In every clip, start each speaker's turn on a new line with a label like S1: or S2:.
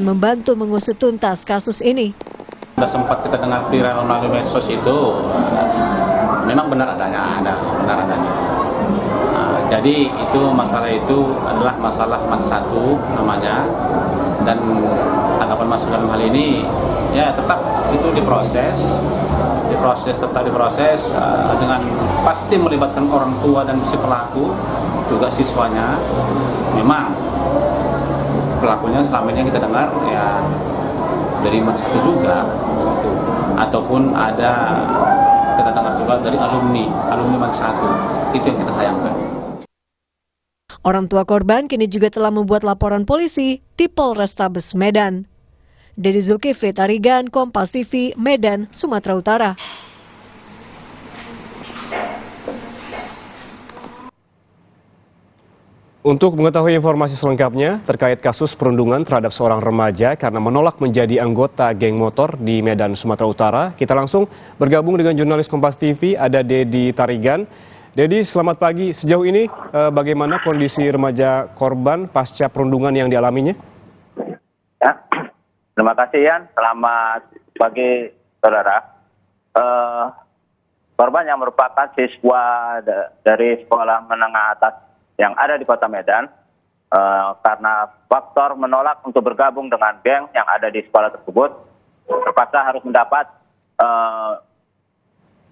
S1: membantu mengusut tuntas kasus ini.
S2: Sudah sempat kita dengar viral melalui medsos itu, memang benar adanya. Jadi itu masalah itu adalah masalah MAN 1 namanya, dan tanggapan Mas dalam hal ini ya tetap itu diproses dengan pasti melibatkan orang tua dan si pelaku juga siswanya. Memang pelakunya selama ini yang kita dengar ya dari MAN 1 juga, ataupun ada kita dengar juga dari alumni MAN 1. Itu yang kita sayangkan.
S1: Orang tua korban kini juga telah membuat laporan polisi di Polrestabes Medan. Dedi Zulkifli Tarigan, Kompas TV, Medan, Sumatera Utara.
S3: Untuk mengetahui informasi selengkapnya terkait kasus perundungan terhadap seorang remaja karena menolak menjadi anggota geng motor di Medan, Sumatera Utara, kita langsung bergabung dengan jurnalis Kompas TV, ada Dedi Tarigan. Dedi, selamat pagi. Sejauh ini bagaimana kondisi remaja korban pasca perundungan yang dialaminya?
S4: Ya, terima kasih Yan. Selamat pagi saudara. Korban yang merupakan siswa dari sekolah menengah atas yang ada di Kota Medan, karena faktor menolak untuk bergabung dengan geng yang ada di sekolah tersebut, terpaksa harus mendapat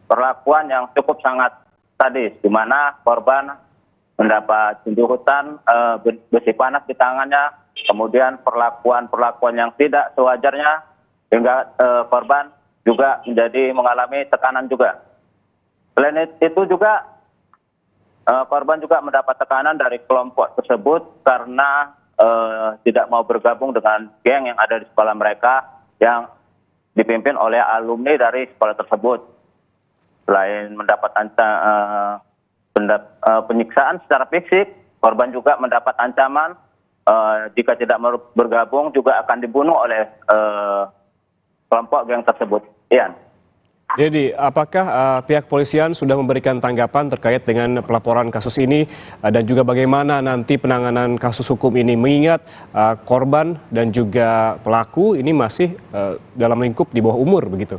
S4: perlakuan yang cukup sangat sadis, di mana korban mendapat tuntutan besi panas di tangannya, kemudian perlakuan yang tidak sewajarnya, hingga korban juga mengalami tekanan juga. Selain itu juga korban juga mendapat tekanan dari kelompok tersebut karena tidak mau bergabung dengan geng yang ada di sekolah mereka yang dipimpin oleh alumni dari sekolah tersebut. Selain mendapat penyiksaan secara fisik, korban juga mendapat ancaman jika tidak bergabung juga akan dibunuh oleh kelompok geng tersebut. Ian.
S3: Jadi, apakah pihak polisian sudah memberikan tanggapan terkait dengan pelaporan kasus ini dan juga bagaimana nanti penanganan kasus hukum ini, mengingat korban dan juga pelaku ini masih dalam lingkup di bawah umur begitu?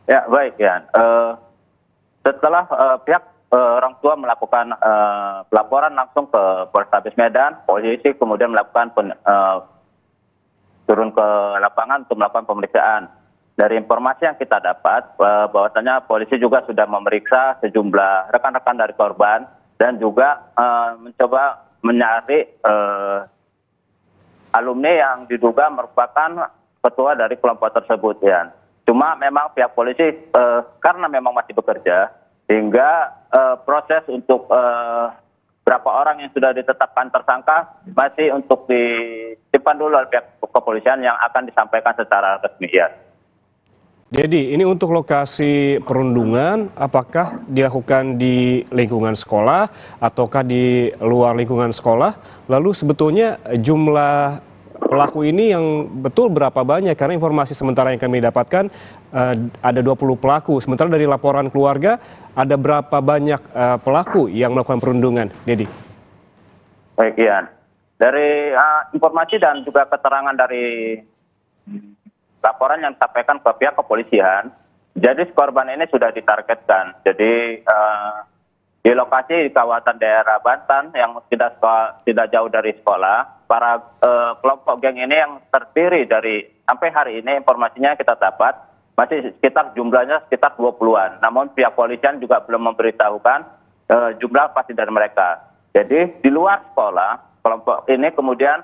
S4: Ya, baik ya. Setelah pihak orang tua melakukan pelaporan langsung ke Polrestabes Medan, polisi kemudian melakukan turun ke lapangan untuk melakukan pemeriksaan. Dari informasi yang kita dapat, bahwasanya polisi juga sudah memeriksa sejumlah rekan-rekan dari korban dan juga mencoba mencari alumni yang diduga merupakan ketua dari kelompok tersebut ya. Cuma memang pihak polisi karena memang masih bekerja, hingga proses untuk berapa orang yang sudah ditetapkan tersangka masih untuk disimpan dulu oleh pihak kepolisian yang akan disampaikan secara resmi ya.
S3: Dedi, ini untuk lokasi perundungan, apakah dilakukan di lingkungan sekolah ataukah di luar lingkungan sekolah? Lalu sebetulnya jumlah pelaku ini yang betul berapa banyak? Karena informasi sementara yang kami dapatkan ada 20 pelaku. Sementara dari laporan keluarga ada berapa banyak pelaku yang melakukan perundungan, Dedi?
S4: Baik, Ian. Dari informasi dan juga keterangan dari laporan yang disampaikan ke pihak kepolisian, jadi korban ini sudah ditargetkan. Jadi di lokasi di kawasan daerah Bantan yang tidak jauh dari sekolah, para kelompok geng ini yang terdiri dari sampai hari ini informasinya kita dapat masih jumlahnya sekitar 20-an. Namun pihak kepolisian juga belum memberitahukan jumlah pasti dari mereka. Jadi di luar sekolah kelompok ini kemudian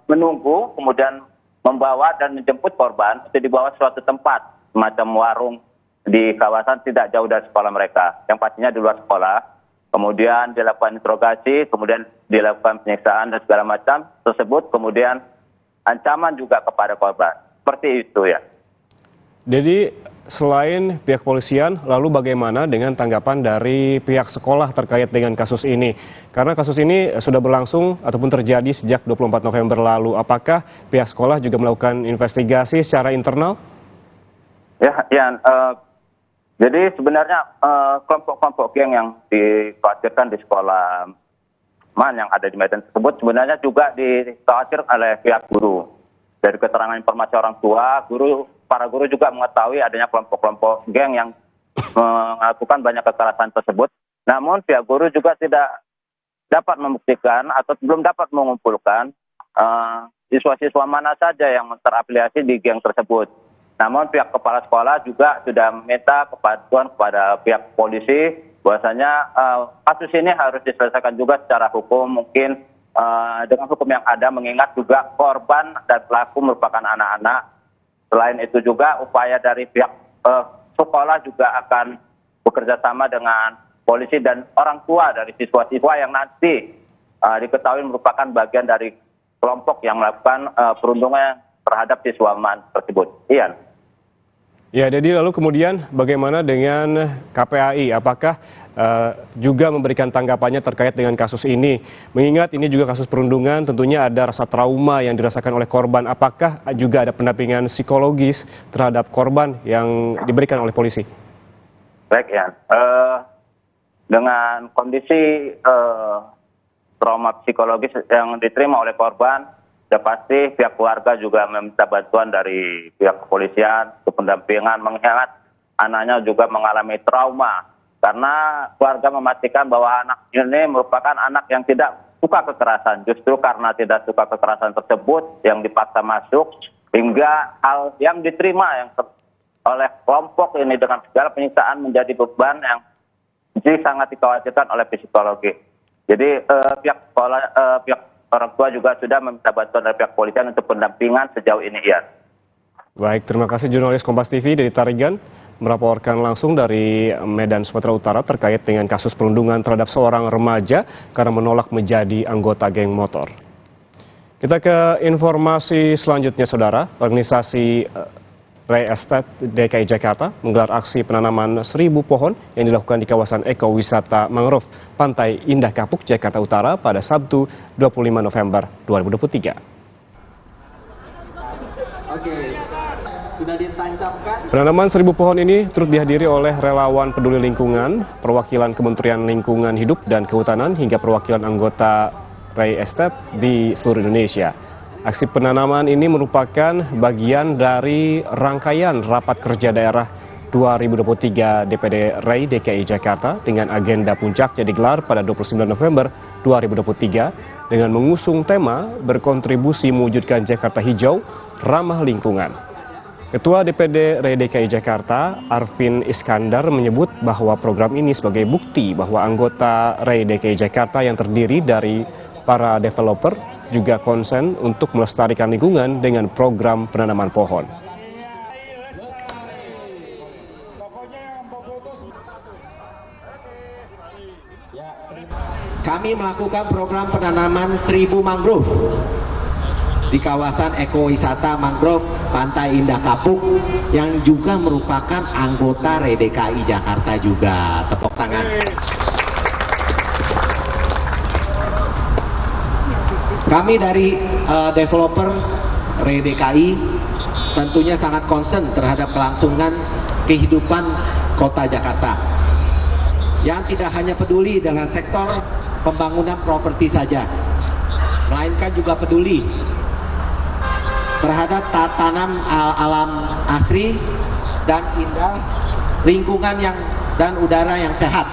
S4: menunggu, kemudian membawa dan menjemput korban untuk dibawa suatu tempat semacam warung di kawasan tidak jauh dari sekolah mereka, yang pastinya di luar sekolah. Kemudian dilakukan interogasi, kemudian dilakukan penyiksaan dan segala macam tersebut, kemudian ancaman juga kepada korban. Seperti itu ya.
S3: Jadi selain pihak polisian, lalu bagaimana dengan tanggapan dari pihak sekolah terkait dengan kasus ini? Karena kasus ini sudah berlangsung ataupun terjadi sejak 24 November lalu. Apakah pihak sekolah juga melakukan investigasi secara internal?
S4: Ya, jadi sebenarnya kelompok-kelompok geng yang dikhawatirkan di sekolah teman yang ada di Medan tersebut sebenarnya juga dikhawatirkan oleh pihak guru. Dari keterangan informasi orang tua, para guru juga mengetahui adanya kelompok-kelompok geng yang melakukan banyak kekerasan tersebut. Namun pihak guru juga tidak dapat membuktikan atau belum dapat mengumpulkan siswa-siswa mana saja yang terafiliasi di geng tersebut. Namun pihak kepala sekolah juga sudah meminta bantuan kepada pihak polisi bahwasanya kasus ini harus diselesaikan juga secara hukum, mungkin dengan hukum yang ada, mengingat juga korban dan pelaku merupakan anak-anak. Selain itu juga upaya dari pihak sekolah juga akan bekerja sama dengan polisi dan orang tua dari siswa-siswa yang nanti diketahui merupakan bagian dari kelompok yang melakukan perundungan terhadap siswa tersebut. Ian.
S3: Ya, jadi lalu kemudian bagaimana dengan KPAI? Apakah juga memberikan tanggapannya terkait dengan kasus ini? Mengingat ini juga kasus perundungan, tentunya ada rasa trauma yang dirasakan oleh korban. Apakah juga ada pendampingan psikologis terhadap korban yang diberikan oleh polisi?
S4: Baik, ya. Dengan kondisi trauma psikologis yang diterima oleh korban, sudah pasti pihak keluarga juga meminta bantuan dari pihak kepolisian untuk pendampingan, mengingat anaknya juga mengalami trauma. Karena keluarga memastikan bahwa anak ini merupakan anak yang tidak suka kekerasan. Justru karena tidak suka kekerasan tersebut yang dipaksa masuk, hingga hal yang diterima oleh kelompok ini dengan segala penyiksaan menjadi beban yang sangat dikhawatirkan oleh psikologi. Jadi pihak orang tua juga sudah meminta bantuan dari pihak kepolisian untuk pendampingan sejauh ini, Ian.
S3: Baik, terima kasih jurnalis Kompas TV dari Tarigan melaporkan langsung dari Medan, Sumatera Utara terkait dengan kasus perundungan terhadap seorang remaja karena menolak menjadi anggota geng motor. Kita ke informasi selanjutnya, Saudara. Organisasi Ray Estate DKI Jakarta menggelar aksi penanaman 1000 pohon yang dilakukan di kawasan ekowisata mangrove Pantai Indah Kapuk, Jakarta Utara pada Sabtu 25 November 2023. Penanaman 1000 pohon ini turut dihadiri oleh relawan peduli lingkungan, perwakilan Kementerian Lingkungan Hidup dan Kehutanan, hingga perwakilan anggota Ray Estate di seluruh Indonesia. Aksi penanaman ini merupakan bagian dari rangkaian Rapat Kerja Daerah 2023 DPD Ray DKI Jakarta dengan agenda puncak yang digelar pada 29 November 2023 dengan mengusung tema berkontribusi mewujudkan Jakarta Hijau, Ramah Lingkungan. Ketua DPD Ray DKI Jakarta, Arvin Iskandar, menyebut bahwa program ini sebagai bukti bahwa anggota Ray DKI Jakarta yang terdiri dari para developer juga konsen untuk melestarikan lingkungan dengan program penanaman pohon.
S5: Kami melakukan program penanaman 1000 mangrove di kawasan ekowisata mangrove Pantai Indah Kapuk yang juga merupakan anggota Ray DKI Jakarta juga. Tepuk tangan. Kami dari developer Ray DKI tentunya sangat concern terhadap kelangsungan kehidupan kota Jakarta yang tidak hanya peduli dengan sektor pembangunan properti saja, melainkan juga peduli terhadap tanam alam asri dan indah, lingkungan dan udara yang sehat.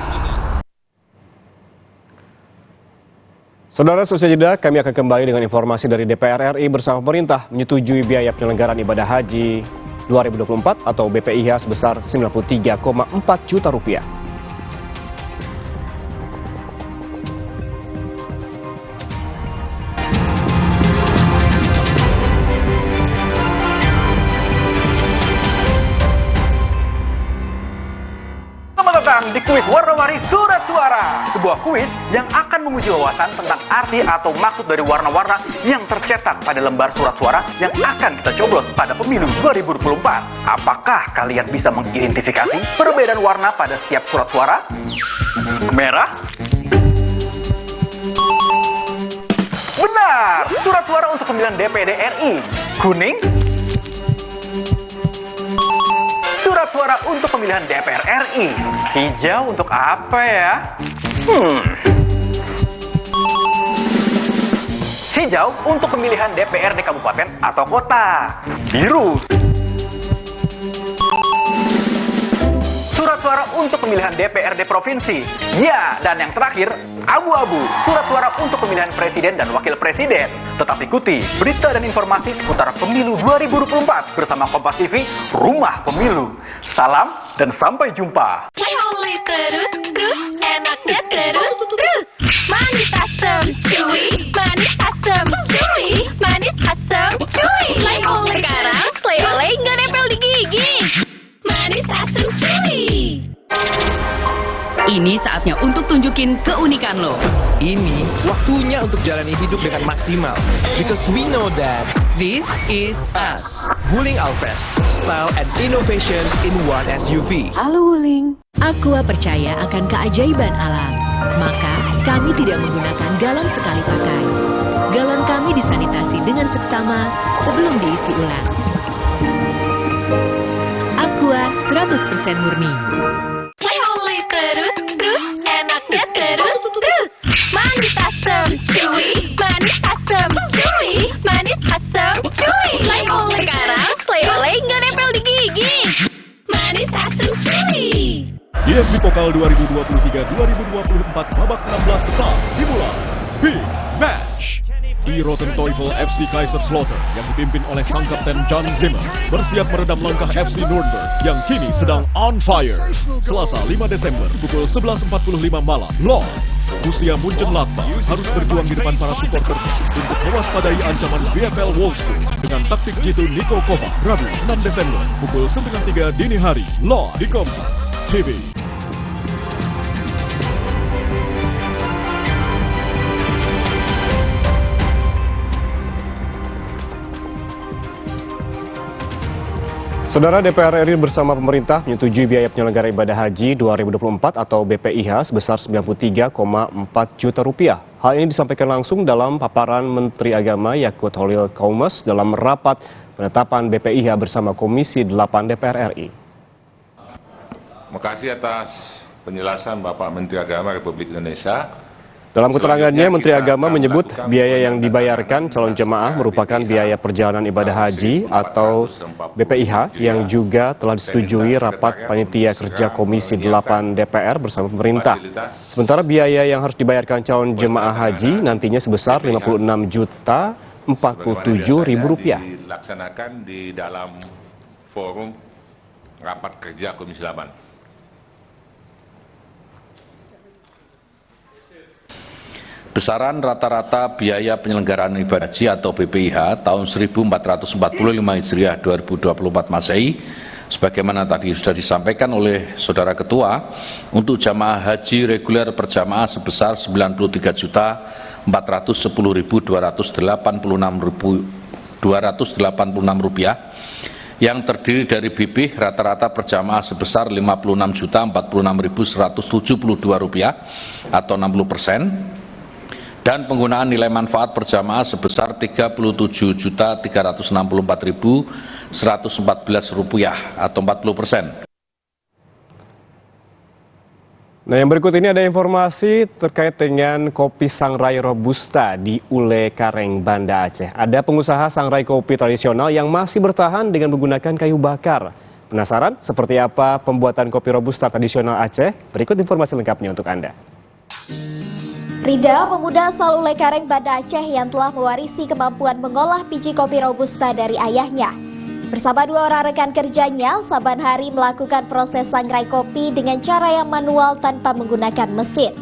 S3: Saudara, seusai jeda kami akan kembali dengan informasi dari DPR RI bersama pemerintah menyetujui biaya penyelenggaraan ibadah haji 2024 atau BPIH sebesar 93,4 juta rupiah.
S6: Di kuis warna-warni surat suara, sebuah kuis yang akan menguji wawasan tentang arti atau maksud dari warna-warna yang tercetak pada lembar surat suara yang akan kita coblos pada pemilu 2024. Apakah kalian bisa mengidentifikasi perbedaan warna pada setiap surat suara? Merah? Benar, surat suara untuk pemilihan DPD RI. Kuning? Surat suara untuk pemilihan DPR RI. Hijau untuk apa ya? Hijau untuk pemilihan DPRD kabupaten atau kota. Biru surat suara untuk pemilihan DPRD provinsi. Ya, dan yang terakhir, abu-abu, surat suara untuk pemilihan presiden dan wakil presiden. Tetap ikuti berita dan informasi seputar pemilu 2024 bersama Kompas TV, Rumah Pemilu. Salam dan sampai jumpa.
S7: Terus, enaknya terus. Manis asam, cuy. Manis asam, cuy. Manis asam, cuy. Slay oleh sekarang, slay oleh nggak nempel di gigi. Manis asam, cuy.
S8: Ini saatnya untuk tunjukin keunikan lo.
S9: Ini waktunya untuk jalani hidup dengan maksimal. Because we know that this is us. Wuling Alves, style and innovation in one SUV.
S1: Halo Wuling.
S10: Aqua percaya akan keajaiban alam. Maka kami tidak menggunakan galon sekali pakai. Galon kami disanitasi dengan seksama sebelum diisi ulang. Aqua 100% murni.
S7: Terus, enaknya terus. Manis asam, cuy. Manis asam, cuy. Manis asam, cuy. Slay oleh sekarang, slay oleh nggak nempel di gigi. Manis asam, cuy.
S11: IFB Pokal 2023-2024 babak 16 besar dimulai. Big Match. Di Rotten Teufel FC Kaiserslautern yang dipimpin oleh sang kapten Jan Zimmer bersiap meredam langkah FC Nuremberg yang kini sedang on fire. Selasa 5 Desember pukul 11.45 malam live. Borussia Mönchengladbach harus berjuang di depan para supporternya untuk mewaspadai ancaman VfL Wolfsburg dengan taktik jitu Niko Kovac. Rabu 6 Desember pukul 9.03 dini hari live di Kompas TV.
S3: Saudara, DPR RI bersama pemerintah menyetujui biaya penyelenggara ibadah haji 2024 atau BPIH sebesar 93,4 juta rupiah. Hal ini disampaikan langsung dalam paparan Menteri Agama Yakut Holil Kaumas dalam rapat penetapan BPIH bersama Komisi 8 DPR RI.
S12: Terima kasih atas penjelasan Bapak Menteri Agama Republik Indonesia.
S3: Dalam keterangannya, Menteri Agama menyebut biaya yang dibayarkan calon jemaah merupakan biaya perjalanan ibadah haji atau BPIH yang juga telah disetujui rapat panitia kerja Komisi 8 DPR bersama pemerintah. Sementara biaya yang harus dibayarkan calon jemaah haji nantinya sebesar Rp56.047.000.
S12: Dilaksanakan di dalam forum rapat kerja Komisi 8.
S13: Besaran rata-rata biaya penyelenggaraan ibadah haji atau BPIH tahun 1445 Hijriah 2024 Masehi sebagaimana tadi sudah disampaikan oleh Saudara Ketua untuk jamaah haji reguler per jamaah sebesar Rp93.410.286 yang terdiri dari BPIH rata-rata per jamaah sebesar Rp56.046.172 atau 60%. Dan penggunaan nilai manfaat per jamaah sebesar Rp37.364.114 atau 40%.
S3: Nah, yang berikut ini ada informasi terkait dengan kopi Sangrai Robusta di Ule Kareng, Banda Aceh. Ada pengusaha sangrai kopi tradisional yang masih bertahan dengan menggunakan kayu bakar. Penasaran seperti apa pembuatan kopi Robusta tradisional Aceh? Berikut informasi lengkapnya untuk Anda.
S14: Rida, pemuda asal Ule Kareng, Banda Aceh yang telah mewarisi kemampuan mengolah biji kopi Robusta dari ayahnya. Bersama dua orang rekan kerjanya, saban hari melakukan proses sangrai kopi dengan cara yang manual tanpa menggunakan mesin.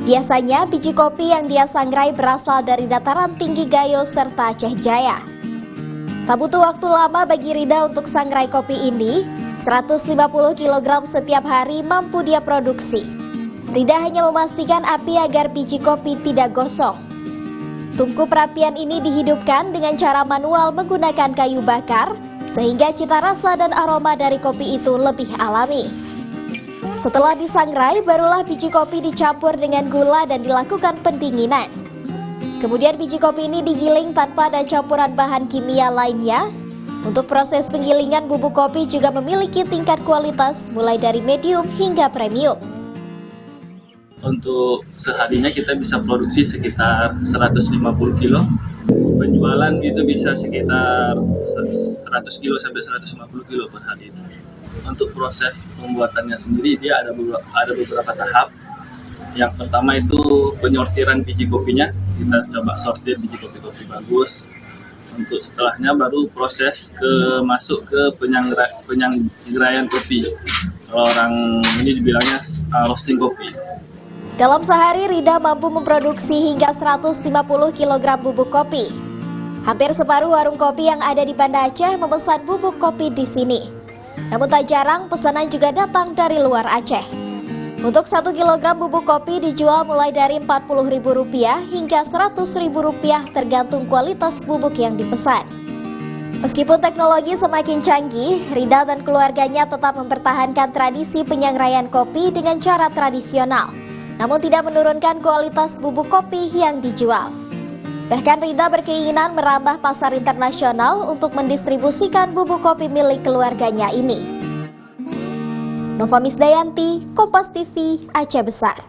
S14: Biasanya biji kopi yang dia sangrai berasal dari dataran tinggi Gayo serta Aceh Jaya. Tak butuh waktu lama bagi Rida untuk sangrai kopi ini, 150 kg setiap hari mampu dia produksi. Rida hanya memastikan api agar biji kopi tidak gosong. Tungku perapian ini dihidupkan dengan cara manual menggunakan kayu bakar, sehingga cita rasa dan aroma dari kopi itu lebih alami. Setelah disangrai, barulah biji kopi dicampur dengan gula dan dilakukan pendinginan. Kemudian biji kopi ini digiling tanpa ada campuran bahan kimia lainnya. Untuk proses penggilingan, bubuk kopi juga memiliki tingkat kualitas mulai dari medium hingga premium.
S15: Untuk seharinya kita bisa produksi sekitar 150 kilo. Penjualan itu bisa sekitar 100 kilo sampai 150 kilo per hari. Untuk proses pembuatannya sendiri dia ada beberapa tahap. Yang pertama itu penyortiran biji kopinya. Kita coba sortir biji kopi-kopi bagus. Untuk setelahnya baru proses masuk ke penyangraian kopi. Kalau orang ini dibilangnya roasting kopi.
S14: Dalam sehari, Rida mampu memproduksi hingga 150 kg bubuk kopi. Hampir separuh warung kopi yang ada di Banda Aceh memesan bubuk kopi di sini. Namun tak jarang pesanan juga datang dari luar Aceh. Untuk 1 kg bubuk kopi dijual mulai dari Rp40.000 hingga Rp100.000 tergantung kualitas bubuk yang dipesan. Meskipun teknologi semakin canggih, Rida dan keluarganya tetap mempertahankan tradisi penyangraian kopi dengan cara tradisional, namun tidak menurunkan kualitas bubuk kopi yang dijual. Bahkan Rida berkeinginan merambah pasar internasional untuk mendistribusikan bubuk kopi milik keluarganya ini. Nova Misdayanti, Kompas TV, Aceh Besar.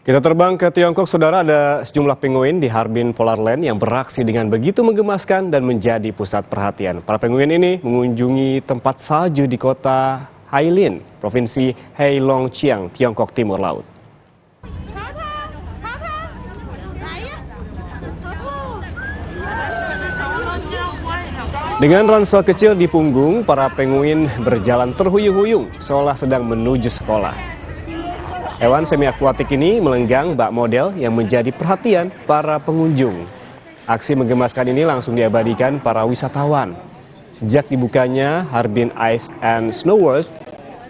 S3: Kita terbang ke Tiongkok, saudara. Ada sejumlah penguin di Harbin Polar Land yang beraksi dengan begitu menggemaskan dan menjadi pusat perhatian. Para penguin ini mengunjungi tempat salju di kota Hailin, Provinsi Heilongjiang, Tiongkok Timur Laut. Dengan ransel kecil di punggung, para penguin berjalan terhuyung-huyung seolah sedang menuju sekolah. Hewan semi akuatik ini melenggang bak model yang menjadi perhatian para pengunjung. Aksi menggemaskan ini langsung diabadikan para wisatawan. Sejak dibukanya Harbin Ice and Snow World,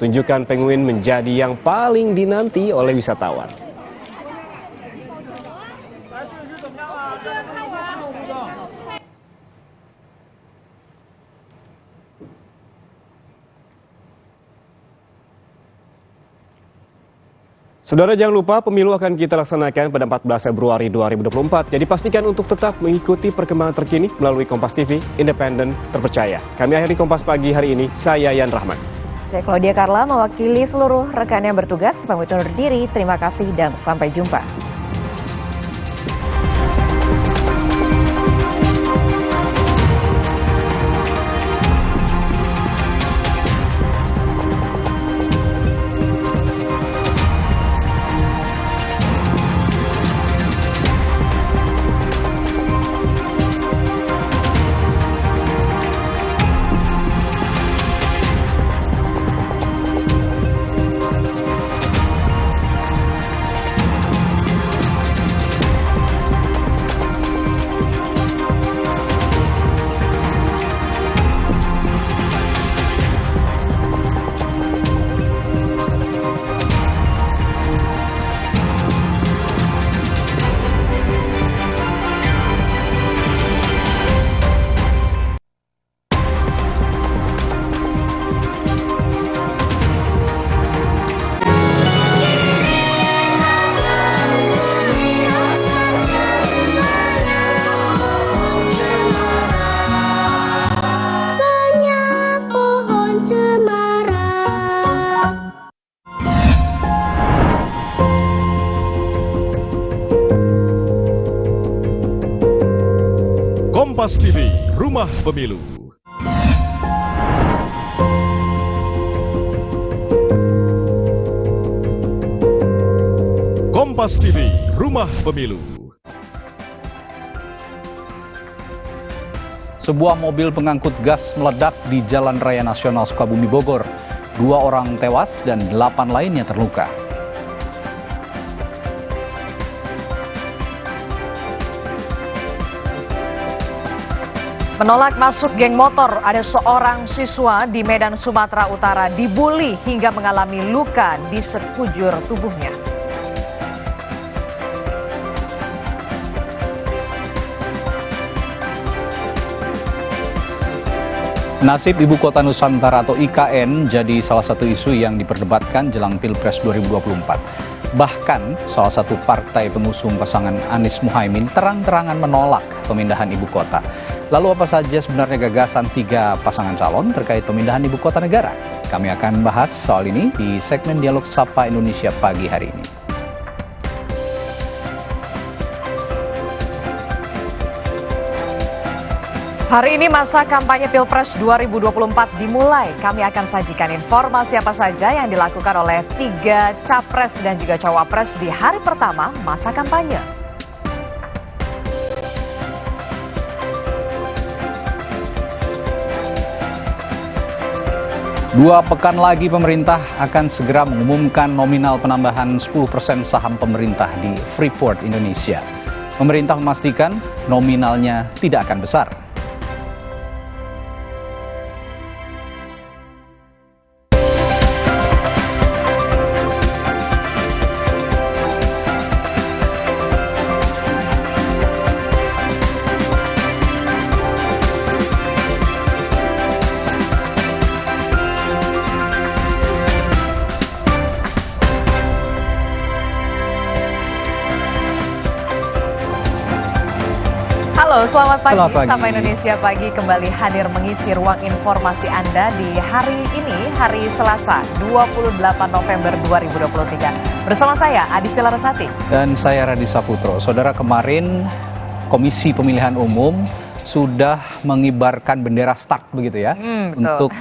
S3: tunjukkan penguin menjadi yang paling dinanti oleh wisatawan. Saudara, jangan lupa pemilu akan kita laksanakan pada 14 Februari 2024. Jadi pastikan untuk tetap mengikuti perkembangan terkini melalui Kompas TV, independen, terpercaya. Kami akhiri Kompas Pagi hari ini, saya Yan Rahman.
S16: Saya Claudia Carla mewakili seluruh rekan yang bertugas, pamit undur diri, terima kasih dan sampai jumpa.
S11: Kompas TV, Rumah Pemilu. Kompas TV, Rumah Pemilu.
S17: Sebuah mobil pengangkut gas meledak di Jalan Raya Nasional Sukabumi Bogor. 2 orang tewas dan 8 lainnya terluka.
S16: Menolak masuk geng motor, ada seorang siswa di Medan, Sumatera Utara dibuli hingga mengalami luka di sekujur tubuhnya.
S17: Nasib Ibu Kota Nusantara atau IKN jadi salah satu isu yang diperdebatkan jelang Pilpres 2024. Bahkan salah satu partai pengusung pasangan Anies Muhaimin terang-terangan menolak pemindahan ibu kota. Lalu apa saja sebenarnya gagasan 3 pasangan calon terkait pemindahan ibu kota negara? Kami akan bahas soal ini di segmen Dialog Sapa Indonesia pagi hari ini.
S16: Hari ini masa kampanye Pilpres 2024 dimulai. Kami akan sajikan informasi apa saja yang dilakukan oleh 3 capres dan juga cawapres di hari pertama masa kampanye.
S17: Dua pekan lagi pemerintah akan segera mengumumkan nominal penambahan 10% saham pemerintah di Freeport Indonesia. Pemerintah memastikan nominalnya tidak akan besar.
S16: Halo, selamat pagi. Sapa Indonesia Pagi kembali hadir mengisi ruang informasi Anda di hari ini, hari Selasa, 28 November 2023. Bersama saya, Adisti Larasati.
S17: Dan saya Radi Saputro. Saudara, kemarin Komisi Pemilihan Umum sudah mengibarkan bendera start begitu ya, untuk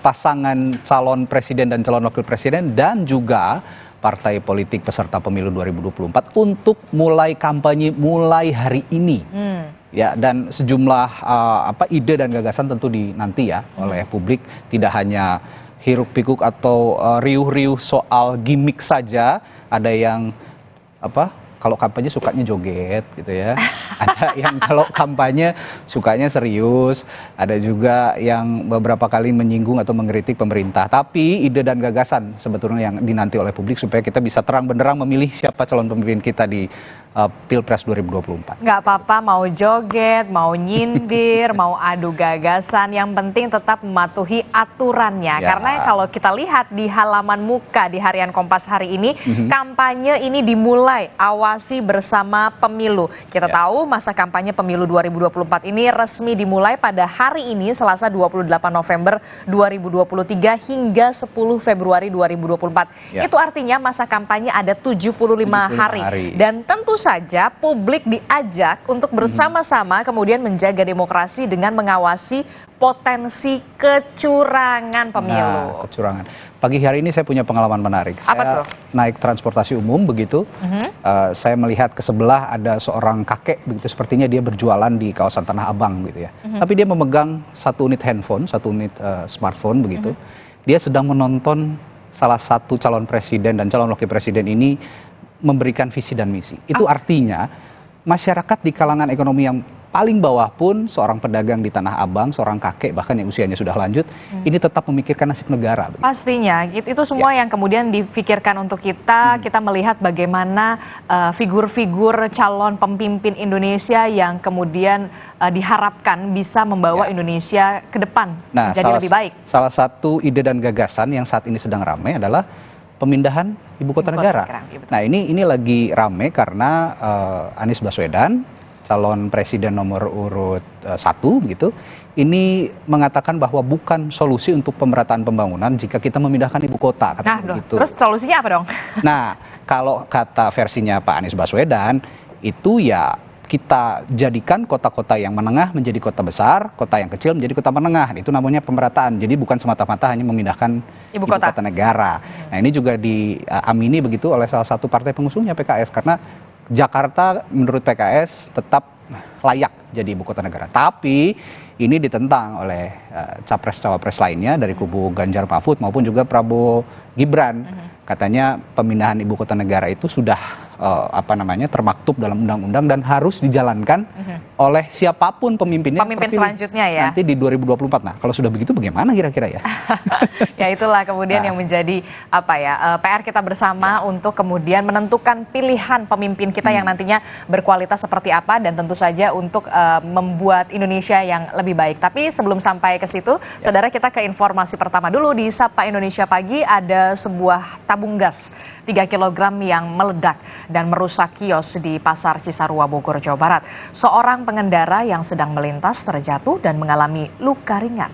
S17: pasangan calon presiden dan calon wakil presiden dan juga partai politik peserta pemilu 2024 untuk mulai kampanye mulai hari ini. Ya, dan sejumlah ide dan gagasan tentu dinanti ya oleh publik, tidak hanya hiruk pikuk atau riuh-riuh soal gimmick saja. Ada yang kalau kampanye sukanya joget gitu ya. Ada yang kalau kampanye sukanya serius. Ada juga yang beberapa kali menyinggung atau mengkritik pemerintah. Tapi ide dan gagasan sebetulnya yang dinanti oleh publik supaya kita bisa terang benderang memilih siapa calon pemimpin kita di Pilpres 2024.
S16: Nggak apa-apa mau joget, mau nyindir, mau adu gagasan. Yang penting tetap mematuhi aturannya.
S17: Ya.
S16: Karena kalau kita lihat di halaman muka di Harian Kompas hari ini, kampanye ini dimulai awasi bersama pemilu. Kita tahu masa kampanye pemilu 2024 ini resmi dimulai pada hari ini, Selasa 28 November 2023 hingga 10 Februari 2024.
S17: Ya.
S16: Itu artinya masa kampanye ada 75 hari. Dan tentu saja publik diajak untuk bersama-sama kemudian menjaga demokrasi dengan mengawasi potensi kecurangan pemilu.
S17: Nah, kecurangan. Pagi hari ini saya punya pengalaman menarik.
S16: Apa tuh?
S17: Naik transportasi umum begitu. Saya melihat ke sebelah ada seorang kakek begitu, sepertinya dia berjualan di kawasan Tanah Abang gitu ya. Tapi dia memegang 1 unit handphone, 1 unit smartphone begitu. Dia sedang menonton salah satu calon presiden dan calon wakil presiden ini memberikan visi dan misi. Itu artinya masyarakat di kalangan ekonomi yang paling bawah pun, seorang pedagang di Tanah Abang, seorang kakek bahkan yang usianya sudah lanjut, ini tetap memikirkan nasib negara.
S16: Pastinya, itu semua yang kemudian difikirkan untuk kita. Kita melihat bagaimana figur-figur calon pemimpin Indonesia yang kemudian diharapkan bisa membawa Indonesia ke depan menjadi lebih baik. Salah
S17: satu ide dan gagasan yang saat ini sedang ramai adalah pemindahan ibu kota negara. Nah, ini lagi ramai karena Anies Baswedan, calon presiden nomor urut 1 begitu, ini mengatakan bahwa bukan solusi untuk pemerataan pembangunan jika kita memindahkan ibu kota.
S16: Terus solusinya apa dong?
S17: Nah, kalau kata versinya Pak Anies Baswedan, itu ya kita jadikan kota-kota yang menengah menjadi kota besar, kota yang kecil menjadi kota menengah. Itu namanya pemerataan. Jadi bukan semata-mata hanya memindahkan ibu kota negara. Nah, ini juga diamini begitu oleh salah satu partai pengusungnya PKS, karena Jakarta menurut PKS tetap layak jadi ibu kota negara. Tapi ini ditentang oleh capres-cawapres lainnya dari kubu Ganjar Mahfud maupun juga Prabowo Gibran. Katanya pemindahan ibu kota negara itu sudah termaktub dalam undang-undang dan harus dijalankan oleh siapapun pemimpinnya.
S16: Pemimpin selanjutnya ya.
S17: Nanti di 2024. Nah, kalau sudah begitu bagaimana kira-kira ya?
S16: Ya itulah kemudian yang menjadi PR kita bersama untuk kemudian menentukan pilihan pemimpin kita yang nantinya berkualitas seperti apa dan tentu saja untuk membuat Indonesia yang lebih baik. Tapi sebelum sampai ke situ, saudara, kita ke informasi pertama dulu di Sapa Indonesia Pagi. Ada sebuah tabung gas 3 kg yang meledak dan merusak kios di Pasar Cisarua, Bogor, Jawa Barat. Seorang pengendara yang sedang melintas terjatuh dan mengalami luka ringan.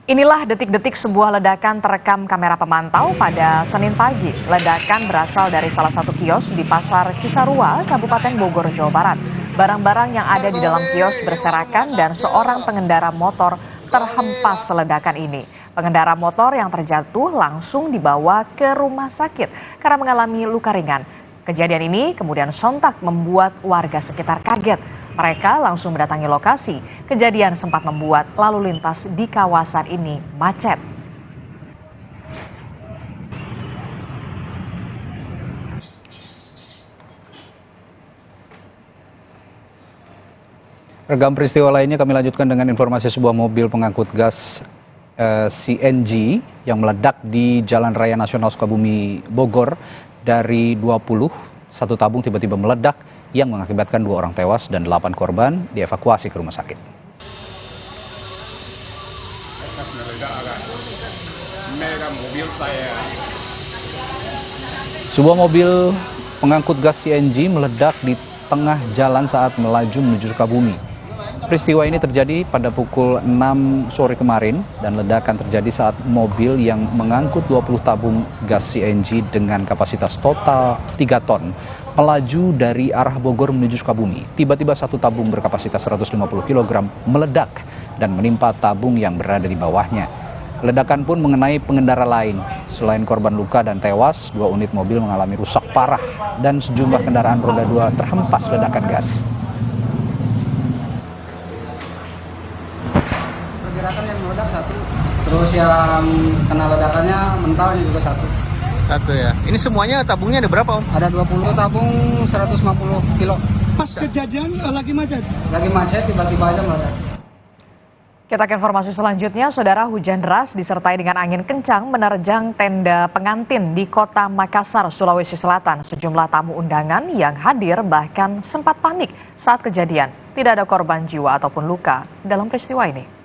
S16: Inilah detik-detik sebuah ledakan terekam kamera pemantau pada Senin pagi. Ledakan berasal dari salah satu kios di Pasar Cisarua, Kabupaten Bogor, Jawa Barat. Barang-barang yang ada di dalam kios berserakan dan seorang pengendara motor terhempas ledakan ini. Pengendara motor yang terjatuh langsung dibawa ke rumah sakit karena mengalami luka ringan. Kejadian ini kemudian sontak membuat warga sekitar kaget. Mereka langsung mendatangi lokasi. Kejadian sempat membuat lalu lintas di kawasan ini macet.
S17: Rekam peristiwa lainnya kami lanjutkan dengan informasi sebuah mobil pengangkut gas CNG yang meledak di Jalan Raya Nasional Sukabumi, Bogor. Dari 21 tabung tiba-tiba meledak yang mengakibatkan 2 orang tewas dan 8 korban dievakuasi ke rumah sakit. Sebuah mobil pengangkut gas CNG meledak di tengah jalan saat melaju menuju Sukabumi. Peristiwa ini terjadi pada pukul 6 sore kemarin dan ledakan terjadi saat mobil yang mengangkut 20 tabung gas CNG dengan kapasitas total 3 ton melaju dari arah Bogor menuju Sukabumi. Tiba-tiba satu tabung berkapasitas 150 kg meledak dan menimpa tabung yang berada di bawahnya. Ledakan pun mengenai pengendara lain. Selain korban luka dan tewas, 2 unit mobil mengalami rusak parah dan sejumlah kendaraan roda 2 terhempas ledakan gas.
S18: Pergerakan yang meledak 1, terus yang kena ledakannya mentalnya juga 1
S19: ya. Ini semuanya tabungnya ada berapa, Om?
S18: Ada 20 tabung 150 kilo.
S19: Pas kejadian lagi macet?
S18: Lagi macet, tiba-tiba aja meledak.
S16: Kita ke informasi selanjutnya, saudara. Hujan deras disertai dengan angin kencang menerjang tenda pengantin di Kota Makassar, Sulawesi Selatan. Sejumlah tamu undangan yang hadir bahkan sempat panik saat kejadian. Tidak ada korban jiwa ataupun luka dalam peristiwa ini.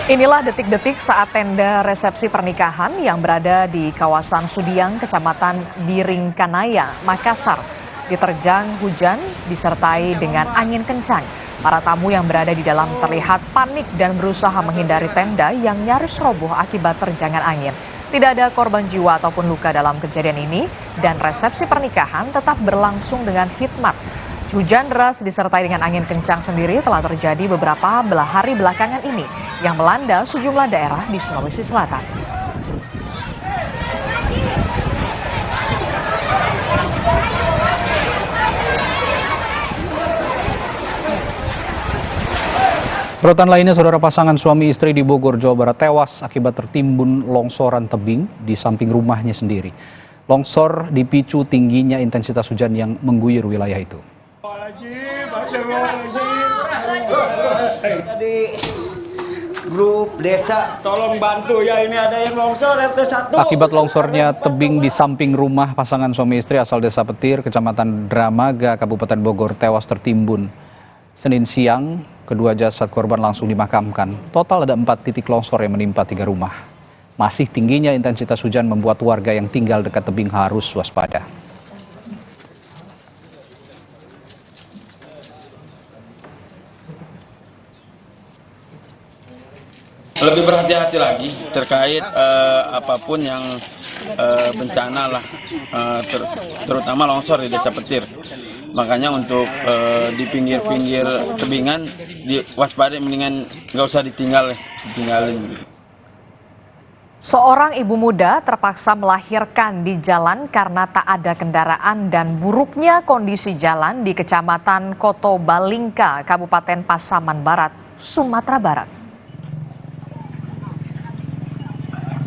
S16: Inilah detik-detik saat tenda resepsi pernikahan yang berada di kawasan Sudiang, Kecamatan Biringkanaya, Makassar, diterjang hujan disertai dengan angin kencang. Para tamu yang berada di dalam terlihat panik dan berusaha menghindari tenda yang nyaris roboh akibat terjangan angin. Tidak ada korban jiwa ataupun luka dalam kejadian ini dan resepsi pernikahan tetap berlangsung dengan hikmat. Hujan deras disertai dengan angin kencang sendiri telah terjadi beberapa hari belakangan ini yang melanda sejumlah daerah di Sulawesi Selatan.
S17: Sorotan lainnya, saudara, pasangan suami istri di Bogor, Jawa Barat tewas akibat tertimbun longsoran tebing di samping rumahnya sendiri. Longsor dipicu tingginya intensitas hujan yang mengguyur wilayah itu.
S20: Di grup desa tolong bantu ya, ini ada yang longsor RT 1.
S17: Akibat longsornya tebing di samping rumah pasangan suami istri asal Desa Petir, Kecamatan Dramaga, Kabupaten Bogor tewas tertimbun. Senin siang, kedua jasad korban langsung dimakamkan. Total ada 4 titik longsor yang menimpa 3 rumah. Masih tingginya intensitas hujan membuat warga yang tinggal dekat tebing harus waspada.
S21: Lebih berhati-hati lagi terkait apapun yang bencana lah, terutama longsor di Desa Petir. Makanya untuk di pinggir-pinggir tebingan diwaspadai, mendingan nggak usah ditinggalin.
S16: Seorang ibu muda terpaksa melahirkan di jalan karena tak ada kendaraan dan buruknya kondisi jalan di Kecamatan Koto Balingka, Kabupaten Pasaman Barat, Sumatera Barat.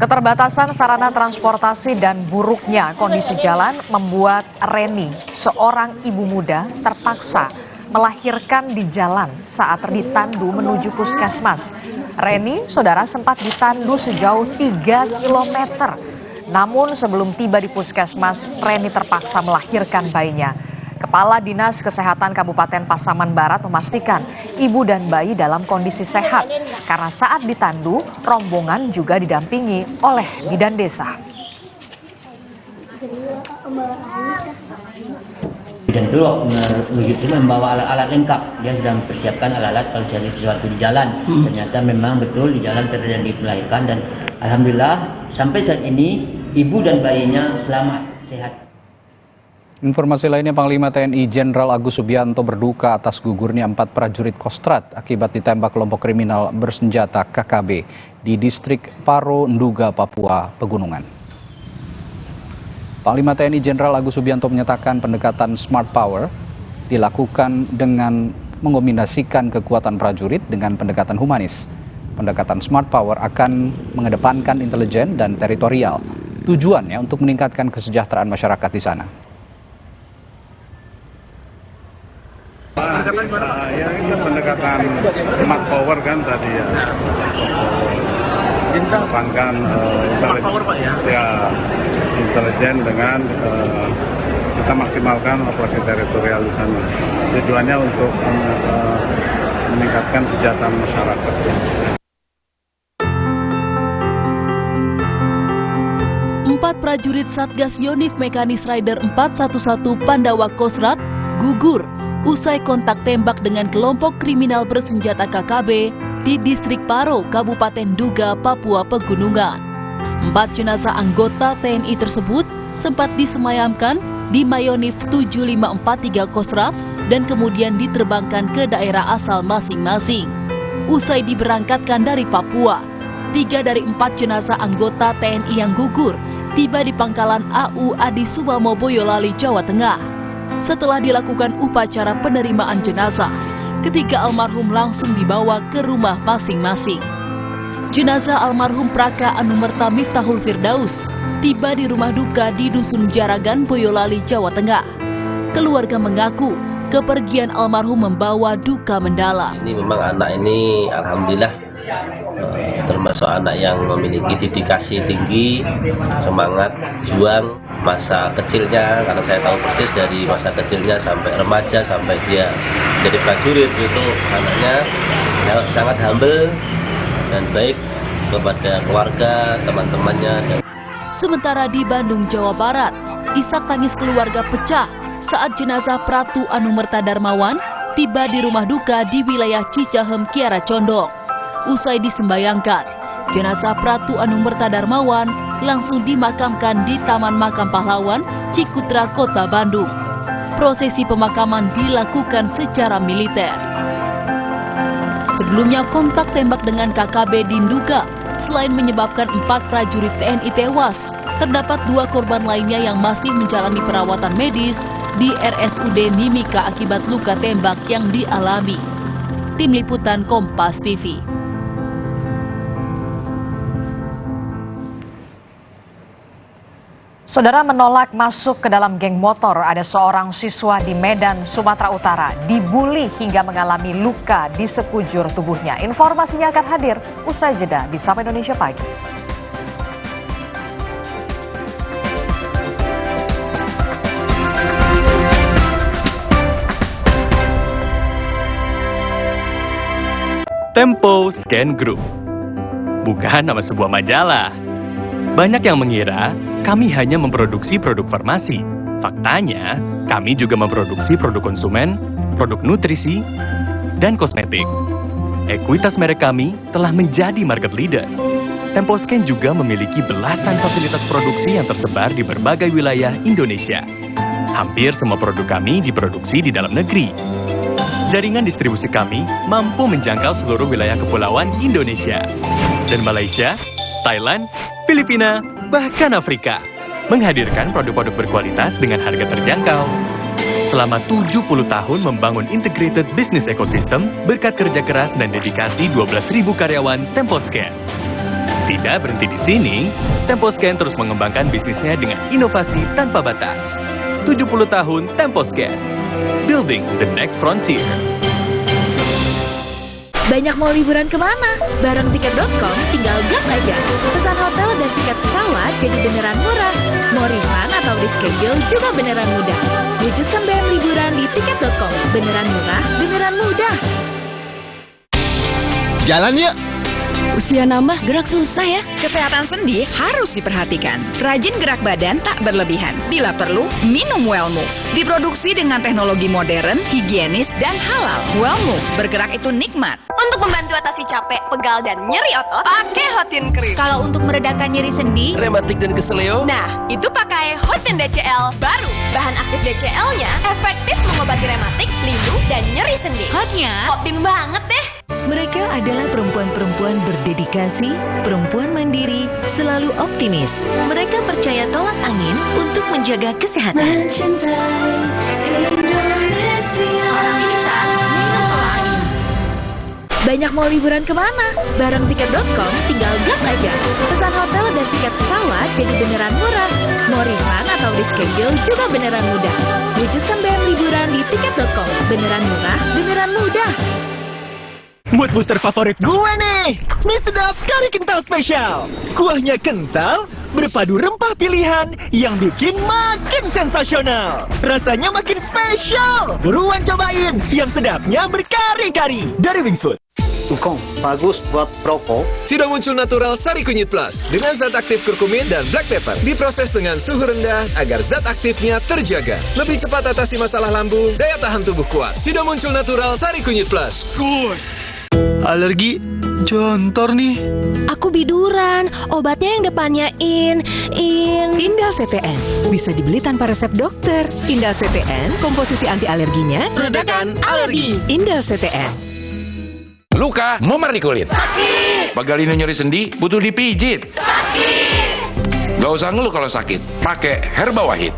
S16: Keterbatasan sarana transportasi dan buruknya kondisi jalan membuat Reni, seorang ibu muda, terpaksa melahirkan di jalan saat ditandu menuju puskesmas. Reni, saudara, sempat ditandu sejauh 3 km. Namun sebelum tiba di puskesmas, Reni terpaksa melahirkan bayinya. Kepala Dinas Kesehatan Kabupaten Pasaman Barat memastikan ibu dan bayi dalam kondisi sehat. Karena saat ditandu, rombongan juga didampingi oleh bidan desa.
S2: Dan dulu begitu membawa alat-alat lengkap, dia sudah mempersiapkan alat-alat kalau terjadi sesuatu di jalan. Ternyata memang betul di jalan terjadi melahirkan dan alhamdulillah sampai saat ini ibu dan bayinya selamat sehat.
S17: Informasi lainnya, Panglima TNI Jenderal Agus Subianto berduka atas gugurnya 4 prajurit Kostrad akibat ditembak kelompok kriminal bersenjata KKB di distrik Paro, Nduga, Papua Pegunungan. Panglima TNI Jenderal Agus Subianto menyatakan pendekatan smart power dilakukan dengan mengombinasikan kekuatan prajurit dengan pendekatan humanis. Pendekatan smart power akan mengedepankan intelijen dan teritorial. Tujuannya untuk meningkatkan kesejahteraan masyarakat di sana.
S22: Ya itu pendekatan smart power kan tadi ya. Mengedepankan smart power Pak ya. Intelijen dengan kita maksimalkan operasi teritorial di sana. Tujuannya untuk meningkatkan kesejahteraan masyarakat.
S23: Empat prajurit Satgas Yonif Mekanis Rider 411 Pandawa Kostrad gugur usai kontak tembak dengan kelompok kriminal bersenjata KKB di distrik Paro, Kabupaten Nduga, Papua Pegunungan. 4 jenazah anggota TNI tersebut sempat disemayamkan di Mayonif 7543 Kostrad dan kemudian diterbangkan ke daerah asal masing-masing. Usai diberangkatkan dari Papua, 3 dari 4 jenazah anggota TNI yang gugur tiba di pangkalan AU Adi Sumamo Boyolali, Jawa Tengah. Setelah dilakukan upacara penerimaan jenazah, ketiga almarhum langsung dibawa ke rumah masing-masing. Jenazah almarhum Praka Anumerta Miftahul Firdaus tiba di rumah duka di Dusun Jaragan, Boyolali, Jawa Tengah. Keluarga mengaku kepergian almarhum membawa duka mendalam.
S24: Ini memang anak ini alhamdulillah termasuk anak yang memiliki dedikasi tinggi, semangat, juang. Masa kecilnya, karena saya tahu persis dari masa kecilnya sampai remaja, sampai dia jadi prajurit, itu anaknya sangat humble dan baik kepada keluarga, teman-temannya.
S23: Sementara di Bandung, Jawa Barat, isak tangis keluarga pecah saat jenazah Pratu Anumerta Darmawan tiba di rumah duka di wilayah Cicahem, Kiara Condong. Usai disembayangkan, jenazah Pratu Anumerta Darmawan langsung dimakamkan di Taman Makam Pahlawan, Cikutra, Kota Bandung. Prosesi pemakaman dilakukan secara militer. Sebelumnya kontak tembak dengan KKB di Nduga selain menyebabkan 4 prajurit TNI tewas, terdapat 2 korban lainnya yang masih menjalani perawatan medis di RSUD Mimika akibat luka tembak yang dialami. Tim Liputan Kompas TV.
S16: Saudara, menolak masuk ke dalam geng motor, ada seorang siswa di Medan, Sumatera Utara dibuli hingga mengalami luka di sekujur tubuhnya. Informasinya akan hadir usai jeda di Sapa Indonesia Pagi.
S25: Tempo Scan Group bukan nama sebuah majalah. Banyak yang mengira kami hanya memproduksi produk farmasi. Faktanya, kami juga memproduksi produk konsumen, produk nutrisi, dan kosmetik. Ekuitas merek kami telah menjadi market leader. Temposcan juga memiliki belasan fasilitas produksi yang tersebar di berbagai wilayah Indonesia. Hampir semua produk kami diproduksi di dalam negeri. Jaringan distribusi kami mampu menjangkau seluruh wilayah kepulauan Indonesia dan Malaysia, Thailand, Filipina, bahkan Afrika, menghadirkan produk-produk berkualitas dengan harga terjangkau. Selama 70 tahun membangun integrated business ecosystem berkat kerja keras dan dedikasi 12.000 karyawan Temposcan. Tidak berhenti di sini, Temposcan terus mengembangkan bisnisnya dengan inovasi tanpa batas. 70 tahun Temposcan, building the next frontier.
S23: Banyak mau liburan kemana? Bareng Tiket.com tinggal gas aja. Pesan hotel dan tiket pesawat jadi beneran murah. Mau refund atau reschedule juga beneran mudah. Wujudkan BM liburan di Tiket.com. Beneran murah, beneran mudah.
S4: Jalan yuk!
S5: Usia nambah, gerak susah ya. Kesehatan sendi harus diperhatikan. Rajin gerak badan tak berlebihan. Bila perlu, minum Wellmove. Diproduksi dengan teknologi modern, higienis, dan halal. Wellmove, bergerak itu nikmat.
S7: Untuk membantu atasi capek, pegal, dan nyeri otot, pakai Hotin Cream.
S5: Kalau untuk meredakan nyeri sendi,
S4: rematik dan keseleo,
S7: nah, itu pakai Hotin DCL baru. Bahan aktif DCL-nya efektif mengobati rematik, linu, dan nyeri sendi.
S5: Hotnya
S7: Hotin banget deh.
S10: Mereka adalah perempuan-perempuan berdedikasi, perempuan mandiri, selalu optimis. Mereka percaya tolak angin untuk menjaga kesehatan.
S7: Mencintai Indonesia.
S23: Banyak mau liburan kemana? Bareng Tiket.com tinggal gas aja. Pesan hotel dan tiket pesawat jadi beneran murah. Mau refund atau reschedule juga beneran mudah. Wujudkan BM liburan di Tiket.com. Beneran murah, beneran mudah.
S4: mood booster favorit gue nih, mie sedap kari kental spesial. Kuahnya kental, berpadu rempah pilihan yang bikin makin sensasional. Rasanya makin spesial. Buruan cobain yang sedapnya berkari-kari dari Wings Food.
S6: Engkong, bagus buat perokok.
S8: Sudah muncul natural Sari Kunyit Plus dengan zat aktif kurkumin dan black pepper. Diproses dengan suhu rendah agar zat aktifnya terjaga. Lebih cepat atasi masalah lambung, daya tahan tubuh kuat. Sudah muncul natural Sari Kunyit Plus. Good.
S4: Alergi jontor nih.
S5: aku biduran. Obatnya yang depannya Indal CTN. Bisa dibeli tanpa resep dokter. Indal CTN, komposisi anti alerginya
S8: Redakan alergi.
S5: Indal CTN.
S9: Luka, memar di kulit.
S7: Sakit.
S9: Pagalino nyeri sendi, butuh dipijit.
S7: Sakit.
S9: Gak usah ngeluh kalau sakit. Pakai Herba Wahid.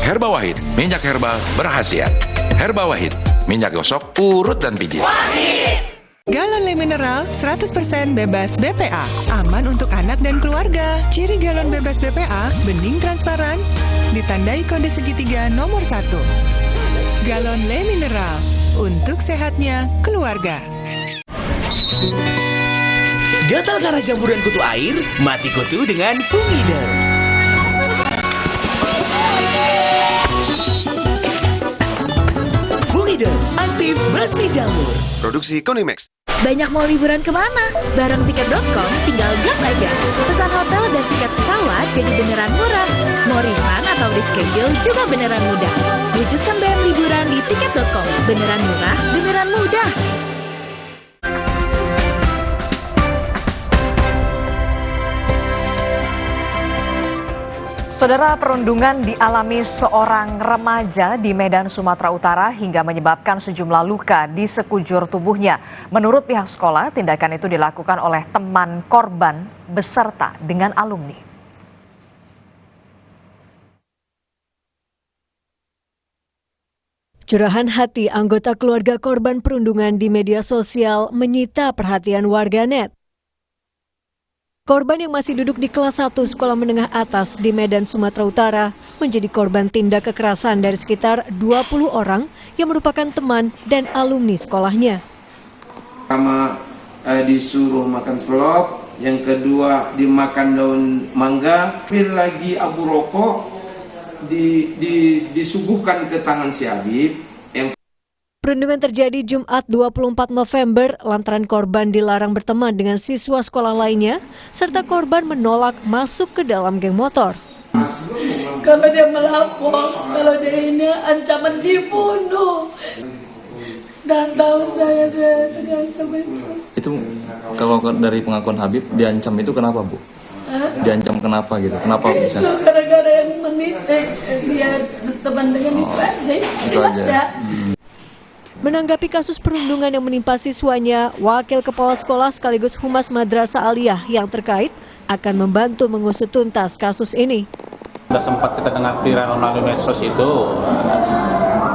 S9: Herba Wahid, minyak herbal berkhasiat. Herba Wahid, minyak gosok, urut dan pijit.
S7: Wahid.
S26: Galon Le Mineral 100% bebas BPA. Aman untuk anak dan keluarga. Ciri galon bebas BPA, bening transparan, ditandai kode segitiga nomor 1. Galon Le Mineral, untuk sehatnya keluarga.
S4: Gatal karena campuran kutu air, mati kutu dengan Fungider. Fungider, aktif basmi jamur.
S27: Produksi Konimax.
S23: Banyak mau liburan kemana? Bareng Tiket.com tinggal gas aja. Pesan hotel dan tiket pesawat jadi beneran murah. Mau refund atau reschedule juga beneran mudah. Wujudkan BM liburan di Tiket.com. Beneran murah, beneran mudah.
S16: Saudara, perundungan dialami seorang remaja di Medan, Sumatera Utara hingga menyebabkan sejumlah luka di sekujur tubuhnya. Menurut pihak sekolah, tindakan itu dilakukan oleh teman korban beserta dengan alumni.
S1: Curahan hati anggota keluarga korban perundungan di media sosial menyita perhatian warganet. Korban yang masih duduk di kelas 1 sekolah menengah atas di Medan, Sumatera Utara menjadi korban tindak kekerasan dari sekitar 20 orang yang merupakan teman dan alumni sekolahnya.
S28: Pertama disuruh makan selop, yang kedua dimakan daun mangga, lagi abu rokok disuguhkan ke tangan si Habib.
S1: Perundungan terjadi Jumat 24 November lantaran korban dilarang berteman dengan siswa sekolah lainnya, serta korban menolak masuk ke dalam geng motor.
S29: Kalau dia melapor, kalau dia ini ancaman dibunuh. Dan tahu saya dia terancam itu.
S30: Itu kalau dari pengakuan Habib, diancam itu kenapa, Bu? Diancam kenapa gitu? Kenapa bisa?
S29: Gara-gara yang menitik, dia berteman dengan itu aja.
S30: Itu aja.
S1: Menanggapi kasus perundungan yang menimpa siswanya, Wakil Kepala Sekolah sekaligus Humas Madrasah Aliyah yang terkait akan membantu mengusut tuntas kasus ini.
S31: Sudah sempat kita dengar viral melalui medsos itu,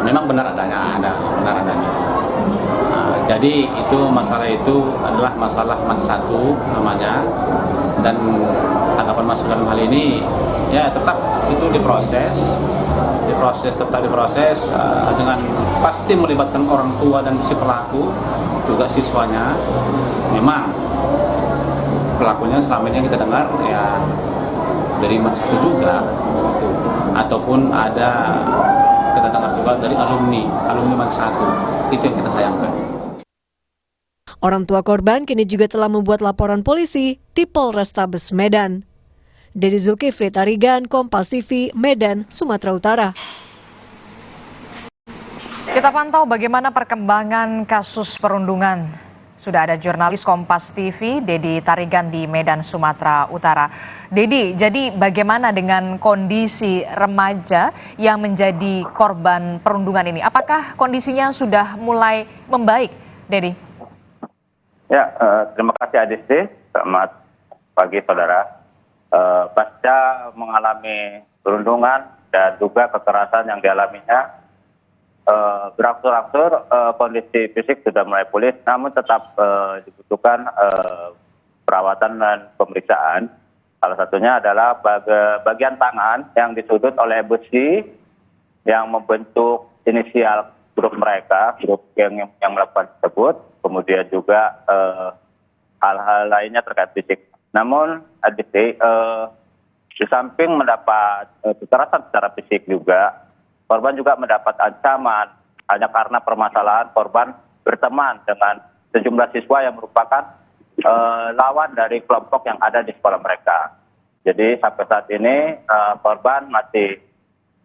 S31: memang benar adanya. Jadi itu masalah itu adalah masalah mansatu namanya, dan tanggapan Mas dalam hal ini ya tetap itu diproses dengan pasti melibatkan orang tua dan si pelaku, juga siswanya. Memang pelakunya selama ini yang kita dengar ya dari MAN 1 juga, ataupun ada kita dengar juga dari alumni MAN 1. Itu yang kita sayangkan.
S1: Orang tua korban kini juga telah membuat laporan polisi di Polrestabes Medan. Dedi Zulkifli Tarigan, Kompas TV, Medan, Sumatera Utara.
S16: Kita pantau bagaimana perkembangan kasus perundungan. Sudah ada jurnalis Kompas TV, Dedi Tarigan di Medan, Sumatera Utara. Dedi, jadi bagaimana dengan kondisi remaja yang menjadi korban perundungan ini? Apakah kondisinya sudah mulai membaik, Dedi?
S3: Ya, terima kasih Adisti. Selamat pagi saudara. Pasca mengalami perundungan dan juga kekerasan yang dialaminya, berangsur-angsur kondisi fisik sudah mulai pulih, namun tetap dibutuhkan perawatan dan pemeriksaan. Salah satunya adalah bagian tangan yang disudut oleh besi yang membentuk inisial grup mereka, grup yang melakukan tersebut. Kemudian juga hal-hal lainnya terkait fisik. Namun, di samping mendapat kekerasan secara fisik juga, korban juga mendapat ancaman hanya karena permasalahan korban berteman dengan sejumlah siswa yang merupakan lawan dari kelompok yang ada di sekolah mereka. Jadi sampai saat ini korban masih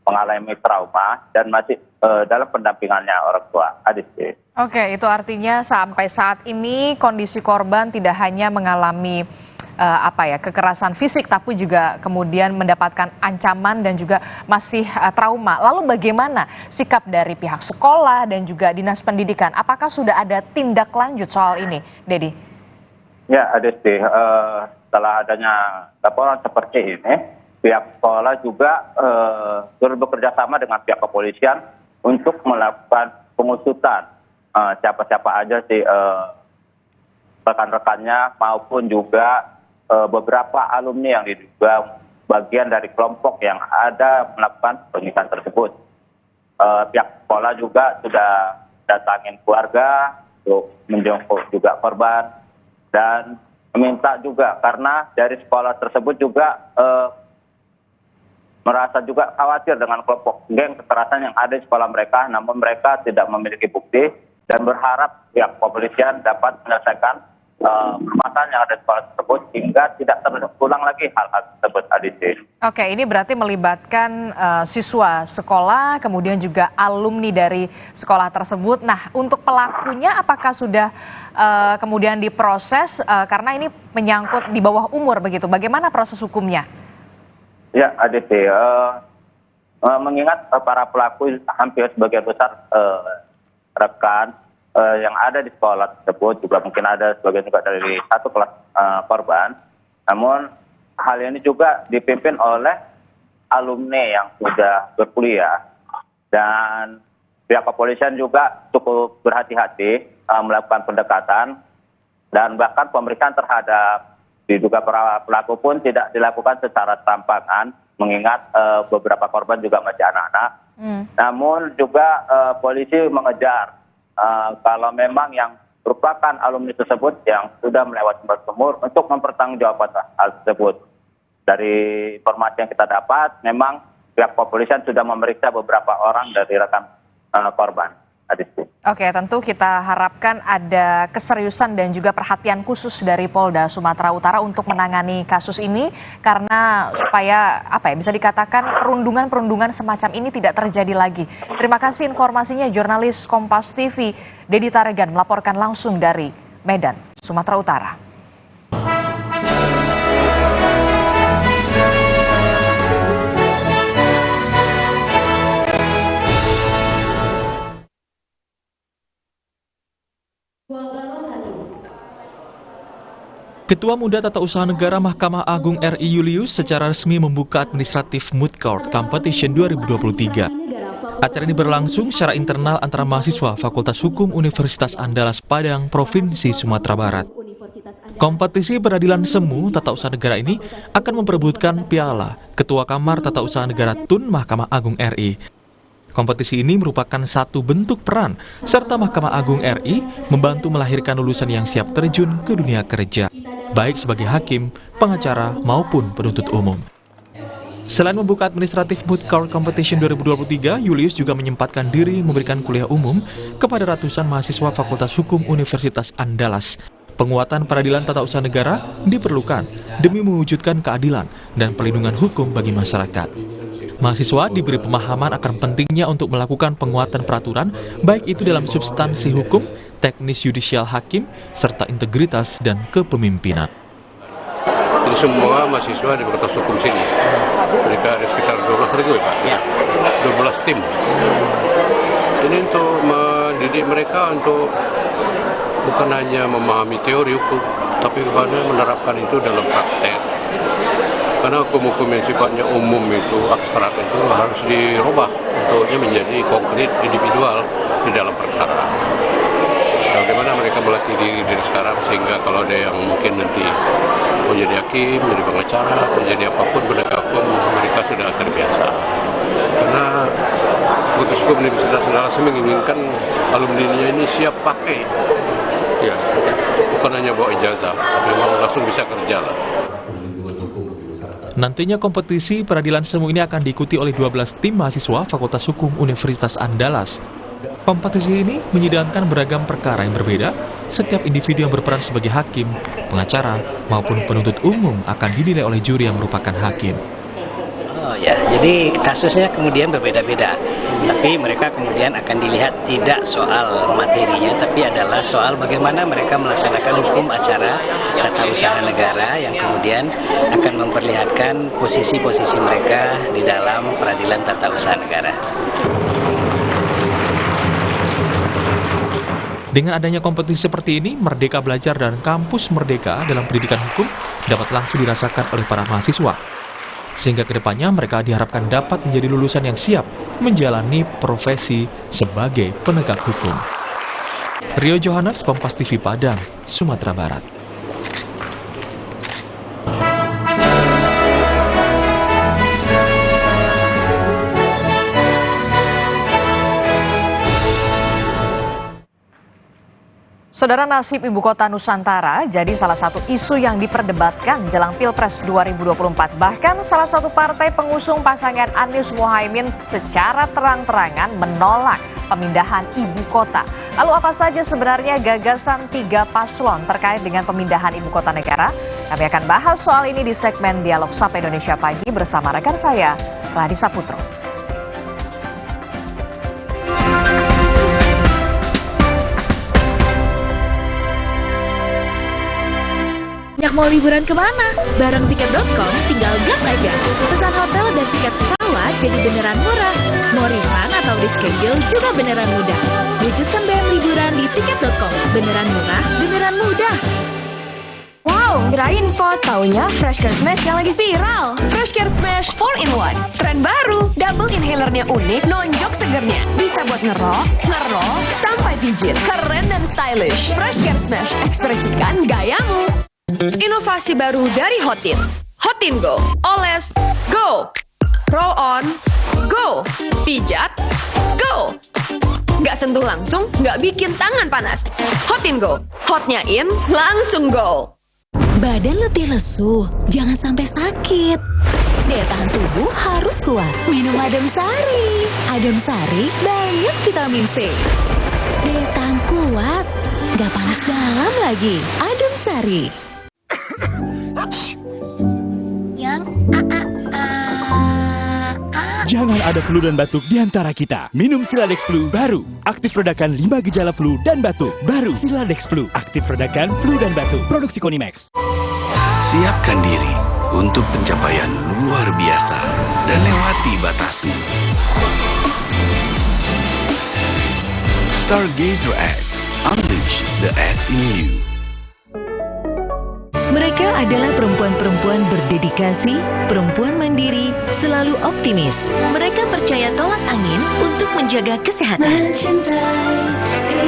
S3: mengalami trauma dan masih dalam pendampingannya orang tua. Adisti.
S16: Oke, itu artinya sampai saat ini kondisi korban tidak hanya mengalami kekerasan fisik, tapi juga kemudian mendapatkan ancaman dan juga masih trauma. Lalu bagaimana sikap dari pihak sekolah dan juga dinas pendidikan? Apakah sudah ada tindak lanjut soal ini, Dedi?
S3: Ya, Adisti, setelah adanya laporan seperti ini, pihak sekolah juga turut bekerja sama dengan pihak kepolisian untuk melakukan pengusutan siapa-siapa aja sih rekan-rekannya maupun juga beberapa alumni yang diduga bagian dari kelompok yang ada melakukan penyiksaan tersebut. Pihak sekolah juga sudah datangin keluarga untuk menjenguk juga korban dan meminta juga karena dari sekolah tersebut juga merasa juga khawatir dengan kelompok geng kekerasan yang ada di sekolah mereka, namun mereka tidak memiliki bukti dan berharap pihak kepolisian dapat menyelesaikan permasalahan yang ada di sekolah tersebut hingga tidak terulang lagi hal-hal tersebut, Adisti. Oke,
S16: ini berarti melibatkan siswa sekolah, kemudian juga alumni dari sekolah tersebut. Nah, untuk pelakunya apakah sudah kemudian diproses karena ini menyangkut di bawah umur begitu? Bagaimana proses hukumnya?
S3: Ya, Adisti, mengingat para pelaku hampir sebagian besar rekan yang ada di sekolah tersebut, juga mungkin ada sebagian juga dari satu kelas korban. Namun hal ini juga dipimpin oleh alumni yang sudah berkuliah dan pihak kepolisian juga cukup berhati-hati melakukan pendekatan dan bahkan pemeriksaan terhadap diduga para pelaku pun tidak dilakukan secara serampangan mengingat beberapa korban juga masih anak-anak. Namun juga polisi mengejar kalau memang yang merupakan alumni tersebut yang sudah melewati batas umur untuk mempertanggungjawabkan hal tersebut. Dari informasi yang kita dapat, memang pihak kepolisian sudah memeriksa beberapa orang dari rekan korban. Adisti.
S16: Oke, tentu kita harapkan ada keseriusan dan juga perhatian khusus dari Polda Sumatera Utara untuk menangani kasus ini karena supaya bisa dikatakan perundungan semacam ini tidak terjadi lagi. Terima kasih informasinya jurnalis Kompas TV Dedi Tarigan melaporkan langsung dari Medan, Sumatera Utara.
S11: Ketua Muda Tata Usaha Negara Mahkamah Agung RI Julius secara resmi membuka administratif Moot Court Competition 2023. Acara ini berlangsung secara internal antara mahasiswa Fakultas Hukum Universitas Andalas Padang, Provinsi Sumatera Barat. Kompetisi peradilan semu Tata Usaha Negara ini akan memperebutkan piala Ketua Kamar Tata Usaha Negara Tun Mahkamah Agung RI. Kompetisi ini merupakan satu bentuk peran serta Mahkamah Agung RI membantu melahirkan lulusan yang siap terjun ke dunia kerja, baik sebagai hakim, pengacara, maupun penuntut umum. Selain membuka administratif Moot Court Competition 2023, Julius juga menyempatkan diri memberikan kuliah umum kepada ratusan mahasiswa Fakultas Hukum Universitas Andalas. Penguatan peradilan tata usaha negara diperlukan demi mewujudkan keadilan dan perlindungan hukum bagi masyarakat. Mahasiswa diberi pemahaman akan pentingnya untuk melakukan penguatan peraturan, baik itu dalam substansi hukum, teknis yudisial hakim, serta integritas dan kepemimpinan.
S2: Jadi semua mahasiswa di Fakultas Hukum sini, mereka ada sekitar 12.000 ya Pak? Ya. 12 tim. Ini untuk mendidik mereka untuk bukan hanya memahami teori hukum, tapi bagaimana menerapkan itu dalam praktek. Karena hukum-hukum yang sifatnya umum itu, abstrak itu harus dirubah untuknya menjadi konkret, individual di dalam perkara. Bagaimana mereka melatih diri dari sekarang sehingga kalau ada yang mungkin nanti mau jadi hakim, jadi pengacara, atau jadi apapun penegak hukum, mereka sudah terbiasa. Karena Fakultas Hukum Universitas Andalas menginginkan alumni-nya ini siap pakai, ya, bukan hanya bawa ijazah, tapi memang langsung bisa kerja lah.
S11: Nantinya kompetisi peradilan semu ini akan diikuti oleh 12 tim mahasiswa Fakultas Hukum Universitas Andalas. Kompetisi ini menyidangkan beragam perkara yang berbeda. Setiap individu yang berperan sebagai hakim, pengacara, maupun penuntut umum akan dinilai oleh juri yang merupakan hakim.
S12: Oh ya, jadi kasusnya kemudian berbeda-beda. Tapi mereka kemudian akan dilihat tidak soal materinya, tapi adalah soal bagaimana mereka melaksanakan hukum acara tata usaha negara yang kemudian akan memperlihatkan posisi-posisi mereka di dalam peradilan tata usaha negara.
S11: Dengan adanya kompetisi seperti ini, Merdeka Belajar dan Kampus Merdeka dalam pendidikan hukum dapat langsung dirasakan oleh para mahasiswa. Sehingga kedepannya mereka diharapkan dapat menjadi lulusan yang siap menjalani profesi sebagai penegak hukum. Rio Johannes, Kompas TV Padang, Sumatera Barat.
S16: Saudara, nasib ibu kota Nusantara jadi salah satu isu yang diperdebatkan jelang Pilpres 2024. Bahkan salah satu partai pengusung pasangan Anies Mohaimin secara terang-terangan menolak pemindahan ibu kota. Lalu apa saja sebenarnya gagasan tiga paslon terkait dengan pemindahan ibu kota negara? Kami akan bahas soal ini di segmen Dialog Sapa Indonesia Pagi bersama rekan saya, Radi Saputro.
S13: Mau liburan kemana? Bareng Tiket.com tinggal gas aja. Pesan hotel dan tiket pesawat jadi beneran murah. Mau refund atau reschedule juga beneran mudah. Wujudkan BM liburan di Tiket.com. Beneran murah, beneran mudah.
S7: Wow, kirain kok taunya Fresh Care Smash yang lagi viral. Fresh Care Smash 4-in-1. Tren baru, double inhalernya unik, nonjok segernya. Bisa buat ngerok, sampai pijit. Keren dan stylish. Fresh Care Smash, ekspresikan gayamu. Inovasi baru dari Hotin. Hotin Go. Oles, go. Roll on, go. Pijat, go. Nggak sentuh langsung, nggak bikin tangan panas. Hotin Go. Hotnya in, langsung go.
S10: Badan letih lesu, jangan sampai sakit. Daya tahan tubuh harus kuat. Minum Adem Sari. Adem Sari banyak vitamin C. Daya tahan kuat, nggak panas dalam lagi. Adem Sari.
S4: Jangan ada flu dan batuk di antara kita. Minum Siladex Flu baru. Aktif redakan 5 gejala flu dan batuk. Baru Siladex Flu. Aktif redakan flu dan batuk. Produksi Konimax.
S14: Siapkan diri untuk pencapaian luar biasa dan lewati batasmu. Stargazer X. Unleash the X in you.
S10: Mereka adalah perempuan-perempuan berdedikasi, perempuan mandiri, selalu optimis. Mereka percaya tolak angin untuk menjaga kesehatan.
S7: Mencintai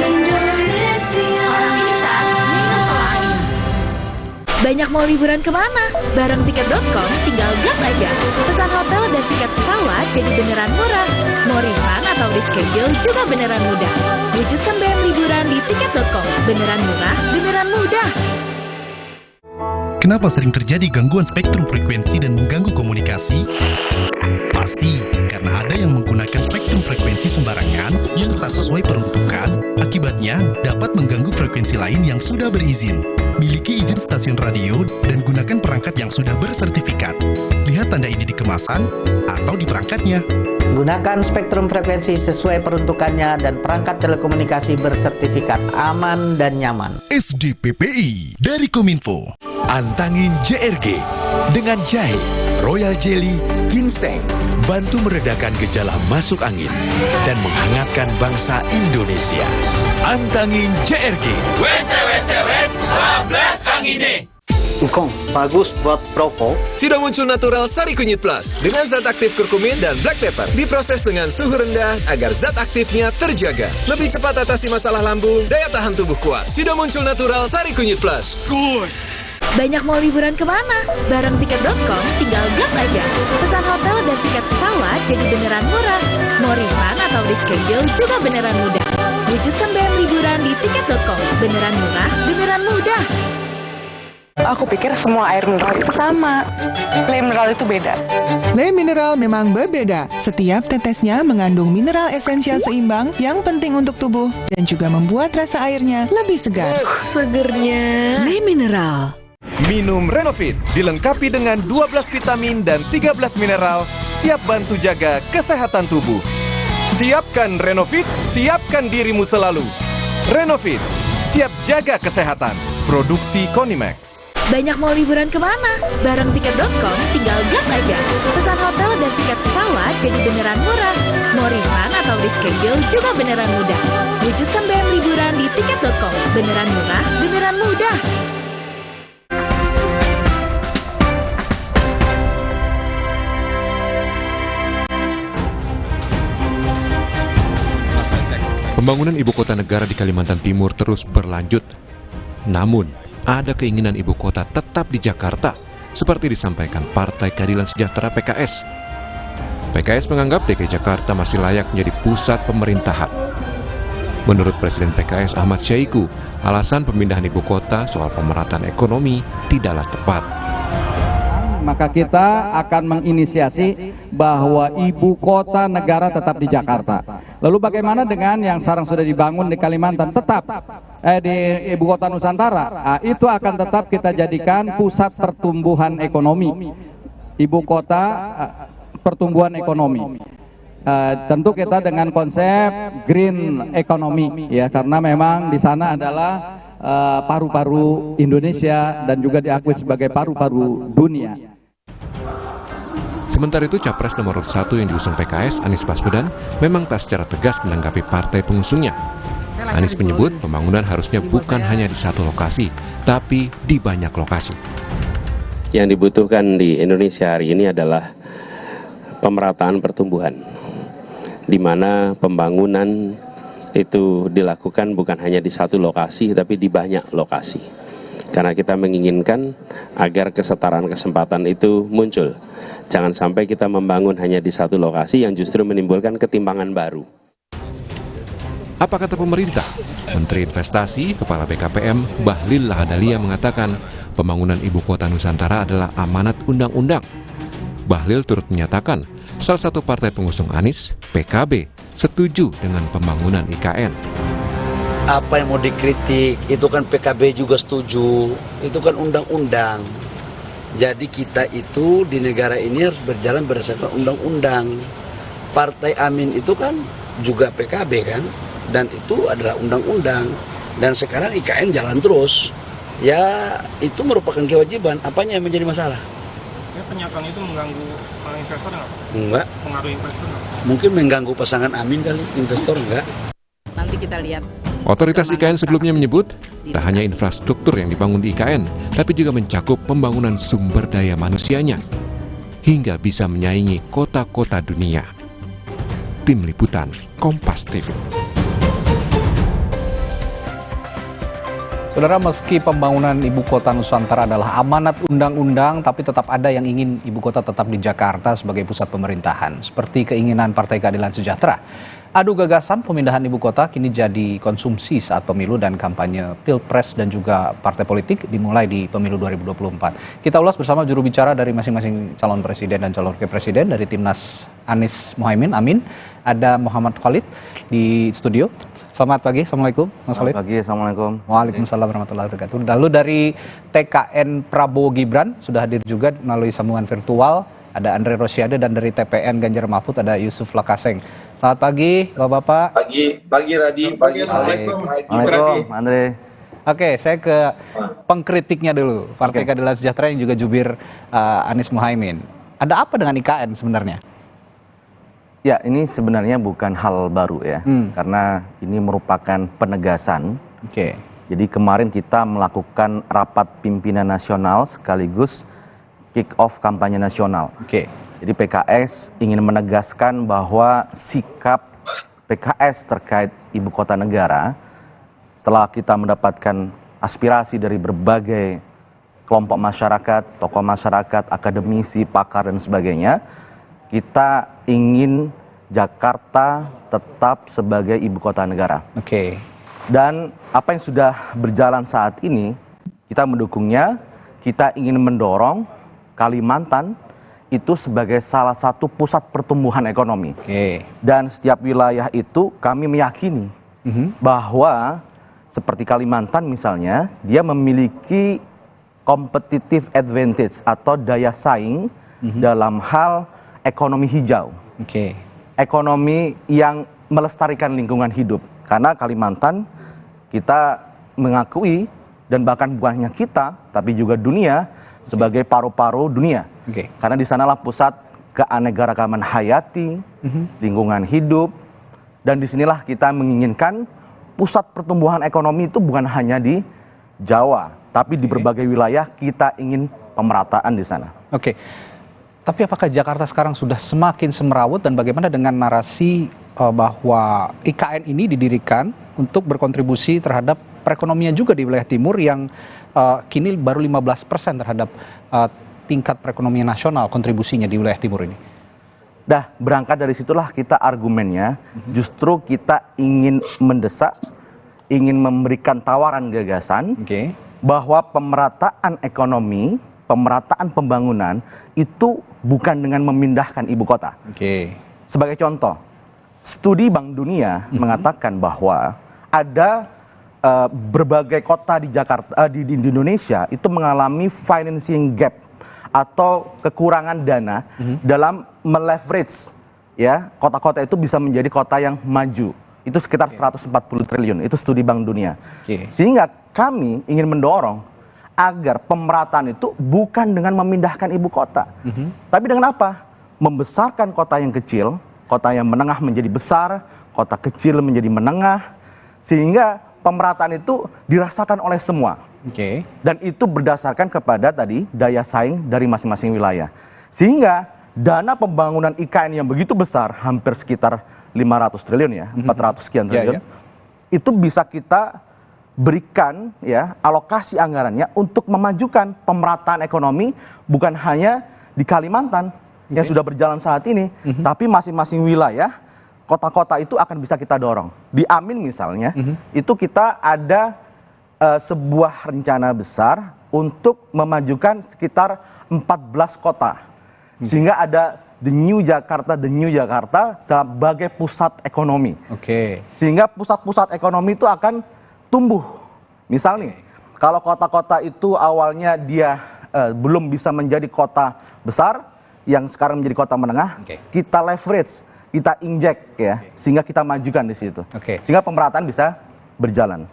S7: Indonesia.
S13: Banyak mau liburan kemana? Bareng tiket.com tinggal gas aja. Pesan hotel dan tiket pesawat jadi beneran murah. Mau refund atau reschedule juga beneran mudah. Wujudkan BM liburan di tiket.com. Beneran murah, beneran mudah.
S6: Kenapa sering terjadi gangguan spektrum frekuensi dan mengganggu komunikasi? Pasti karena ada yang menggunakan spektrum frekuensi sembarangan yang tak sesuai peruntukan, akibatnya dapat mengganggu frekuensi lain yang sudah berizin. Miliki izin stasiun radio dan gunakan perangkat yang sudah bersertifikat. Lihat tanda ini di kemasan atau di perangkatnya.
S15: Gunakan spektrum frekuensi sesuai peruntukannya dan perangkat telekomunikasi bersertifikat aman dan nyaman.
S6: SDPPI dari Kominfo.
S17: Antangin JRG dengan jahe, royal jelly, ginseng, bantu meredakan gejala masuk angin dan menghangatkan bangsa Indonesia. Antangin JRG.
S18: Wes, bablas angine.
S12: Engkong, bagus buat perokok.
S8: Sudah muncul natural Sari Kunyit Plus dengan zat aktif kurkumin dan black pepper. Diproses dengan suhu rendah agar zat aktifnya terjaga. Lebih cepat atasi masalah lambung, daya tahan tubuh kuat. Sudah muncul natural Sari Kunyit Plus. Good.
S13: Banyak mau liburan kemana? Bareng tiket.com tinggal gas aja. Pesan hotel dan tiket pesawat jadi beneran murah. Mau refund atau reschedule juga beneran mudah. Wujudkan BM liburan di tiket.com. Beneran murah, beneran mudah.
S19: Aku pikir semua air mineral itu sama. Le mineral itu beda.
S26: Le mineral memang berbeda. Setiap tetesnya mengandung mineral esensial seimbang yang penting untuk tubuh dan juga membuat rasa airnya lebih segar.
S13: Segernya.
S26: Le mineral.
S20: Minum Renovit, dilengkapi dengan 12 vitamin dan 13 mineral, siap bantu jaga kesehatan tubuh. Siapkan Renovit, siapkan dirimu selalu. Renovit, siap jaga kesehatan. Produksi Konimax.
S13: Banyak mau liburan kemana? Bareng tiket.com tinggal gas aja. Pesan hotel dan tiket pesawat jadi beneran murah. Mau refund atau reschedule juga beneran mudah. Wujudkan BM liburan di tiket.com. Beneran murah, beneran mudah.
S21: Pembangunan ibu kota negara di Kalimantan Timur terus berlanjut. Namun, ada keinginan ibu kota tetap di Jakarta, seperti disampaikan Partai Keadilan Sejahtera PKS. PKS menganggap DKI Jakarta masih layak menjadi pusat pemerintahan. Menurut Presiden PKS Ahmad Syaiqo, alasan pemindahan ibu kota soal pemerataan ekonomi tidaklah tepat.
S22: Maka kita akan menginisiasi bahwa ibu kota negara tetap di Jakarta. Lalu bagaimana dengan yang sekarang sudah dibangun di Kalimantan tetap di ibu kota Nusantara? Nah, itu akan tetap kita jadikan pusat pertumbuhan ekonomi. Ibu kota pertumbuhan ekonomi. Tentu kita dengan konsep green economy ya, karena memang di sana adalah paru-paru Indonesia dan juga diakui sebagai paru-paru dunia.
S21: Sementara itu, Capres nomor 1 yang diusung PKS, Anies Baswedan, memang tak secara tegas menanggapi partai pengusungnya. Anies menyebut pembangunan harusnya bukan hanya di satu lokasi, tapi di banyak lokasi.
S24: Yang dibutuhkan di Indonesia hari ini adalah pemerataan pertumbuhan, di mana pembangunan itu dilakukan bukan hanya di satu lokasi, tapi di banyak lokasi. Karena kita menginginkan agar kesetaraan kesempatan itu muncul. Jangan sampai kita membangun hanya di satu lokasi yang justru menimbulkan ketimpangan baru.
S21: Apa kata pemerintah? Menteri Investasi, Kepala BKPM, Bahlil Lahadalia mengatakan pembangunan ibu kota Nusantara adalah amanat undang-undang. Bahlil turut menyatakan salah satu partai pengusung Anies, PKB, setuju dengan pembangunan IKN.
S25: Apa yang mau dikritik, itu kan PKB juga setuju, itu kan undang-undang. Jadi kita itu di negara ini harus berjalan berdasarkan undang-undang. Partai Amin itu kan juga PKB kan, dan itu adalah undang-undang. Dan sekarang IKN jalan terus. Ya itu merupakan kewajiban. Apanya yang menjadi masalah?
S27: Ya, pernyataan itu mengganggu investor nggak?
S25: Enggak.
S27: Pengaruh investor nggak?
S25: Mungkin mengganggu pasangan Amin kali, investor enggak.
S32: Nanti kita lihat.
S21: Otoritas IKN sebelumnya menyebut, tak hanya infrastruktur yang dibangun di IKN, tapi juga mencakup pembangunan sumber daya manusianya, hingga bisa menyaingi kota-kota dunia. Tim Liputan, Kompas TV.
S1: Saudara, meski pembangunan ibu kota Nusantara adalah amanat undang-undang, tapi tetap ada yang ingin ibu kota tetap di Jakarta sebagai pusat pemerintahan, seperti keinginan Partai Keadilan Sejahtera. Adu gagasan pemindahan ibu kota kini jadi konsumsi saat pemilu dan kampanye Pilpres dan juga partai politik dimulai di pemilu 2024. Kita ulas bersama juru bicara dari masing-masing calon presiden dan calon wakil presiden dari Timnas Anies Mohaimin, Amin. Ada Muhammad Khalid di studio. Selamat pagi, Assalamualaikum Mas Khalid.
S2: Selamat pagi, Assalamualaikum.
S1: Waalaikumsalam warahmatullahi wabarakatuh. Lalu dari TKN Prabowo Gibran sudah hadir juga melalui sambungan virtual. Ada Andre Rosiade, dan dari TPN Ganjar Mahfud ada Yusuf Lakaseng. Selamat pagi, Bapak-bapak.
S3: Pagi Radi, pagi Assalamualaikum.
S2: Waalaikumsalam, Andre.
S1: Oke, saya ke pengkritiknya dulu. Partai Keadilan Sejahtera yang juga jubir Anies Mohaimin. Ada apa dengan IKN sebenarnya?
S2: Ya, ini sebenarnya bukan hal baru ya, karena ini merupakan penegasan. Jadi kemarin kita melakukan rapat pimpinan nasional sekaligus kick-off kampanye nasional. Jadi PKS ingin menegaskan bahwa sikap PKS terkait ibu kota negara, setelah kita mendapatkan aspirasi dari berbagai kelompok masyarakat, tokoh masyarakat, akademisi, pakar, dan sebagainya, kita ingin Jakarta tetap sebagai ibu kota negara. Dan apa yang sudah berjalan saat ini, kita mendukungnya. Kita ingin mendorong Kalimantan itu sebagai salah satu pusat pertumbuhan ekonomi. Dan setiap wilayah itu kami meyakini bahwa seperti Kalimantan misalnya, dia memiliki competitive advantage atau daya saing dalam hal ekonomi hijau. Ekonomi yang melestarikan lingkungan hidup. Karena Kalimantan kita mengakui, dan bahkan bukan hanya kita, tapi juga dunia, sebagai paru-paru dunia. Karena di sanalah pusat keanekaragaman hayati, lingkungan hidup, dan disinilah kita menginginkan pusat pertumbuhan ekonomi itu bukan hanya di Jawa, tapi di berbagai wilayah kita ingin pemerataan di sana.
S1: Tapi apakah Jakarta sekarang sudah semakin semerawut, dan bagaimana dengan narasi bahwa IKN ini didirikan untuk berkontribusi terhadap perekonomian juga di wilayah timur yang kini baru 15% terhadap tingkat perekonomian nasional kontribusinya di wilayah timur ini?
S2: Berangkat dari situlah kita argumennya, justru kita ingin mendesak, ingin memberikan tawaran gagasan bahwa pemerataan ekonomi, pemerataan pembangunan itu bukan dengan memindahkan ibu kota. Sebagai contoh, studi Bank Dunia mengatakan bahwa ada berbagai kota di Jakarta, di Indonesia itu mengalami financing gap atau kekurangan dana dalam meleverage ya kota-kota itu bisa menjadi kota yang maju. Itu sekitar 140 triliun, itu studi Bank Dunia. Sehingga kami ingin mendorong agar pemerataan itu bukan dengan memindahkan ibu kota, tapi dengan apa? Membesarkan kota yang kecil, kota yang menengah menjadi besar, kota kecil menjadi menengah, sehingga pemerataan itu dirasakan oleh semua. Dan itu berdasarkan kepada tadi daya saing dari masing-masing wilayah. Sehingga dana pembangunan IKN yang begitu besar, hampir sekitar 500 triliun ya, 400 sekian triliun, itu bisa kita berikan ya alokasi anggarannya untuk memajukan pemerataan ekonomi bukan hanya di Kalimantan yang sudah berjalan saat ini, tapi masing-masing wilayah, kota-kota itu akan bisa kita dorong. Di Amin misalnya, itu kita ada sebuah rencana besar untuk memajukan sekitar 14 kota. Sehingga ada The New Jakarta sebagai pusat ekonomi. Sehingga pusat-pusat ekonomi itu akan tumbuh. Misalnya, kalau kota-kota itu awalnya dia belum bisa menjadi kota besar, yang sekarang menjadi kota menengah, kita leverage, kita injek ya, sehingga kita majukan di situ. Sehingga pemerataan bisa berjalan.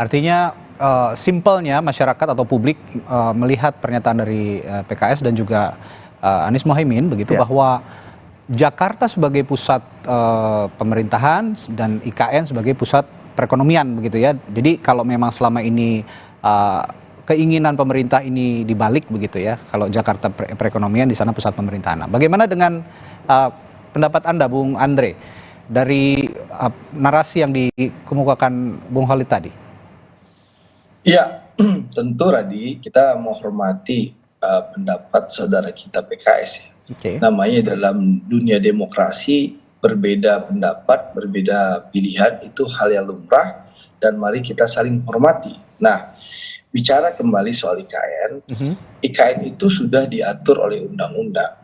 S1: Artinya simpelnya masyarakat atau publik melihat pernyataan dari PKS dan juga Anies Mohaimin begitu bahwa Jakarta sebagai pusat pemerintahan dan IKN sebagai pusat perekonomian begitu ya. Jadi kalau memang selama ini keinginan pemerintah ini dibalik begitu ya, kalau Jakarta perekonomian, di sana pusat pemerintahan. Nah, bagaimana dengan pendapat Anda, Bung Andre, dari narasi yang dikemukakan Bung Khalid tadi?
S3: Ya, tentu Radi, kita menghormati pendapat saudara kita PKS ya. Namanya dalam dunia demokrasi, berbeda pendapat, berbeda pilihan itu hal yang lumrah dan mari kita saling menghormati. Nah, bicara kembali soal IKN, IKN itu sudah diatur oleh undang-undang.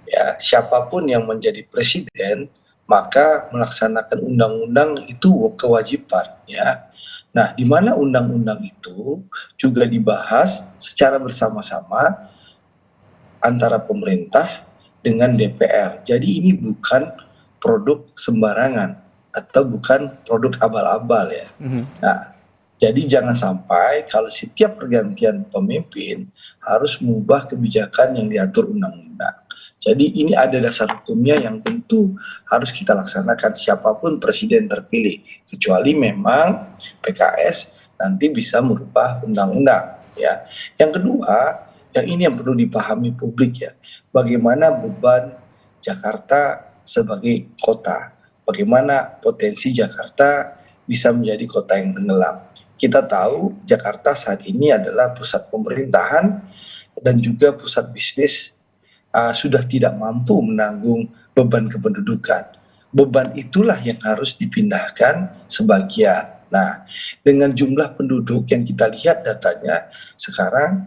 S3: Ya, siapapun yang menjadi presiden maka melaksanakan undang-undang itu kewajiban ya. Nah, di mana undang-undang itu juga dibahas secara bersama-sama antara pemerintah dengan DPR. Jadi ini bukan produk sembarangan atau bukan produk abal-abal ya. Nah, jadi jangan sampai kalau setiap pergantian pemimpin harus mengubah kebijakan yang diatur undang-undang. Jadi ini ada dasar hukumnya yang tentu harus kita laksanakan siapapun presiden terpilih. Kecuali memang PKS nanti bisa merubah undang-undang. Ya. Yang kedua, yang ini yang perlu dipahami publik ya. Bagaimana beban Jakarta sebagai kota. Bagaimana potensi Jakarta bisa menjadi kota yang tenggelam. Kita tahu Jakarta saat ini adalah pusat pemerintahan dan juga pusat bisnis. Sudah tidak mampu menanggung beban kependudukan. Beban itulah yang harus dipindahkan sebagian. Nah, dengan jumlah penduduk yang kita lihat datanya, sekarang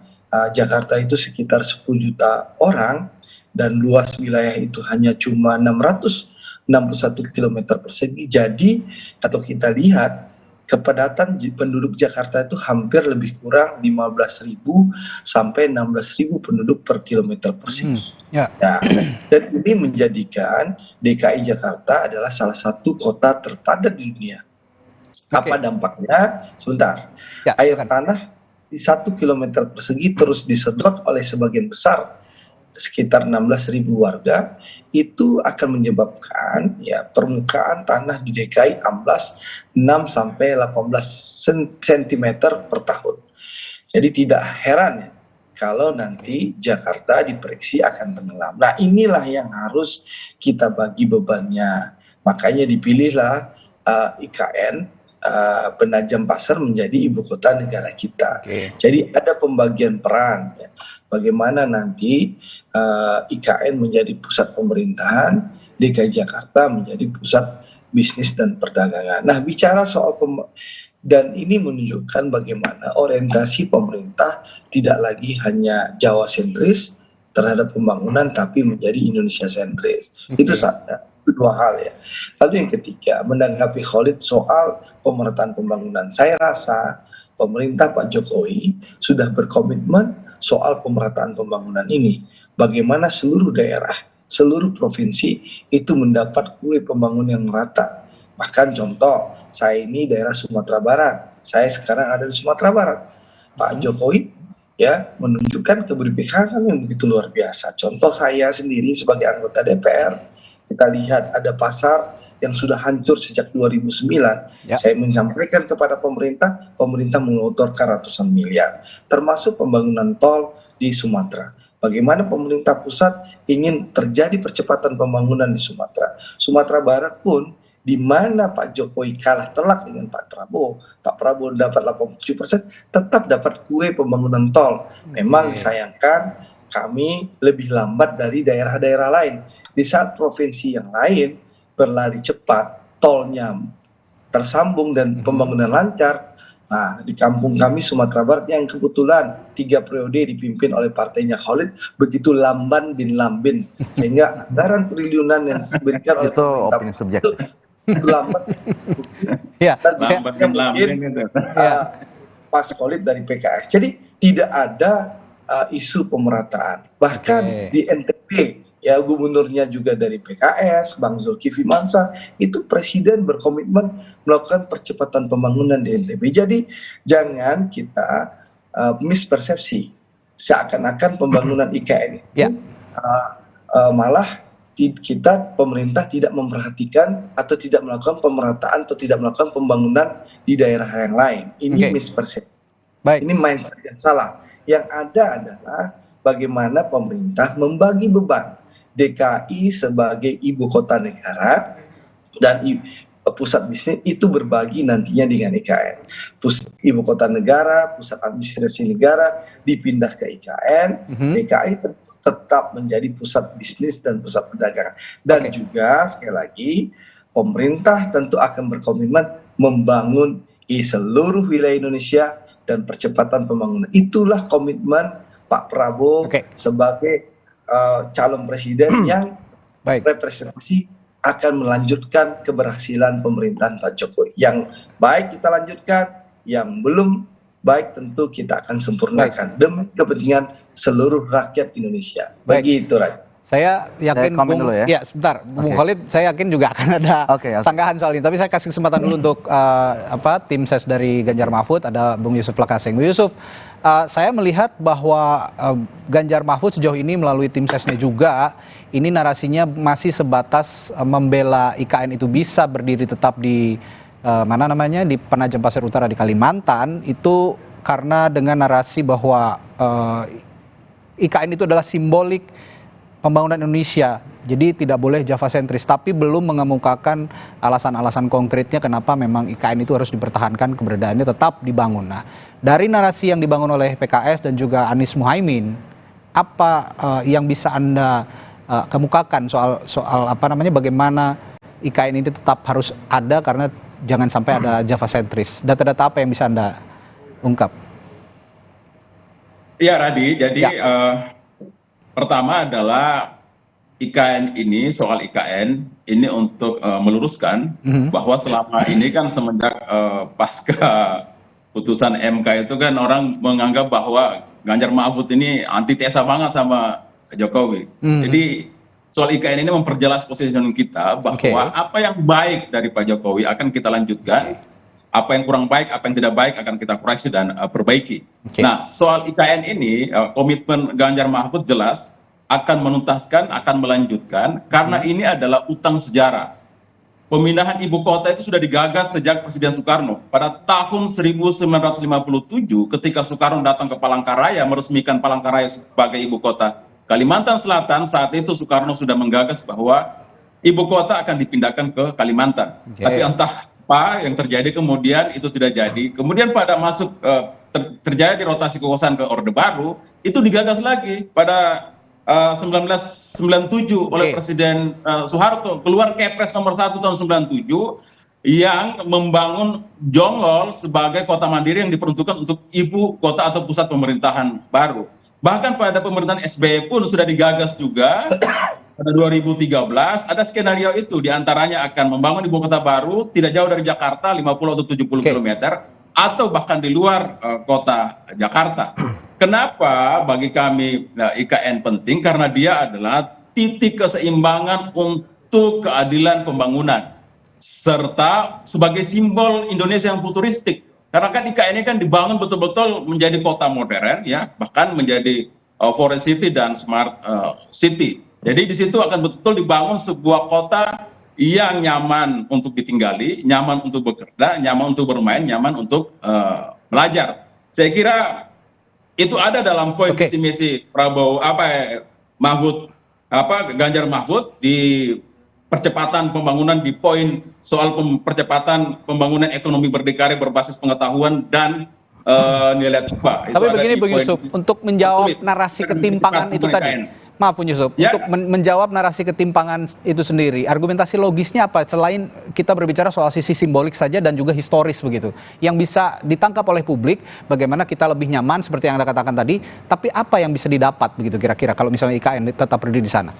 S3: Jakarta itu sekitar 10 juta orang dan luas wilayah itu hanya cuma 661 km persegi. Jadi, kalau kita lihat, kepadatan penduduk Jakarta itu hampir lebih kurang 15.000 sampai 16.000 penduduk per kilometer persegi. Nah, dan ini menjadikan DKI Jakarta adalah salah satu kota terpadat di dunia. Apa dampaknya? Sebentar. Air tanah di 1 kilometer persegi terus disedot oleh sebagian besar sekitar 16.000 warga, itu akan menyebabkan ya permukaan tanah di DKI amblas 6 sampai 18 cm per tahun. Jadi tidak heran ya kalau nanti Jakarta diprediksi akan tenggelam. Nah, inilah yang harus kita bagi bebannya. Makanya dipilihlah IKN Penajam Pasar menjadi ibu kota negara kita. Jadi ada pembagian peran ya. Bagaimana nanti IKN menjadi pusat pemerintahan, DKI Jakarta menjadi pusat bisnis dan perdagangan. Nah, bicara soal dan ini menunjukkan bagaimana orientasi pemerintah tidak lagi hanya Jawa sentris terhadap pembangunan, tapi menjadi Indonesia sentris. Itu dua hal ya. Lalu yang ketiga, menanggapi Khalid soal pemerataan pembangunan. Saya rasa pemerintah Pak Jokowi sudah berkomitmen soal pemerataan pembangunan ini. Bagaimana seluruh daerah, seluruh provinsi itu mendapat kue pembangunan yang merata. Bahkan contoh, saya ini daerah Sumatera Barat. Saya sekarang ada di Sumatera Barat. Pak Jokowi ya menunjukkan keberpihakan yang begitu luar biasa. Contoh saya sendiri sebagai anggota DPR, kita lihat ada pasar yang sudah hancur sejak 2009. Saya menyampaikan kepada pemerintah, pemerintah mengelontorkan ratusan miliar, termasuk pembangunan tol di Sumatera. Bagaimana pemerintah pusat ingin terjadi percepatan pembangunan di Sumatera. Sumatera Barat pun, di mana Pak Jokowi kalah telak dengan Pak Prabowo dapat 87%, tetap dapat kue pembangunan tol. Memang disayangkan kami lebih lambat dari daerah-daerah lain. Di saat provinsi yang lain berlari cepat, tolnya tersambung dan pembangunan lancar. Nah, di kampung kami Sumatera Barat yang kebetulan 3 periode dipimpin oleh partainya Khalid begitu lamban bin lambin, sehingga anggaran triliunan yang diberikan oleh
S2: itu opini subjektif.
S3: Itu lambat.
S1: Ya,
S3: lambat bin lambin itu. Pas Khalid dari PKS. Jadi tidak ada isu pemerataan. Bahkan di NTB ya gubernurnya juga dari PKS, Bang Zulkifli Mansah, itu presiden berkomitmen melakukan percepatan pembangunan di NTB. Jadi jangan kita mispersepsi seakan-akan pembangunan IKN itu malah kita pemerintah tidak memperhatikan atau tidak melakukan pemerataan atau tidak melakukan pembangunan di daerah yang lain. Ini mispersepsi. Ini mindset yang salah. Yang ada adalah bagaimana pemerintah membagi beban DKI sebagai ibu kota negara dan pusat bisnis itu berbagi nantinya dengan IKN. Ibu kota negara, pusat administrasi negara dipindah ke IKN, DKI tetap menjadi pusat bisnis dan pusat perdagangan. Dan juga sekali lagi pemerintah tentu akan berkomitmen membangun di seluruh wilayah Indonesia dan percepatan pembangunan. Itulah komitmen Pak Prabowo sebagai calon presiden yang representasi akan melanjutkan keberhasilan pemerintahan Pak Jokowi. Yang baik kita lanjutkan, yang belum baik tentu kita akan sempurnakan demi kepentingan seluruh rakyat Indonesia. Begitu, Ray.
S1: Saya yakin, sebentar, Bung Khalid, saya yakin juga akan ada sanggahan soal ini. Tapi saya kasih kesempatan dulu untuk tim ses dari Ganjar Mahfud, ada Bung Yusuf Lakaseng. Bung Yusuf, saya melihat bahwa Ganjar Mahfud sejauh ini melalui tim sesnya juga, ini narasinya masih sebatas membela IKN itu bisa berdiri tetap di di Penajam Pasir Utara di Kalimantan, itu karena dengan narasi bahwa IKN itu adalah simbolik pembangunan Indonesia, jadi tidak boleh Java sentris, tapi belum mengemukakan alasan-alasan konkretnya kenapa memang IKN itu harus dipertahankan, keberadaannya tetap dibangun. Nah, dari narasi yang dibangun oleh PKS dan juga Anies Muhaimin, apa yang bisa Anda kemukakan soal bagaimana IKN ini tetap harus ada karena jangan sampai ada Java sentris? Data-data apa yang bisa Anda ungkap?
S4: Iya, Radi, jadi pertama adalah IKN ini, soal IKN ini untuk meluruskan bahwa selama ini kan semenjak pasca putusan MK itu kan orang menganggap bahwa Ganjar Mahfud ini antitesa banget sama Jokowi. Jadi soal IKN ini memperjelas positioning kita bahwa apa yang baik dari Pak Jokowi akan kita lanjutkan, apa yang kurang baik, apa yang tidak baik akan kita koreksi dan perbaiki. Nah, soal IKN ini komitmen Ganjar Mahfud jelas akan menuntaskan, akan melanjutkan, karena ini adalah utang sejarah. Pemindahan ibu kota itu sudah digagas sejak Presiden Soekarno. Pada tahun 1957, ketika Soekarno datang ke Palangkaraya, meresmikan Palangkaraya sebagai ibu kota Kalimantan Selatan, saat itu Soekarno sudah menggagas bahwa ibu kota akan dipindahkan ke Kalimantan. Tapi entah apa yang terjadi kemudian itu tidak jadi. Kemudian pada masuk terjadi rotasi kekuasaan ke Orde Baru, itu digagas lagi pada 1997 oleh Presiden Soeharto, keluar Kepres nomor 1 tahun 97 yang membangun Jonggol sebagai kota mandiri yang diperuntukkan untuk ibu kota atau pusat pemerintahan baru. Bahkan pada pemerintahan SBY pun sudah digagas juga pada 2013 ada skenario itu, diantaranya akan membangun ibu kota baru tidak jauh dari Jakarta 50 atau 70 km atau bahkan di luar kota Jakarta. Kenapa bagi kami IKN penting? Karena dia adalah titik keseimbangan untuk keadilan pembangunan serta sebagai simbol Indonesia yang futuristik. Karena kan IKN ini kan dibangun betul-betul menjadi kota modern, ya, bahkan menjadi forest city dan smart city. Jadi di situ akan betul-betul dibangun sebuah kota yang nyaman untuk ditinggali, nyaman untuk bekerja, nyaman untuk bermain, nyaman untuk belajar. Saya kira itu ada dalam poin visi misi Prabowo Mahfud Ganjar Mahfud di percepatan pembangunan, di poin soal percepatan pembangunan ekonomi berdikari berbasis pengetahuan dan nilai tambah.
S1: Tapi begini Bung Yusuf, untuk menjawab narasi ketimpangan itu tadi, maaf Bung Yusuf, untuk menjawab narasi ketimpangan itu sendiri, argumentasi logisnya apa selain kita berbicara soal sisi simbolik saja dan juga historis begitu, yang bisa ditangkap oleh publik, bagaimana kita lebih nyaman seperti yang Anda katakan tadi, tapi apa yang bisa didapat begitu kira-kira kalau misalnya IKN tetap berdiri di sana?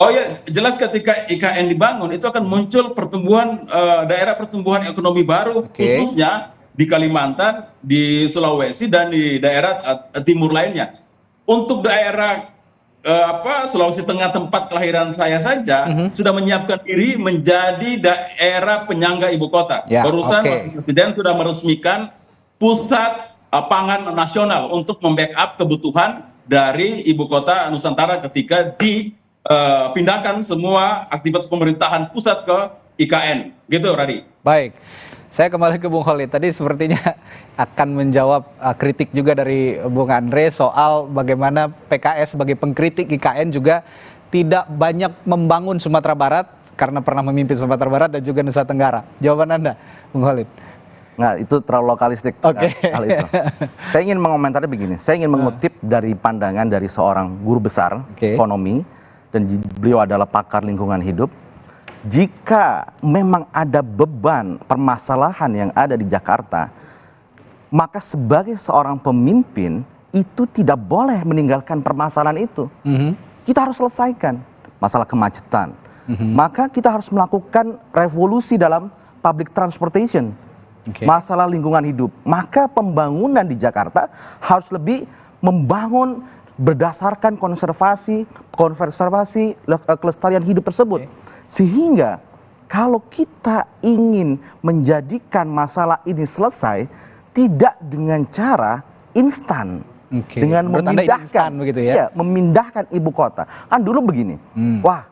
S4: Oh ya, jelas ketika IKN dibangun itu akan muncul pertumbuhan daerah pertumbuhan ekonomi baru, khususnya di Kalimantan, di Sulawesi dan di daerah timur lainnya. Untuk daerah Sulawesi Tengah tempat kelahiran saya saja sudah menyiapkan diri menjadi daerah penyangga ibu kota. Barusan Presiden sudah meresmikan pusat pangan nasional untuk membackup kebutuhan dari ibu kota Nusantara ketika dipindahkan semua aktivitas pemerintahan pusat ke IKN. Gitu, Radi.
S1: Baik. Saya kembali ke Bung Khalid, tadi sepertinya akan menjawab kritik juga dari Bung Andre soal bagaimana PKS sebagai pengkritik IKN juga tidak banyak membangun Sumatera Barat karena pernah memimpin Sumatera Barat dan juga Nusa Tenggara. Jawaban Anda, Bung Khalid?
S2: Nggak, itu terlalu lokalistik.
S1: Oke.
S2: Hal itu. Saya ingin mengomentari begini. Saya ingin mengutip dari pandangan dari seorang guru besar ekonomi, dan beliau adalah pakar lingkungan hidup. Jika memang ada beban permasalahan yang ada di Jakarta, maka sebagai seorang pemimpin itu tidak boleh meninggalkan permasalahan itu. Kita harus selesaikan masalah kemacetan. Maka kita harus melakukan revolusi dalam public transportation. Masalah lingkungan hidup, maka pembangunan di Jakarta harus lebih membangun berdasarkan konservasi kelestarian hidup tersebut. Sehingga kalau kita ingin menjadikan masalah ini selesai tidak dengan cara instan, dengan memindahkan ibu kota. Kan dulu begini, wah,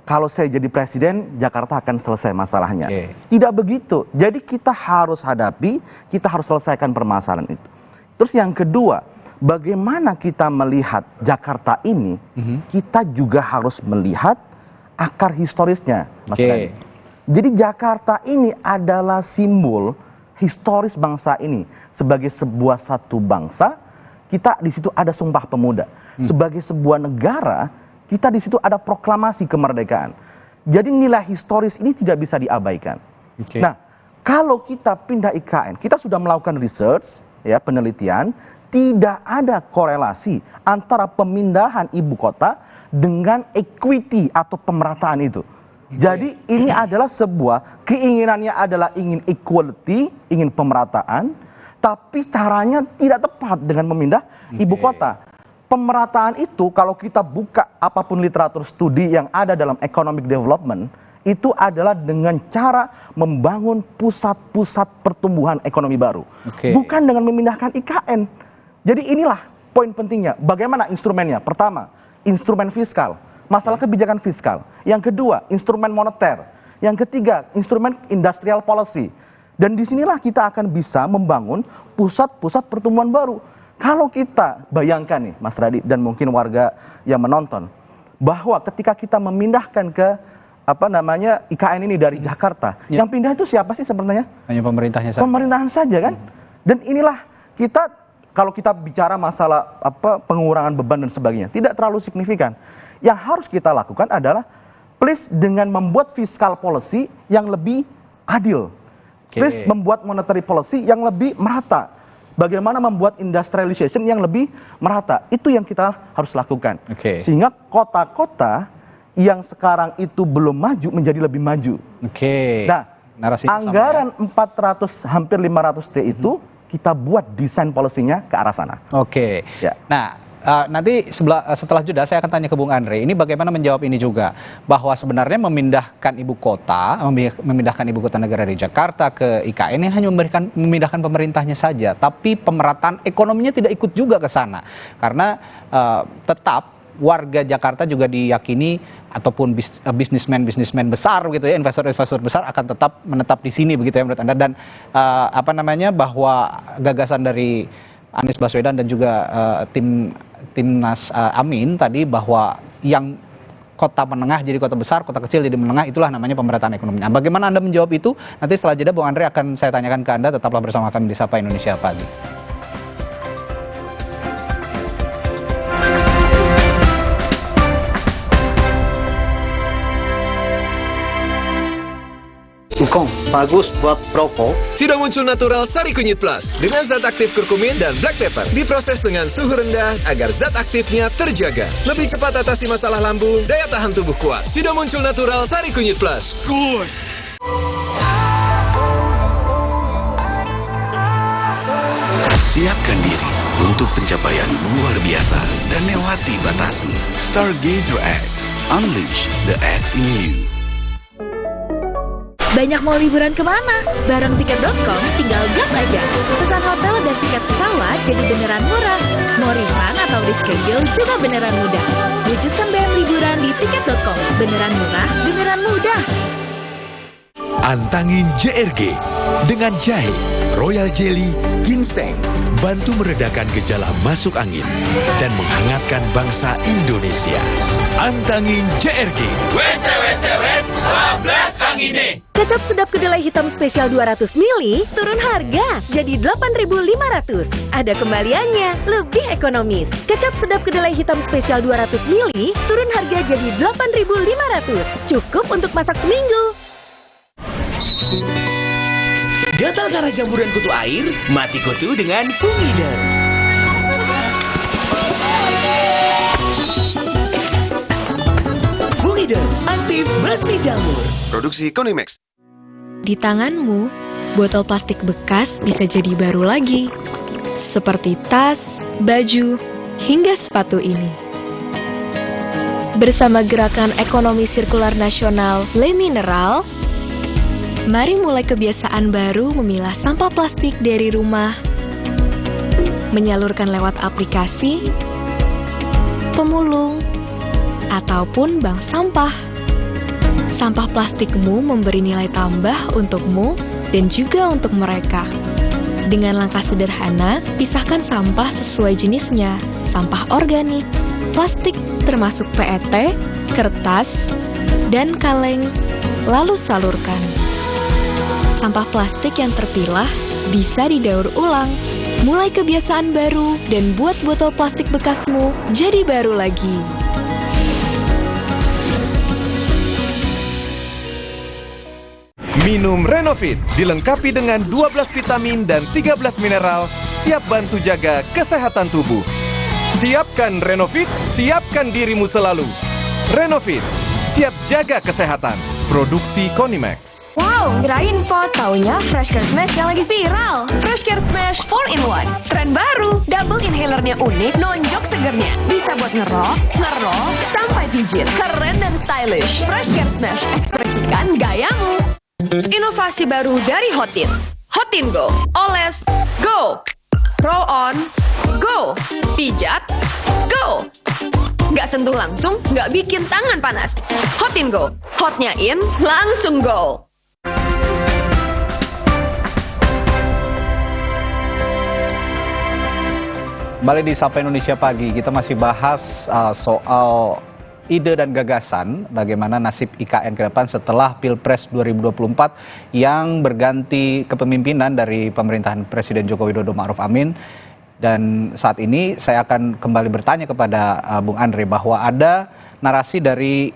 S2: kalau saya jadi presiden, Jakarta akan selesai masalahnya. Tidak begitu. Jadi kita harus hadapi, kita harus selesaikan permasalahan itu. Terus yang kedua, bagaimana kita melihat Jakarta ini, kita juga harus melihat akar historisnya, Mas Radi. Jadi Jakarta ini adalah simbol historis bangsa ini. Sebagai sebuah satu bangsa, kita di situ ada Sumpah Pemuda. Sebagai sebuah negara, kita di situ ada proklamasi kemerdekaan. Jadi nilai historis ini tidak bisa diabaikan. Nah, kalau kita pindah IKN, kita sudah melakukan research, ya, penelitian, tidak ada korelasi antara pemindahan ibu kota dengan equity atau pemerataan itu. Jadi ini adalah sebuah keinginannya adalah ingin equality, ingin pemerataan, tapi caranya tidak tepat dengan memindah ibu kota. Pemerataan itu kalau kita buka apapun literatur studi yang ada dalam economic development, itu adalah dengan cara membangun pusat-pusat pertumbuhan ekonomi baru. Bukan dengan memindahkan IKN. Jadi inilah poin pentingnya. Bagaimana instrumennya? Pertama, instrumen fiskal. Masalah kebijakan fiskal. Yang kedua, instrumen moneter. Yang ketiga, instrumen industrial policy. Dan disinilah kita akan bisa membangun pusat-pusat pertumbuhan baru. Kalau kita bayangkan nih Mas Radi dan mungkin warga yang menonton, bahwa ketika kita memindahkan ke IKN ini dari Jakarta, yang pindah itu siapa sih sebenarnya?
S1: Hanya pemerintahnya saja.
S2: Pemerintahan saja kan? Dan inilah kita, kalau kita bicara masalah pengurangan beban dan sebagainya, tidak terlalu signifikan. Yang harus kita lakukan adalah please dengan membuat fiscal policy yang lebih adil. Please membuat monetary policy yang lebih merata. Bagaimana membuat industrialization yang lebih merata. Itu yang kita harus lakukan. Sehingga kota-kota yang sekarang itu belum maju menjadi lebih maju. Nah, anggaran 400 hampir 500 T itu kita buat desain policy-nya ke arah sana.
S1: Ya. Nah, nanti setelah jeda saya akan tanya ke Bung Andre. Ini bagaimana menjawab ini juga, bahwa sebenarnya memindahkan ibu kota negara dari Jakarta ke IKN ini hanya memindahkan pemerintahnya saja, tapi pemerataan ekonominya tidak ikut juga ke sana, karena tetap warga Jakarta juga diyakini ataupun bisnismen besar gitu ya, investor besar akan tetap menetap di sini begitu ya menurut Anda. Dan bahwa gagasan dari Anies Baswedan dan juga Timnas Amin tadi, bahwa yang kota menengah jadi kota besar, kota kecil jadi menengah, itulah namanya pemerataan ekonomi. Nah, bagaimana Anda menjawab itu? Nanti setelah jeda Bung Andre akan saya tanyakan ke Anda. Tetaplah bersama kami di Sapa Indonesia Pagi.
S5: Engkong, bagus buat perokok.
S8: Sudah muncul Natural Sari Kunyit Plus dengan zat aktif kurkumin dan black pepper. Diproses dengan suhu rendah agar zat aktifnya terjaga. Lebih cepat atasi masalah lambung, daya tahan tubuh kuat. Sudah muncul Natural Sari Kunyit Plus. Good.
S17: Siapkan diri untuk pencapaian luar biasa dan lewati batasmu. Stargazer X. Unleash the X in you.
S13: Banyak mau liburan kemana? Bareng tiket.com tinggal gas aja. Pesan hotel dan tiket pesawat jadi beneran murah. Mau refund atau reschedule juga beneran mudah. Wujudkan BM liburan di tiket.com. Beneran murah, beneran mudah.
S17: Antangin JRG dengan jahe, Royal Jelly Ginseng bantu meredakan gejala masuk angin dan menghangatkan bangsa Indonesia. Antangin JRG.
S18: Wes, bablas angine.
S7: Kecap sedap kedelai hitam spesial 200 ml turun harga jadi 8.500. Ada kembaliannya, lebih ekonomis. Kecap sedap kedelai hitam spesial 200 ml turun harga jadi 8.500. Cukup untuk masak seminggu.
S9: Gatal karena jamburan kutu air, mati kutu dengan Fungider. Fungider, aktif basmi jamur.
S10: Produksi Konimax.
S11: Di tanganmu, botol plastik bekas bisa jadi baru lagi. Seperti tas, baju, hingga sepatu ini. Bersama Gerakan Ekonomi Sirkular Nasional Le Mineral, mari mulai kebiasaan baru memilah sampah plastik dari rumah, menyalurkan lewat aplikasi, pemulung, ataupun bank sampah. Sampah plastikmu memberi nilai tambah untukmu dan juga untuk mereka. Dengan langkah sederhana, pisahkan sampah sesuai jenisnya, sampah organik, plastik termasuk PET, kertas, dan kaleng, lalu salurkan. Sampah plastik yang terpilah bisa didaur ulang. Mulai kebiasaan baru dan buat botol plastik bekasmu jadi baru lagi.
S20: Minum Renovit, dilengkapi dengan 12 vitamin dan 13 mineral, siap bantu jaga kesehatan tubuh. Siapkan Renovit, siapkan dirimu selalu. Renovit, siap jaga kesehatan. Produksi Konimax.
S14: Wow, kirain po, taunya Fresh Care Smash yang lagi viral. Fresh Care Smash 4-in-1, tren baru. Double inhalernya unik, nonjok segernya. Bisa buat ngerok, sampai pijit. Keren dan stylish. Fresh Care Smash, ekspresikan gayamu. Inovasi baru dari Hotin. Hotin Go, oles, go. Roll on, go. Pijat, go. Nggak sentuh langsung, nggak bikin tangan panas. Hotin Go, hotnya in, langsung go.
S1: Kembali di Sapa Indonesia Pagi, kita masih bahas soal ide dan gagasan bagaimana nasib IKN ke depan setelah Pilpres 2024 yang berganti kepemimpinan dari pemerintahan Presiden Joko Widodo Ma'ruf Amin. Dan saat ini saya akan kembali bertanya kepada Bung Andre bahwa ada narasi dari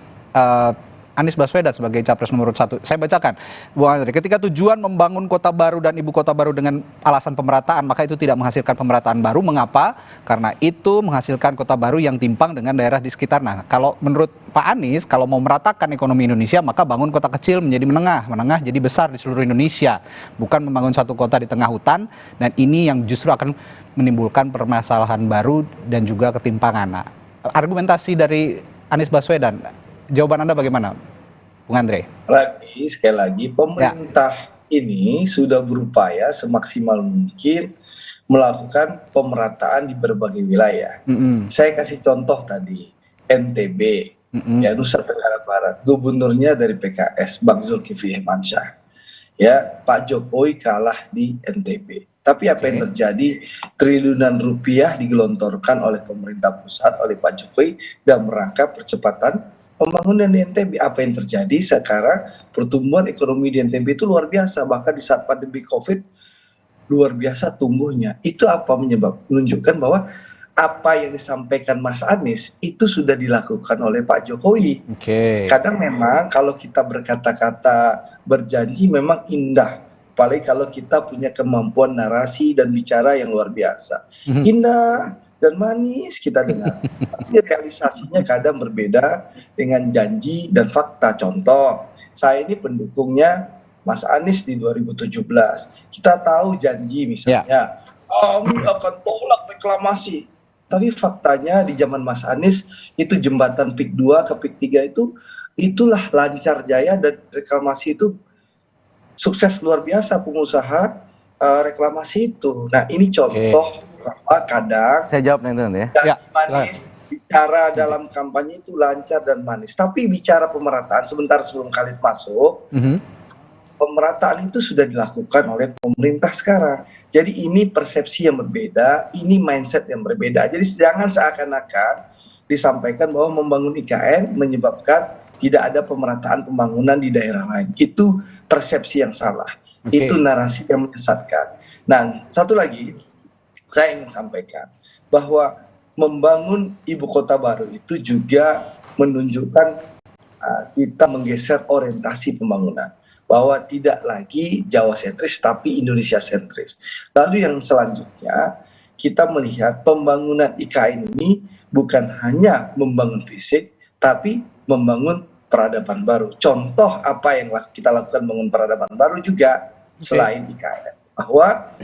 S1: Anies Baswedan sebagai capres nomor 1. Saya bacakan, Bung Andre, ketika tujuan membangun kota baru dan ibu kota baru dengan alasan pemerataan, maka itu tidak menghasilkan pemerataan baru. Mengapa? Karena itu menghasilkan kota baru yang timpang dengan daerah di sekitar. Nah, kalau menurut Pak Anies, kalau mau meratakan ekonomi Indonesia, maka bangun kota kecil menjadi menengah jadi besar di seluruh Indonesia. Bukan membangun satu kota di tengah hutan, dan ini yang justru akan menimbulkan permasalahan baru dan juga ketimpangan. Nah, argumentasi dari Anies Baswedan, jawaban Anda bagaimana, Bung Andre?
S3: Sekali lagi, pemerintah ini sudah berupaya semaksimal mungkin melakukan pemerataan di berbagai wilayah. Saya kasih contoh tadi, NTB, ya, Nusa Tenggara Barat, gubernurnya dari PKS, Bang Zulkifli Hemansyah. Ya, Pak Jokowi kalah di NTB. Tapi apa yang terjadi? Triliunan rupiah digelontorkan oleh pemerintah pusat, oleh Pak Jokowi dalam rangka percepatan pembangunan di NTB. Apa yang terjadi sekarang? Pertumbuhan ekonomi di NTB itu luar biasa. Bahkan di saat pandemi COVID, luar biasa tumbuhnya. Itu apa menunjukkan bahwa apa yang disampaikan Mas Anies itu sudah dilakukan oleh Pak Jokowi. Kadang memang kalau kita berkata-kata, berjanji memang indah. Apalagi kalau kita punya kemampuan narasi dan bicara yang luar biasa. Indah dan manis kita dengar. Tapi realisasinya kadang berbeda dengan janji dan fakta. Contoh, saya ini pendukungnya Mas Anies di 2017. Kita tahu janji misalnya, kami akan tolak reklamasi. Tapi faktanya di zaman Mas Anies, itu jembatan PIK 2 ke PIK 3 itulah lancar jaya, dan reklamasi itu sukses luar biasa pengusaha reklamasi itu. Nah, ini contoh bahwa kadang
S2: saya jawab nanti
S3: ya. Manis, bicara dalam kampanye itu lancar dan manis, tapi bicara pemerataan sebentar sebelum Khalid masuk, pemerataan itu sudah dilakukan oleh pemerintah sekarang. Jadi ini persepsi yang berbeda, ini mindset yang berbeda. Jadi jangan seakan-akan disampaikan bahwa membangun IKN menyebabkan tidak ada pemerataan pembangunan di daerah lain. Itu persepsi yang salah. Itu narasi yang menyesatkan. Nah, satu lagi saya ingin sampaikan bahwa membangun ibu kota baru itu juga menunjukkan kita menggeser orientasi pembangunan, bahwa tidak lagi Jawa sentris tapi Indonesia sentris. Lalu yang selanjutnya kita melihat pembangunan IKN ini bukan hanya membangun fisik tapi membangun peradaban baru. Contoh apa yang kita lakukan membangun peradaban baru juga selain IKN, bahwa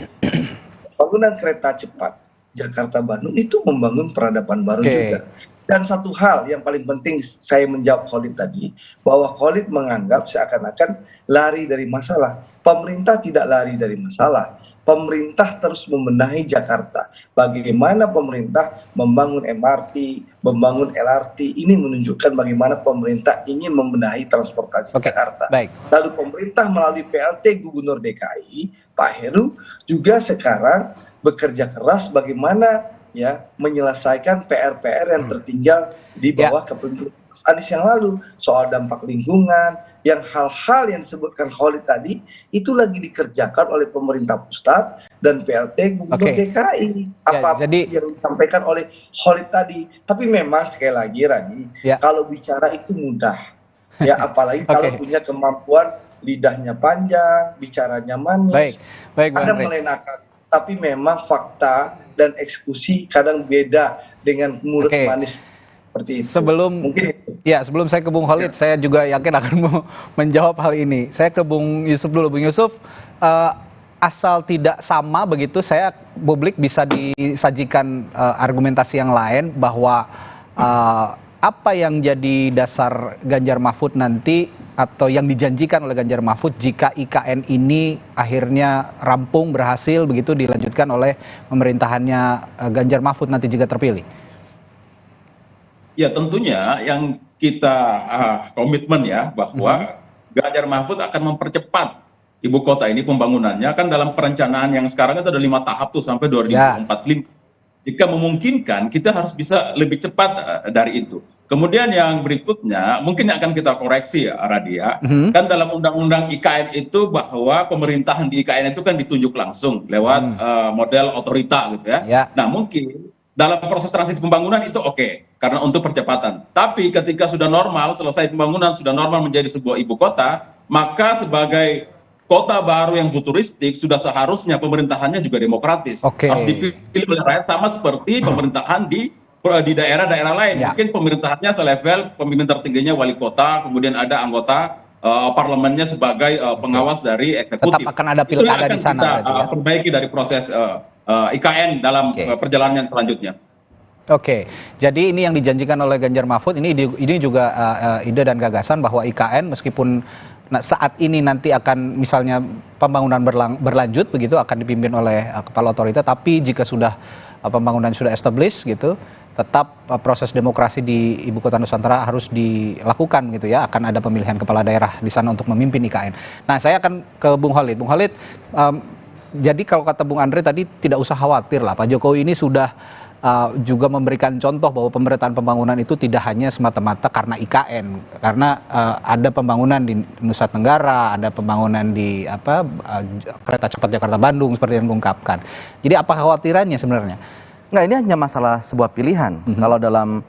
S3: pembangunan kereta cepat Jakarta-Bandung itu membangun peradaban baru juga. Dan satu hal yang paling penting saya menjawab Khalid tadi, bahwa Khalid menganggap seakan-akan lari dari masalah. Pemerintah tidak lari dari masalah. Pemerintah terus membenahi Jakarta. Bagaimana pemerintah membangun MRT, membangun LRT, ini menunjukkan bagaimana pemerintah ingin membenahi transportasi Jakarta. Lalu pemerintah melalui PLT Gubernur DKI, Pak Heru, juga sekarang bekerja keras bagaimana ya menyelesaikan PR-PR yang tertinggal di bawah kepemimpinan Mas Anies yang lalu, soal dampak lingkungan, yang hal-hal yang disebutkan Khalid tadi itu lagi dikerjakan oleh pemerintah pusat dan PLT Gubernur DKI. Apa yang disampaikan oleh Khalid tadi. Tapi memang sekali lagi Radi, kalau bicara itu mudah. Ya apalagi kalau punya kemampuan lidahnya panjang, bicaranya manis, ada melenakan. Tapi memang fakta dan eksekusi kadang beda dengan mulut manis seperti itu.
S1: Sebelum saya ke Bung Khalid, saya juga yakin akan menjawab hal ini. Saya ke Bung Yusuf dulu. Bung Yusuf, asal tidak sama begitu, saya publik bisa disajikan argumentasi yang lain bahwa apa yang jadi dasar Ganjar Mahfud nanti atau yang dijanjikan oleh Ganjar Mahfud jika IKN ini akhirnya rampung berhasil begitu dilanjutkan oleh pemerintahannya Ganjar Mahfud nanti jika terpilih?
S4: Ya tentunya yang kita komitmen ya bahwa Ganjar Mahfud akan mempercepat ibu kota ini pembangunannya, kan dalam perencanaan yang sekarang itu ada 5 tahap tuh sampai 2045. Jika memungkinkan, kita harus bisa lebih cepat dari itu. Kemudian yang berikutnya, mungkin akan kita koreksi ya, Radia. Kan dalam undang-undang IKN itu bahwa pemerintahan di IKN itu kan ditunjuk langsung lewat model otorita gitu ya. Nah mungkin dalam proses transisi pembangunan itu karena untuk percepatan. Tapi ketika sudah normal, selesai pembangunan, sudah normal menjadi sebuah ibu kota, maka sebagai kota baru yang futuristik sudah seharusnya pemerintahannya juga demokratis. Harus dipilih oleh rakyat sama seperti pemerintahan di daerah-daerah lain. Mungkin pemerintahannya selevel pemimpin tertingginya wali kota, kemudian ada anggota parlemennya sebagai pengawas dari eksekutif.
S1: Tetap akan ada pilkada di sana.
S4: Kita perbaiki dari proses IKN dalam perjalanan selanjutnya.
S1: Jadi ini yang dijanjikan oleh Ganjar Mahfud, ini juga ide dan gagasan bahwa IKN meskipun saat ini nanti akan misalnya pembangunan berlanjut begitu akan dipimpin oleh kepala otorita, tapi jika sudah pembangunan sudah established gitu, tetap proses demokrasi di Ibu Kota Nusantara harus dilakukan gitu ya, akan ada pemilihan kepala daerah di sana untuk memimpin IKN. Nah, saya akan ke Bung Khalid. Bung Khalid, jadi kalau kata Bung Andre tadi tidak usah khawatir lah, Pak Jokowi ini sudah juga memberikan contoh bahwa pemerataan pembangunan itu tidak hanya semata-mata karena IKN, karena ada pembangunan di Nusa Tenggara, ada pembangunan di kereta cepat Jakarta-Bandung seperti yang diungkapkan. Jadi apa khawatirannya sebenarnya?
S2: Nggak, ini hanya masalah sebuah pilihan. Kalau dalam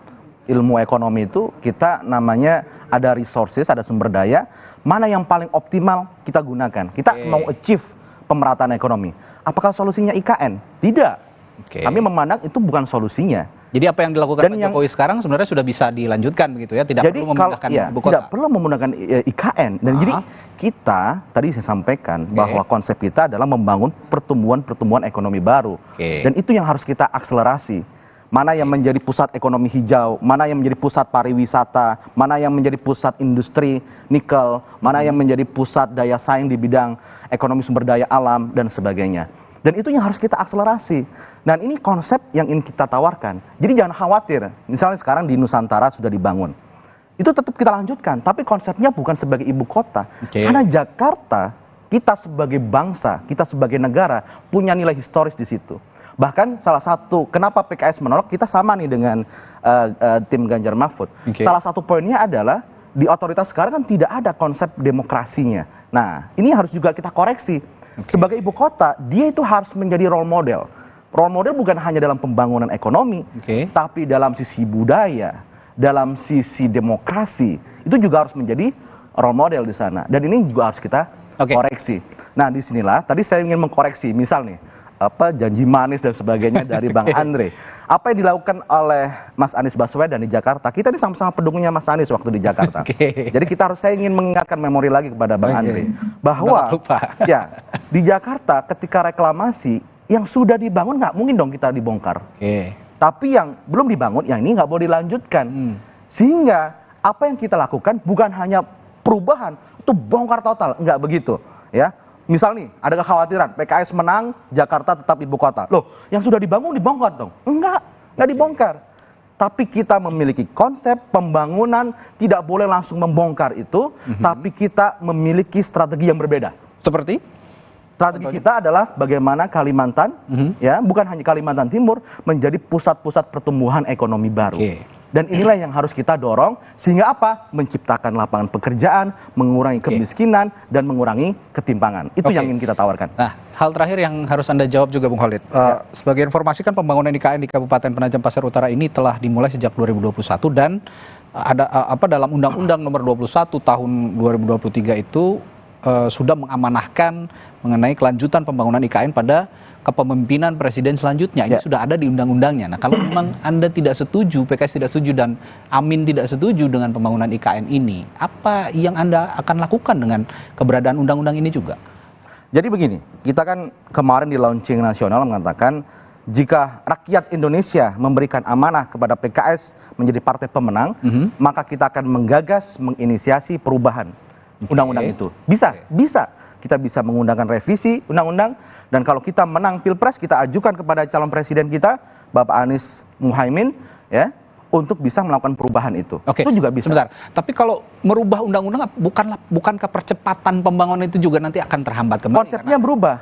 S2: ilmu ekonomi itu kita namanya ada resources, ada sumber daya, mana yang paling optimal kita gunakan. Kita mau achieve pemerataan ekonomi. Apakah solusinya IKN? Tidak. Kami memandang itu bukan solusinya.
S1: Jadi apa yang dilakukan Pak Jokowi sekarang sebenarnya sudah bisa dilanjutkan begitu ya, tidak perlu memindahkan ibu kota.
S2: Tidak perlu menggunakan IKN. Dan jadi kita tadi saya sampaikan bahwa konsep kita adalah membangun pertumbuhan ekonomi baru. Dan itu yang harus kita akselerasi. Mana yang menjadi pusat ekonomi hijau, mana yang menjadi pusat pariwisata, mana yang menjadi pusat industri nikel, mana yang menjadi pusat daya saing di bidang ekonomi sumber daya alam dan sebagainya. Dan itu yang harus kita akselerasi. Dan ini konsep yang ingin kita tawarkan. Jadi jangan khawatir. Misalnya sekarang di Nusantara sudah dibangun. itu tetap kita lanjutkan, tapi konsepnya bukan sebagai ibu kota. Karena Jakarta, kita sebagai bangsa, kita sebagai negara punya nilai historis di situ. Bahkan salah satu kenapa PKS menolak, kita sama nih dengan tim Ganjar Mahfud. Salah satu poinnya adalah di otoritas sekarang kan tidak ada konsep demokrasinya. Nah, ini harus juga kita koreksi. Sebagai ibu kota, dia itu harus menjadi role model. Role model bukan hanya dalam pembangunan ekonomi, tapi dalam sisi budaya, dalam sisi demokrasi, itu juga harus menjadi role model di sana. Dan ini juga harus kita koreksi. Nah, disinilah tadi saya ingin mengkoreksi, misal nih, janji manis dan sebagainya dari Bang Andre. Apa yang dilakukan oleh Mas Anies Baswedan di Jakarta, kita ini sama-sama pendukungnya Mas Anies waktu di Jakarta. Jadi saya ingin mengingatkan memori lagi kepada Bang Andre, bahwa ya di Jakarta ketika reklamasi, yang sudah dibangun nggak mungkin dong kita dibongkar. Tapi yang belum dibangun, yang ini nggak boleh dilanjutkan. Sehingga apa yang kita lakukan bukan hanya perubahan, itu bongkar total, nggak begitu. Ya, misal nih ada kekhawatiran PKS menang, Jakarta tetap ibu kota. Loh, yang sudah dibangun dibongkar dong? Nggak dibongkar. Tapi kita memiliki konsep pembangunan, tidak boleh langsung membongkar itu, tapi kita memiliki strategi yang berbeda.
S1: Seperti?
S2: Strategi kita adalah bagaimana Kalimantan, ya bukan hanya Kalimantan Timur, menjadi pusat-pusat pertumbuhan ekonomi baru. Dan inilah yang harus kita dorong, sehingga apa? Menciptakan lapangan pekerjaan, mengurangi kemiskinan, dan mengurangi ketimpangan. Itu yang ingin kita tawarkan.
S1: Nah, hal terakhir yang harus Anda jawab juga, Bung Khalid. Sebagai informasi kan pembangunan IKN di Kabupaten Penajam Pasir Utara ini telah dimulai sejak 2021 dan ada dalam Undang-Undang Nomor 21 Tahun 2023 itu sudah mengamanahkan mengenai kelanjutan pembangunan IKN pada kepemimpinan presiden selanjutnya. Ini sudah ada di undang-undangnya. Nah, kalau memang Anda tidak setuju, PKS tidak setuju, dan Amin tidak setuju dengan pembangunan IKN ini, apa yang Anda akan lakukan dengan keberadaan undang-undang ini juga?
S2: Jadi begini, kita kan kemarin di launching nasional mengatakan jika rakyat Indonesia memberikan amanah kepada PKS menjadi partai pemenang, maka kita akan menggagas, menginisiasi perubahan undang-undang itu. Bisa. Kita bisa mengundangkan revisi undang-undang, dan kalau kita menang Pilpres, kita ajukan kepada calon presiden kita, Bapak Anies Muhaimin, ya, untuk bisa melakukan perubahan itu. Itu juga bisa.
S1: Sebentar, tapi kalau merubah undang-undang, bukankah percepatan pembangunan itu juga nanti akan terhambat kembali?
S2: Konsepnya berubah.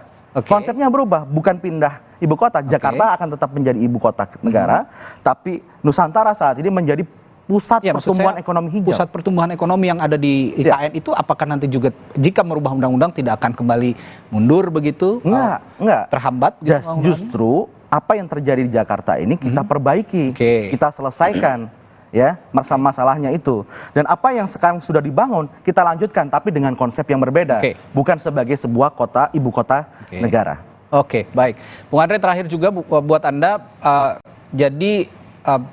S2: Konsepnya berubah, bukan pindah ibu kota. Jakarta akan tetap menjadi ibu kota negara, tapi Nusantara saat ini menjadi pusat pertumbuhan ekonomi hijau. Pusat
S1: pertumbuhan ekonomi yang ada di IKN itu apakah nanti juga jika merubah undang-undang tidak akan kembali mundur begitu?
S2: Enggak.
S1: Terhambat?
S2: Justru apa yang terjadi di Jakarta ini kita perbaiki, kita selesaikan, ya, masalahnya itu. Dan apa yang sekarang sudah dibangun kita lanjutkan, tapi dengan konsep yang berbeda, bukan sebagai sebuah ibu kota negara.
S1: Baik. Bung Andre, terakhir juga buat Anda, jadi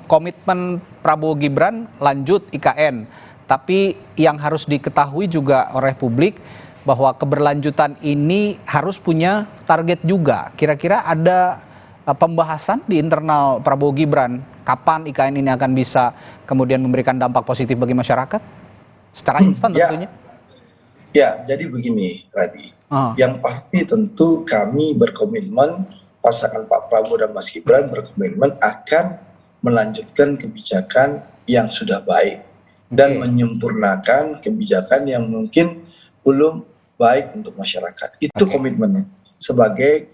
S1: komitmen Prabowo Gibran lanjut IKN, tapi yang harus diketahui juga oleh publik bahwa keberlanjutan ini harus punya target juga. Kira-kira ada pembahasan di internal Prabowo Gibran kapan IKN ini akan bisa kemudian memberikan dampak positif bagi masyarakat secara instan tentunya?
S3: Ya, jadi begini, Radi. Yang pasti tentu kami berkomitmen, pasangan Pak Prabowo dan Mas Gibran berkomitmen akan melanjutkan kebijakan yang sudah baik dan menyempurnakan kebijakan yang mungkin belum baik untuk masyarakat. Itu komitmennya sebagai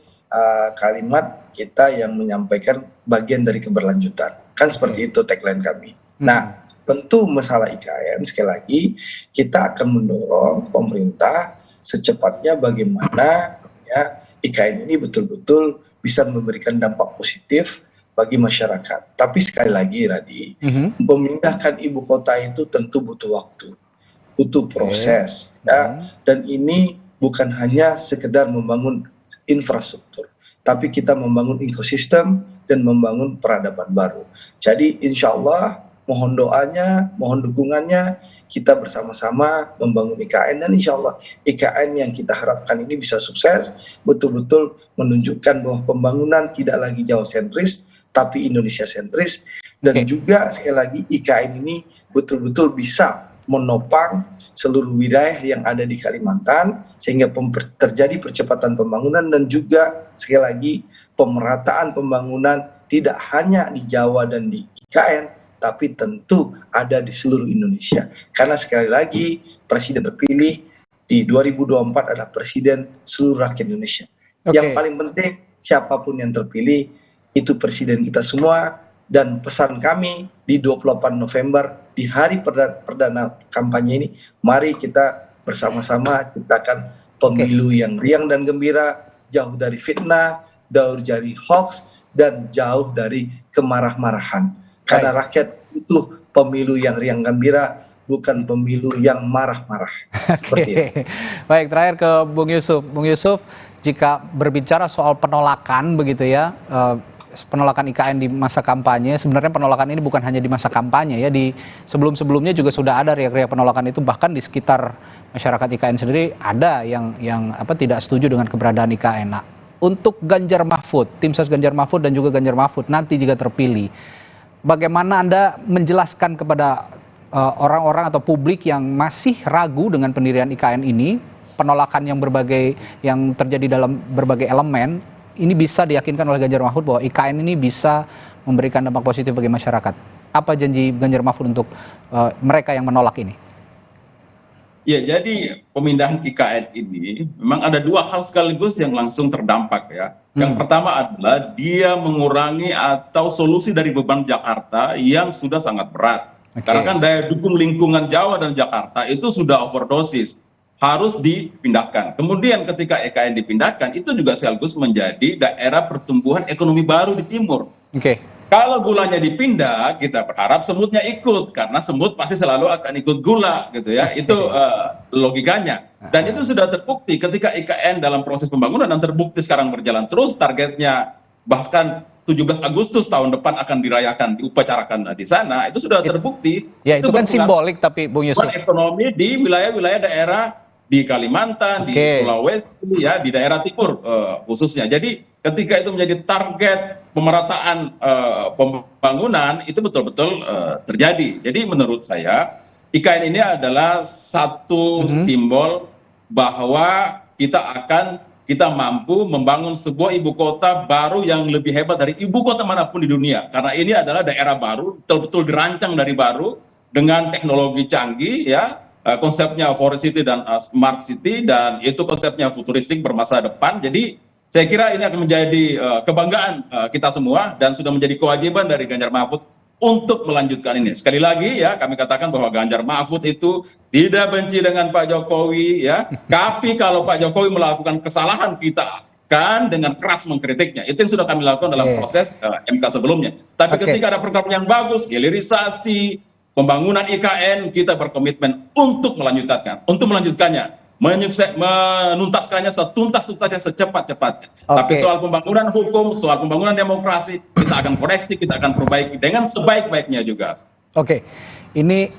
S3: kalimat kita yang menyampaikan bagian dari keberlanjutan. Kan seperti itu tagline kami. Nah, tentu masalah IKN, sekali lagi kita akan mendorong pemerintah secepatnya bagaimana ya IKN ini betul-betul bisa memberikan dampak positif bagi masyarakat. Tapi sekali lagi, Radi, memindahkan ibu kota itu tentu butuh waktu, butuh proses, ya. Dan ini bukan hanya sekedar membangun infrastruktur, tapi kita membangun ekosistem dan membangun peradaban baru. Jadi insya Allah mohon doanya, mohon dukungannya, kita bersama-sama membangun IKN, dan insya Allah IKN yang kita harapkan ini bisa sukses, betul-betul menunjukkan bahwa pembangunan tidak lagi Jawa sentris, tapi Indonesia sentris, dan juga sekali lagi IKN ini betul-betul bisa menopang seluruh wilayah yang ada di Kalimantan, sehingga terjadi percepatan pembangunan dan juga sekali lagi pemerataan pembangunan tidak hanya di Jawa dan di IKN, tetapi tentu ada di seluruh Indonesia. Karena sekali lagi presiden terpilih di 2024 adalah presiden seluruh rakyat Indonesia. Yang paling penting siapapun yang terpilih itu presiden kita semua, dan pesan kami di 28 November di hari perdana kampanye ini, mari kita bersama-sama ciptakan pemilu yang riang dan gembira, jauh dari fitnah, jauh dari hoax, dan jauh dari kemarah-marahan. Karena rakyat butuh pemilu yang riang gembira, bukan pemilu yang marah-marah. Seperti itu.
S1: Baik, terakhir ke Bung Yusuf. Bung Yusuf, jika berbicara soal penolakan begitu ya, penolakan IKN di masa kampanye, sebenarnya penolakan ini bukan hanya di masa kampanye ya, di sebelum-sebelumnya juga sudah ada riak-riak penolakan itu, bahkan di sekitar masyarakat IKN sendiri ada yang tidak setuju dengan keberadaan IKN. Nah, untuk Ganjar Mahfud, tim ses Ganjar Mahfud dan juga Ganjar Mahfud nanti jika terpilih, bagaimana Anda menjelaskan kepada orang-orang atau publik yang masih ragu dengan pendirian IKN ini, penolakan yang terjadi dalam berbagai elemen, ini bisa diyakinkan oleh Ganjar Mahfud bahwa IKN ini bisa memberikan dampak positif bagi masyarakat. Apa janji Ganjar Mahfud untuk mereka yang menolak ini?
S4: Ya, jadi pemindahan IKN ini memang ada dua hal sekaligus yang langsung terdampak ya. Yang pertama adalah dia mengurangi atau solusi dari beban Jakarta yang sudah sangat berat. Karena kan daya dukung lingkungan Jawa dan Jakarta itu sudah overdosis, harus dipindahkan. Kemudian ketika IKN dipindahkan, itu juga sekaligus menjadi daerah pertumbuhan ekonomi baru di timur. Kalau gulanya dipindah, kita berharap semutnya ikut, karena semut pasti selalu akan ikut gula, gitu ya. Itu logikanya. Dan itu sudah terbukti ketika IKN dalam proses pembangunan, dan terbukti sekarang berjalan terus, targetnya bahkan 17 Agustus tahun depan akan dirayakan, diupacarakan di sana, itu sudah terbukti.
S1: Ya, itu kan simbolik tapi Bung Yusuf.
S4: Ekonomi di wilayah-wilayah daerah di Kalimantan, di Sulawesi, ya, di daerah timur khususnya. Jadi ketika itu menjadi target pemerataan pembangunan, itu betul-betul terjadi. Jadi menurut saya IKN ini adalah satu simbol bahwa kita mampu membangun sebuah ibu kota baru yang lebih hebat dari ibu kota manapun di dunia. Karena ini adalah daerah baru, betul-betul dirancang dari baru dengan teknologi canggih, ya. Konsepnya Forest City dan Smart City, dan itu konsepnya futuristik bermasa depan. Jadi saya kira ini akan menjadi kebanggaan kita semua, dan sudah menjadi kewajiban dari Ganjar Mahfud untuk melanjutkan ini. Sekali lagi ya, kami katakan bahwa Ganjar Mahfud itu tidak benci dengan Pak Jokowi ya, tapi kalau Pak Jokowi melakukan kesalahan, kita akan dengan keras mengkritiknya. Itu yang sudah kami lakukan dalam proses MK sebelumnya. Tapi ketika ada program yang bagus, hilirisasi, pembangunan IKN, kita berkomitmen untuk melanjutkannya, menuntaskannya setuntas-tuntasnya, secepat-cepatnya. Tapi soal pembangunan hukum, soal pembangunan demokrasi, kita akan koreksi, kita akan perbaiki dengan sebaik-baiknya juga.
S1: Ini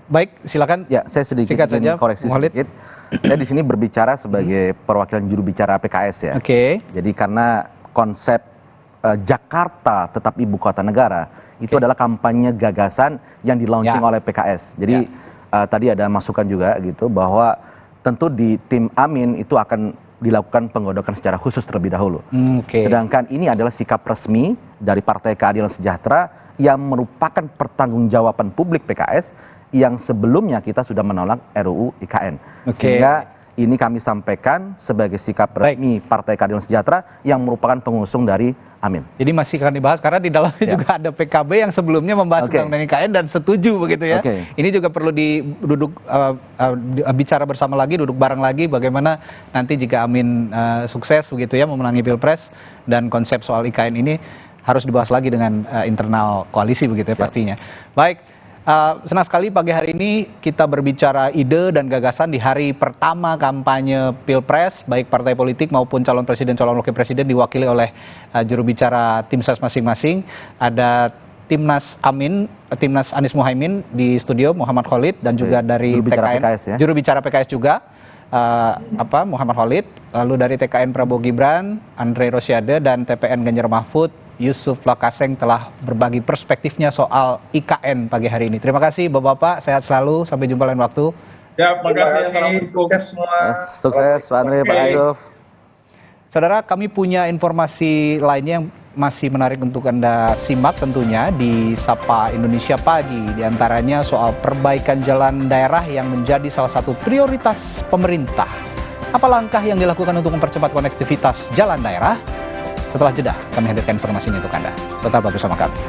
S1: baik, silakan.
S2: Ya, saya sedikit koreksi sedikit. Saya di sini berbicara sebagai perwakilan juru bicara PKS ya. Jadi karena konsep Jakarta tetap ibu kota negara, itu adalah kampanye gagasan yang di-launching oleh PKS. Jadi tadi ada masukan juga gitu bahwa tentu di tim Amin itu akan dilakukan penggodokan secara khusus terlebih dahulu. Sedangkan ini adalah sikap resmi dari Partai Keadilan Sejahtera yang merupakan pertanggungjawaban publik PKS yang sebelumnya kita sudah menolak RUU IKN. Sehingga ini kami sampaikan sebagai sikap resmi Partai Keadilan Sejahtera yang merupakan pengusung dari Amin. Jadi
S1: masih akan dibahas karena di dalamnya juga ada PKB yang sebelumnya membahas undang-undang IKN dan setuju begitu ya. Ini juga perlu bicara bersama lagi, duduk bareng lagi bagaimana nanti jika Amin sukses begitu ya memenangi Pilpres, dan konsep soal IKN ini harus dibahas lagi dengan internal koalisi begitu ya pastinya. Baik. Senang sekali pagi hari ini kita berbicara ide dan gagasan di hari pertama kampanye Pilpres, baik partai politik maupun calon presiden, calon wakil presiden diwakili oleh juru bicara tim ses masing-masing. Ada Timnas Amin, Timnas Anies Muhaimin di studio, Muhammad Khalid, dan juga dari TKN, juru bicara PKS juga, Muhammad Khalid. Lalu dari TKN Prabowo Gibran, Andre Rosiade, dan TPN Ganjar Mahfud, Yusuf Lakaseng telah berbagi perspektifnya soal IKN pagi hari ini. Terima kasih Bapak-Bapak, sehat selalu, sampai jumpa lain waktu.
S4: Ya, terima kasih.
S3: Sukses semua.
S2: Sukses Pak Andre, Pak Yusuf.
S1: Saudara, kami punya informasi lainnya yang masih menarik untuk Anda simak tentunya di Sapa Indonesia Pagi. Di antaranya soal perbaikan jalan daerah yang menjadi salah satu prioritas pemerintah. Apa langkah yang dilakukan untuk mempercepat konektivitas jalan daerah? Setelah jeda, kami hadirkan informasinya untuk Anda. Tetap bersama kami.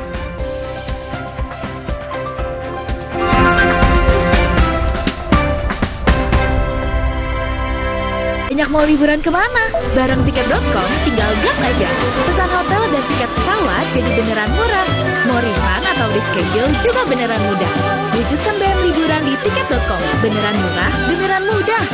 S13: Banyak mau liburan kemana? Bareng tiket.com tinggal gas aja. Pesan hotel dan tiket pesawat jadi beneran murah. Mau refund atau reschedule juga beneran mudah. Wujudkan BM liburan di tiket.com. Beneran murah, beneran mudah.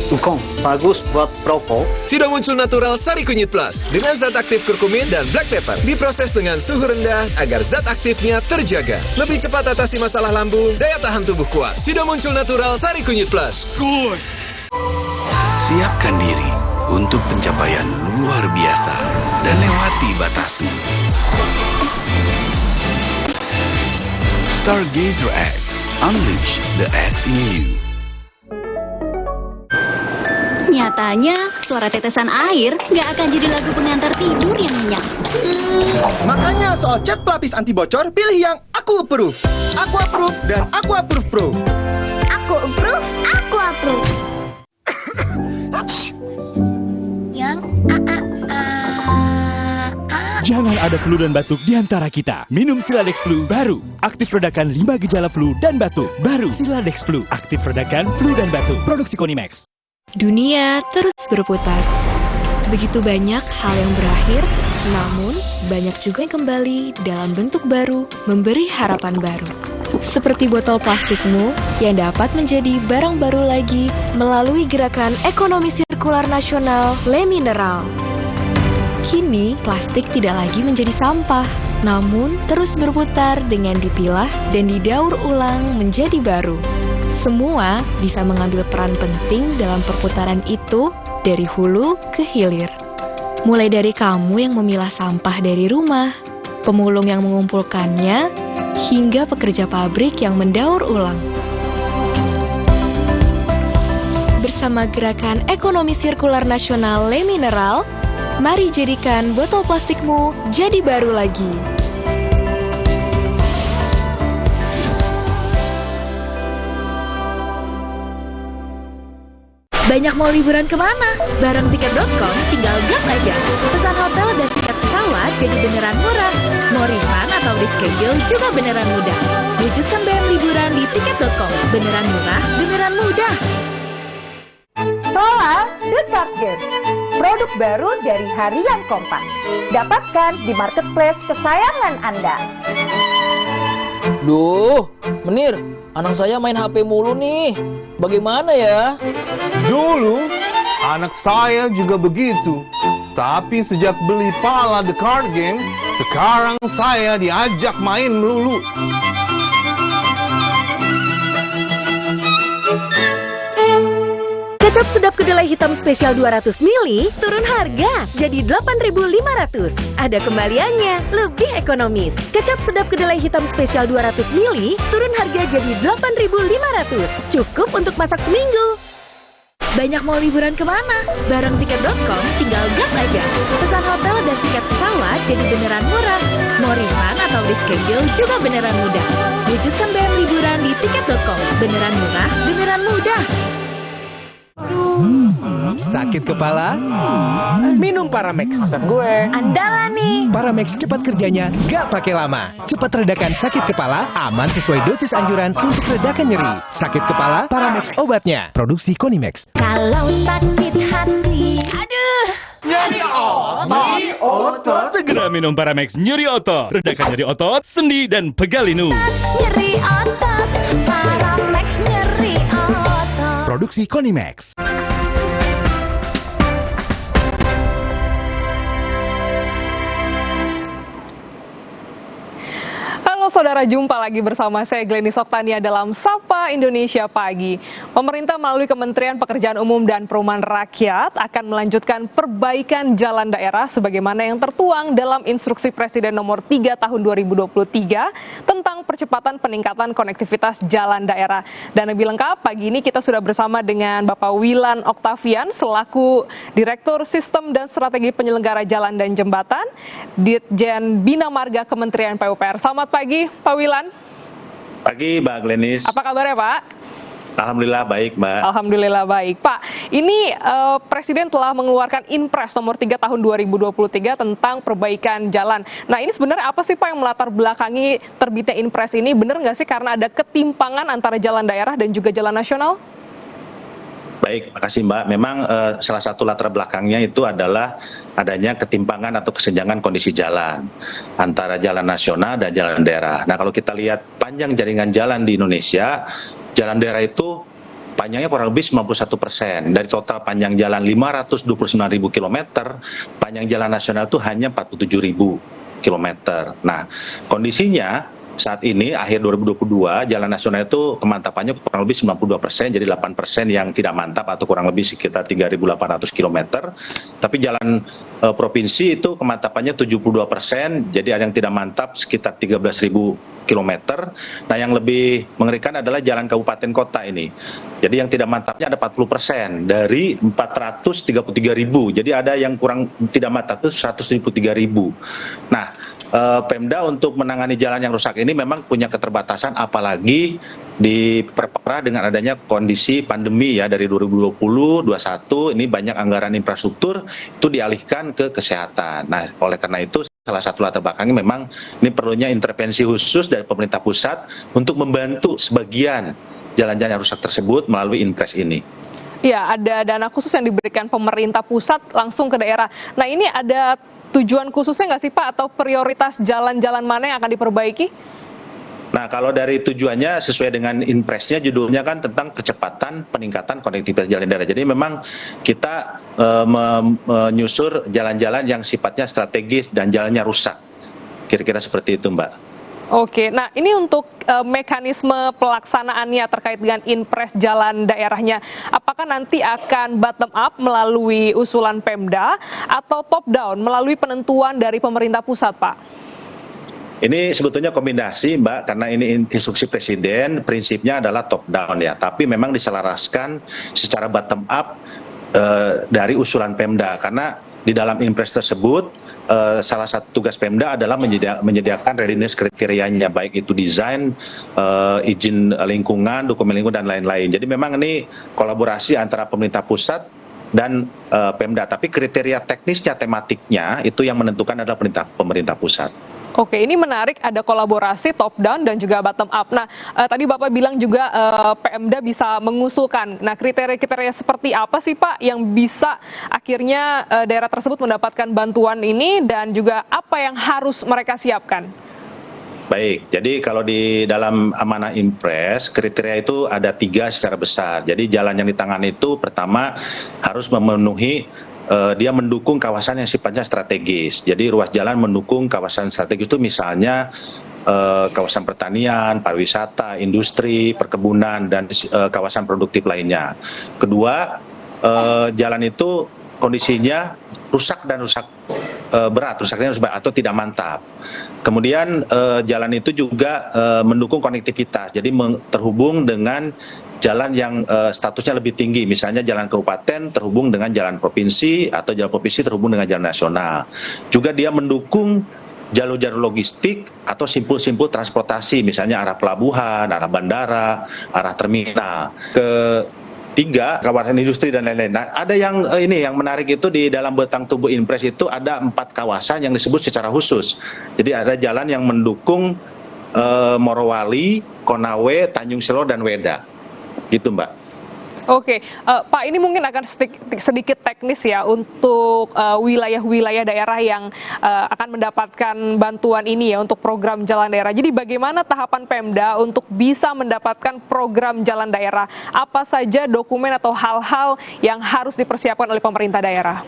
S5: Sukong, bagus buat propo.
S8: Sudah muncul natural sari kunyit plus dengan zat aktif kurkumin dan black pepper. Diproses dengan suhu rendah agar zat aktifnya terjaga. Lebih cepat atasi masalah lambung, daya tahan tubuh kuat. Sudah muncul natural sari kunyit plus. Good.
S17: Siapkan diri untuk pencapaian luar biasa dan lewati batasmu. Stargazer X, unleash the X in you.
S6: Nyatanya, suara tetesan air nggak akan jadi lagu pengantar tidur yang nyenyak.
S10: Makanya soal cat pelapis anti bocor, pilih yang Aku Approve. Aku Approve dan Aku Approve Pro.
S6: Aku approve, aku approve. Yang
S12: Jangan ada flu dan batuk di antara kita. Minum Siladex Flu baru. Aktif redakan 5 gejala flu dan batuk. Baru Siladex Flu. Aktif redakan flu dan batuk. Produksi Konimax.
S11: Dunia terus berputar. Begitu banyak hal yang berakhir, namun banyak juga yang kembali dalam bentuk baru, memberi harapan baru. Seperti botol plastikmu yang dapat menjadi barang baru lagi melalui gerakan ekonomi sirkular nasional Le Mineral. Kini, plastik tidak lagi menjadi sampah, namun terus berputar dengan dipilah dan didaur ulang menjadi baru. Semua bisa mengambil peran penting dalam perputaran itu dari hulu ke hilir. Mulai dari kamu yang memilah sampah dari rumah, pemulung yang mengumpulkannya, hingga pekerja pabrik yang mendaur ulang. Bersama gerakan ekonomi sirkular nasional Le Mineral, mari jadikan botol plastikmu jadi baru lagi.
S13: Banyak mau liburan kemana? Bareng tiket.com tinggal gas aja. Pesan hotel dan tiket pesawat jadi beneran murah. Mau refund atau reschedule juga beneran mudah. Wujudkan BM liburan di tiket.com. Beneran murah, beneran mudah.
S15: Tola The Card Game, produk baru dari Harian Kompas. Dapatkan di marketplace kesayangan Anda.
S16: Duh, Menir, anak saya main HP mulu nih. Bagaimana ya?
S19: Dulu, anak saya juga begitu. Tapi sejak beli Pala The Card Game, sekarang saya diajak main melulu.
S7: Kecap sedap kedelai hitam spesial 200 ml turun harga jadi 8.500. Ada kembaliannya, lebih ekonomis. Kecap sedap kedelai hitam spesial 200 ml turun harga jadi 8.500. Cukup untuk masak seminggu.
S13: Banyak mau liburan kemana? Bareng tiket.com tinggal gas aja. Pesan hotel dan tiket pesawat jadi beneran murah. Mau refund atau reschedule juga beneran mudah. Wujudkan BM liburan di tiket.com. Beneran murah, beneran mudah.
S23: Sakit kepala? Minum Paramex.
S15: Gue andalan nih.
S23: Paramex cepat kerjanya, gak pakai lama. Cepat redakan sakit kepala, aman sesuai dosis anjuran untuk redakan nyeri. Sakit kepala, Paramex obatnya. Produksi Konimax.
S15: Kalau sakit hati, aduh,
S23: nyeri otot. Segera minum Paramex nyeri otot. Redakan nyeri otot, sendi, dan pegalinu.
S15: Nyeri otot, Paramex nyeri otot.
S23: Produksi Konimax.
S18: saudara, jumpa lagi bersama saya Glenny Soktania dalam Sapa Indonesia Pagi. Pemerintah melalui Kementerian Pekerjaan Umum dan Perumahan Rakyat akan melanjutkan perbaikan jalan daerah sebagaimana yang tertuang dalam Instruksi Presiden nomor 3 tahun 2023 tentang percepatan peningkatan konektivitas jalan daerah. Dan lebih lengkap, pagi ini kita sudah bersama dengan Bapak Wilan Oktavian selaku Direktur Sistem dan Strategi Penyelenggara Jalan dan Jembatan, Ditjen Bina Marga Kementerian PUPR. Selamat pagi, Pak Wilan.
S21: Pagi, Mbak Glenis.
S18: Apa kabarnya, Pak?
S21: Alhamdulillah baik, Mbak.
S18: Alhamdulillah baik. Pak, ini Presiden telah mengeluarkan Inpres nomor 3 tahun 2023 tentang perbaikan jalan. Nah, ini sebenarnya apa sih, Pak, yang melatar belakangi terbitnya Inpres ini? Benar nggak sih karena ada ketimpangan antara jalan daerah dan juga jalan nasional?
S21: Baik, makasih Mbak. Memang salah satu latar belakangnya itu adalah adanya ketimpangan atau kesenjangan kondisi jalan antara jalan nasional dan jalan daerah. Nah, kalau kita lihat panjang jaringan jalan di Indonesia, jalan daerah itu panjangnya kurang lebih 91%. Dari total panjang jalan 529.000 km, panjang jalan nasional itu hanya 47.000 km. Nah, kondisinya saat ini, akhir 2022, jalan nasional itu kemantapannya kurang lebih 92%, jadi 8% yang tidak mantap atau kurang lebih sekitar 3.800 km. Tapi jalan provinsi itu kemantapannya 72%, jadi ada yang tidak mantap sekitar 13.000 km. Nah, yang lebih mengerikan adalah jalan kabupaten kota ini. Jadi yang tidak mantapnya ada 40% dari 433.000. Jadi ada yang kurang tidak mantap itu 133.000. Nah, Pemda untuk menangani jalan yang rusak ini memang punya keterbatasan, apalagi diperparah dengan adanya kondisi pandemi ya, dari 2020-2021 ini banyak anggaran infrastruktur itu dialihkan ke kesehatan. Nah, oleh karena itu salah satu latar belakangnya memang ini perlunya intervensi khusus dari pemerintah pusat untuk membantu sebagian jalan-jalan yang rusak tersebut melalui Inpres ini.
S18: Ya, ada dana khusus yang diberikan pemerintah pusat langsung ke daerah. Nah, ini ada tujuan khususnya nggak sih, Pak, atau prioritas jalan-jalan mana yang akan diperbaiki?
S21: Nah, kalau dari tujuannya sesuai dengan Inpresnya, judulnya kan tentang percepatan peningkatan konektivitas jalan daerah. Jadi memang kita menyusur jalan-jalan yang sifatnya strategis dan jalannya rusak. Kira-kira seperti itu, Mbak.
S18: Oke, nah ini untuk mekanisme pelaksanaannya terkait dengan Inpres jalan daerahnya. Apakah nanti akan bottom up melalui usulan Pemda atau top down melalui penentuan dari pemerintah pusat, Pak?
S21: Ini sebetulnya kombinasi, Mbak, karena ini instruksi Presiden, prinsipnya adalah top down ya, tapi memang diselaraskan secara bottom up dari usulan Pemda, karena di dalam Inpres tersebut salah satu tugas Pemda adalah menyediakan readiness kriterianya, baik itu desain, izin lingkungan, dokumen lingkungan, dan lain-lain. Jadi memang ini kolaborasi antara pemerintah pusat dan Pemda, tapi kriteria teknisnya, tematiknya itu yang menentukan adalah pemerintah pusat.
S18: Oke, ini menarik, ada kolaborasi top down dan juga bottom up. Nah, tadi Bapak bilang juga Pemda bisa mengusulkan. Nah, kriteria-kriteria seperti apa sih, Pak, yang bisa akhirnya daerah tersebut mendapatkan bantuan ini, dan juga apa yang harus mereka siapkan?
S21: Baik, jadi kalau di dalam amanah Inpres, kriteria itu ada 3 secara besar. Jadi jalan yang ditangani itu pertama harus memenuhi dia mendukung kawasan yang sifatnya strategis. Jadi ruas jalan mendukung kawasan strategis itu misalnya kawasan pertanian, pariwisata, industri, perkebunan, dan kawasan produktif lainnya. Kedua, jalan itu kondisinya rusak dan rusak berat, rusaknya rusak atau tidak mantap. Kemudian jalan itu juga mendukung konektivitas, jadi terhubung dengan jalan yang statusnya lebih tinggi, misalnya jalan kabupaten terhubung dengan jalan provinsi, atau jalan provinsi terhubung dengan jalan nasional. Juga dia mendukung jalur-jalur logistik atau simpul-simpul transportasi, misalnya arah pelabuhan, arah bandara, arah terminal. Ketiga, kawasan industri dan lain-lain. Nah, ada yang ini yang menarik itu di dalam batang tubuh Inpres itu ada 4 kawasan yang disebut secara khusus. Jadi ada jalan yang mendukung Morowali, Konawe, Tanjung Selor, dan Weda. Gitu, Mbak.
S18: Oke, Pak, ini mungkin akan sedikit teknis ya untuk wilayah-wilayah daerah yang akan mendapatkan bantuan ini ya untuk program jalan daerah. Jadi bagaimana tahapan Pemda untuk bisa mendapatkan program jalan daerah? Apa saja dokumen atau hal-hal yang harus dipersiapkan oleh pemerintah daerah?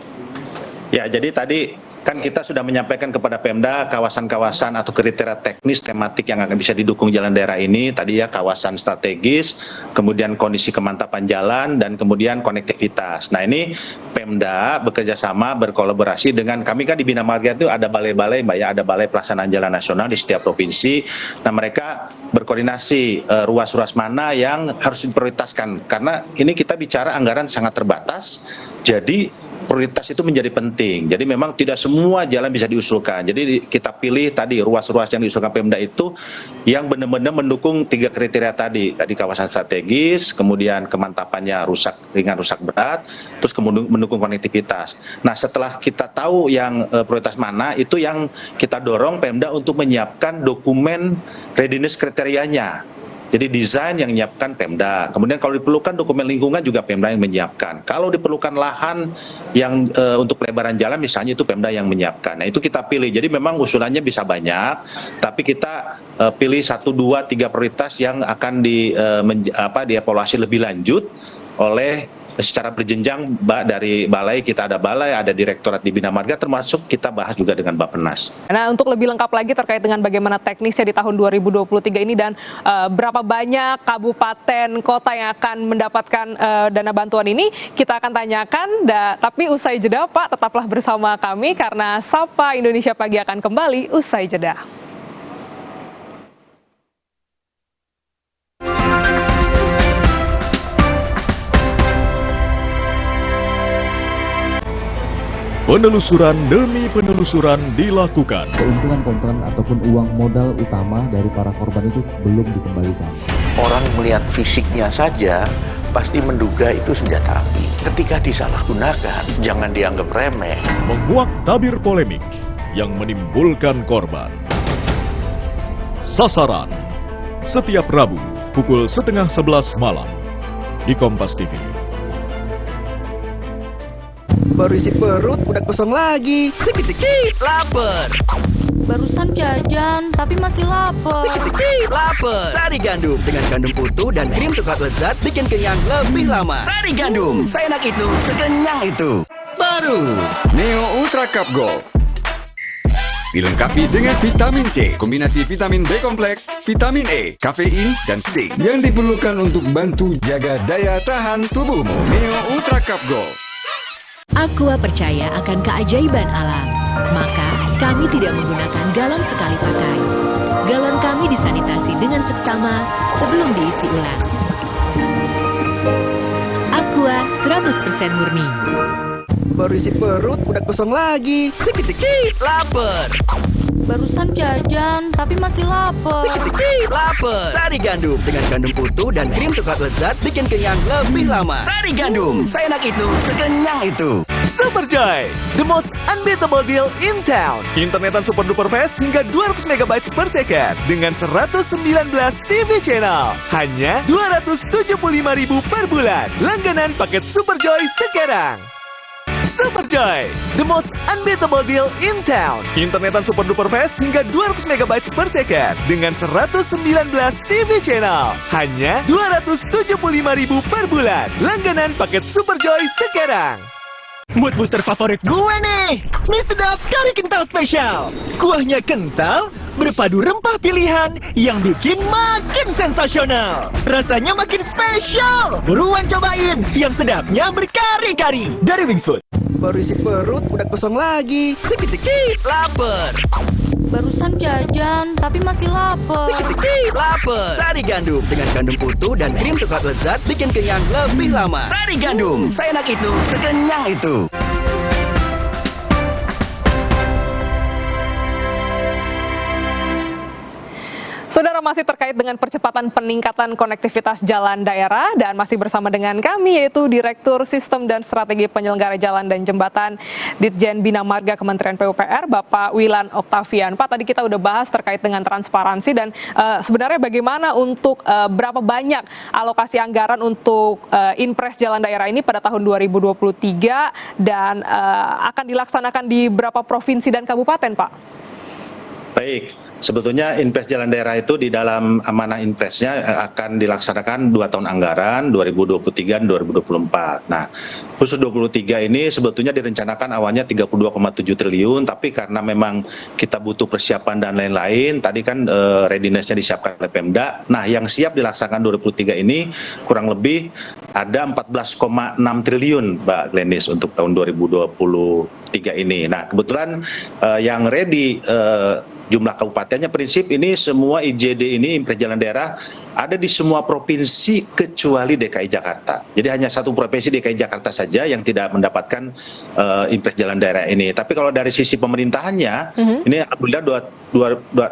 S21: Ya, jadi tadi Kan kita sudah menyampaikan kepada Pemda kawasan-kawasan atau kriteria teknis tematik yang akan bisa didukung jalan daerah ini. Tadi ya kawasan strategis, kemudian kondisi kemantapan jalan, dan kemudian konektivitas. Nah ini Pemda bekerja sama, berkolaborasi dengan kami kan di Bina Marga itu ada balai-balai, Mbak ya, ada balai pelaksanaan jalan nasional di setiap provinsi. Nah mereka berkoordinasi ruas-ruas mana yang harus diprioritaskan. Karena ini kita bicara anggaran sangat terbatas, jadi prioritas itu menjadi penting. Jadi memang tidak semua jalan bisa diusulkan. Jadi kita pilih tadi ruas-ruas yang diusulkan Pemda itu yang benar-benar mendukung 3 kriteria tadi. Tadi kawasan strategis, kemudian kemantapannya ringan rusak berat, terus kemudian mendukung konektivitas. Nah setelah kita tahu yang prioritas mana, itu yang kita dorong Pemda untuk menyiapkan dokumen readiness kriterianya. Jadi desain yang menyiapkan Pemda. Kemudian kalau diperlukan dokumen lingkungan juga Pemda yang menyiapkan. Kalau diperlukan lahan yang untuk pelebaran jalan misalnya itu Pemda yang menyiapkan. Nah itu kita pilih. Jadi memang usulannya bisa banyak, tapi kita pilih 1, 2, 3 prioritas yang akan dievaluasi lebih lanjut oleh secara berjenjang, Mbak, dari balai. Kita ada balai, ada direktorat di Bina Marga, termasuk kita bahas juga dengan Bappenas.
S18: Nah, untuk lebih lengkap lagi terkait dengan bagaimana teknisnya di tahun 2023 ini dan berapa banyak kabupaten, kota yang akan mendapatkan dana bantuan ini, kita akan tanyakan. Tapi usai jeda, Pak, tetaplah bersama kami karena Sapa Indonesia Pagi akan kembali usai jeda.
S9: Penelusuran demi penelusuran dilakukan.
S20: Keuntungan konten ataupun uang modal utama dari para korban itu belum dikembalikan.
S22: Orang melihat fisiknya saja pasti menduga itu senjata api. Ketika disalahgunakan, jangan dianggap remeh.
S9: Menguak tabir polemik yang menimbulkan korban. Sasaran setiap Rabu pukul 10:30 malam di Kompas TV.
S10: Baru isi perut, udah kosong lagi. Dikit-dikit, lapar.
S13: Barusan jajan, tapi masih lapar.
S10: Dikit-dikit, lapar. Sari gandum dengan gandum utuh dan krim coklat lezat bikin kenyang lebih lama. Sari gandum, seenak itu, sekenyang itu. Baru
S24: Neo Ultra Cup Gold. Dilengkapi dengan vitamin C, kombinasi vitamin B kompleks, vitamin E, kafein, dan zinc yang diperlukan untuk bantu jaga daya tahan tubuhmu. Neo Ultra Cup Gold.
S25: Aqua percaya akan keajaiban alam, maka kami tidak menggunakan galon sekali pakai. Galon kami disanitasi dengan seksama sebelum diisi ulang. Aqua 100% murni.
S10: Baru isi perut, udah kosong lagi. Dikit-dikit, lapar.
S13: Barusan jajan, tapi masih lapar.
S10: Dikit-dikit, lapar. Sari gandum dengan gandum utuh dan krim coklat lezat bikin kenyang lebih lama. Sari gandum, seenak itu, sekenyang itu.
S23: Superjoy, the most unbeatable deal in town. Internetan super duper fast hingga 200 MB per second dengan 119 TV channel. Hanya 275.000 per bulan. Langganan paket Superjoy sekarang. Superjoy, the most unbeatable deal in town. Internetan super duper fast hingga 200 MB per second dengan 119 TV channel. Hanya 275.000 per bulan. Langganan paket Superjoy sekarang. Mood booster favorit gue nih, mie sedap kari kental spesial. Kuahnya kental, berpadu rempah pilihan yang bikin makin sensasional. Rasanya makin spesial. Buruan cobain yang sedapnya berkari-kari dari Wings Food.
S10: Baru isi perut, udah kosong lagi. Dikit-dikit, lapar.
S13: Barusan jajan, tapi masih lapar.
S10: Dikit-dikit, lapar. Sari gandum dengan gandum utuh dan krim coklat lezat bikin kenyang lebih lama. Sari gandum, seenak itu, sekenyang itu.
S18: Saudara, masih terkait dengan percepatan peningkatan konektivitas jalan daerah dan masih bersama dengan kami yaitu Direktur Sistem dan Strategi Penyelenggara Jalan dan Jembatan Ditjen Bina Marga Kementerian PUPR, Bapak Wilan Oktavian. Pak, tadi kita udah bahas terkait dengan transparansi dan sebenarnya bagaimana untuk berapa banyak alokasi anggaran untuk Inpres Jalan Daerah ini pada tahun 2023 dan akan dilaksanakan di berapa provinsi dan kabupaten, Pak?
S21: Baik, Sebetulnya Inpres Jalan Daerah itu di dalam amanah Inpresnya akan dilaksanakan 2 tahun anggaran 2023 dan 2024. Nah, khusus 2023 ini sebetulnya direncanakan awalnya 32,7 triliun, tapi karena memang kita butuh persiapan dan lain-lain, tadi kan readiness-nya disiapkan oleh Pemda. Nah, yang siap dilaksanakan 2023 ini kurang lebih ada 14,6 triliun, Mbak Glenis, untuk tahun 2023 ini. Nah, kebetulan yang ready jumlah kabupatennya, prinsip ini semua IJD ini, Impres Jalan Daerah, ada di semua provinsi kecuali DKI Jakarta. Jadi hanya satu provinsi DKI Jakarta saja yang tidak mendapatkan Impres Jalan Daerah ini. Tapi kalau dari sisi pemerintahannya, ini alhamdulillah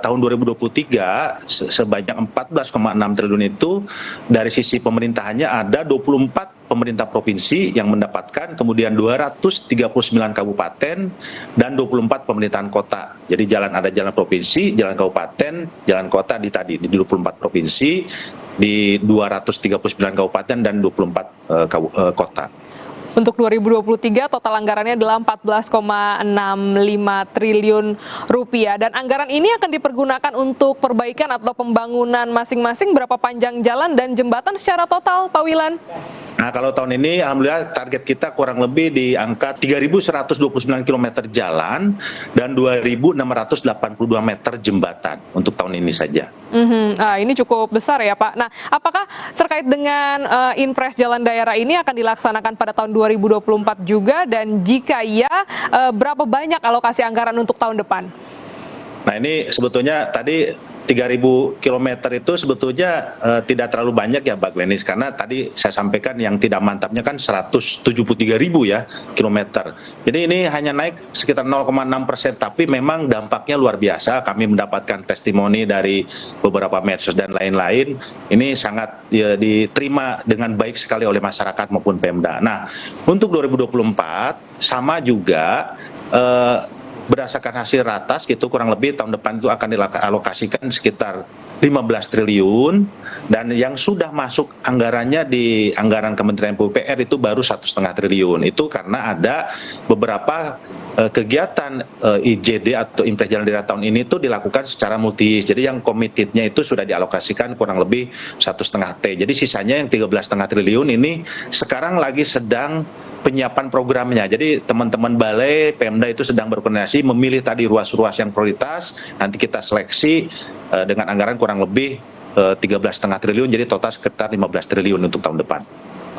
S21: tahun 2023 sebanyak 14,6 triliun itu dari sisi pemerintahannya ada 24 pemerintah provinsi yang mendapatkan, kemudian 239 kabupaten dan 24 pemerintahan kota. Jadi ada jalan provinsi, jalan kabupaten, jalan kota di 24 provinsi, di 239 kabupaten dan 24 kota.
S18: Untuk 2023 total anggarannya adalah 14,65 triliun rupiah. Dan anggaran ini akan dipergunakan untuk perbaikan atau pembangunan masing-masing berapa panjang jalan dan jembatan secara total, Pak Wilan?
S21: Nah, kalau tahun ini alhamdulillah target kita kurang lebih di angka 3.129 km jalan dan 2.682 meter jembatan untuk tahun ini saja.
S18: Ini cukup besar ya, Pak. Nah, apakah terkait dengan Inpres Jalan Daerah ini akan dilaksanakan pada tahun 2024 juga, dan jika iya, berapa banyak alokasi anggaran untuk tahun depan?
S21: Nah, ini sebetulnya tadi 3.000 km itu sebetulnya tidak terlalu banyak ya, Mbak Glenis, karena tadi saya sampaikan yang tidak mantapnya kan 173.000 ya kilometer. Jadi ini hanya naik sekitar 0,6%, tapi memang dampaknya luar biasa. Kami mendapatkan testimoni dari beberapa medsos dan lain-lain. Ini sangat diterima dengan baik sekali oleh masyarakat maupun Pemda. Nah, untuk 2024 sama juga berdasarkan hasil ratas gitu, kurang lebih tahun depan itu akan dialokasikan sekitar 15 triliun, dan yang sudah masuk anggarannya di anggaran Kementerian PUPR itu baru 1,5 triliun. Itu karena ada beberapa kegiatan IJD atau Impres Jalan Daerah tahun ini itu dilakukan secara multi. Jadi yang komitednya itu sudah dialokasikan kurang lebih 1,5 T. Jadi sisanya yang 13,5 triliun ini sekarang lagi sedang penyiapan programnya. Jadi teman-teman balai Pemda itu sedang berkoordinasi memilih tadi ruas-ruas yang prioritas. Nanti kita seleksi dengan anggaran kurang lebih 13,5 triliun, jadi total sekitar 15 triliun untuk tahun depan.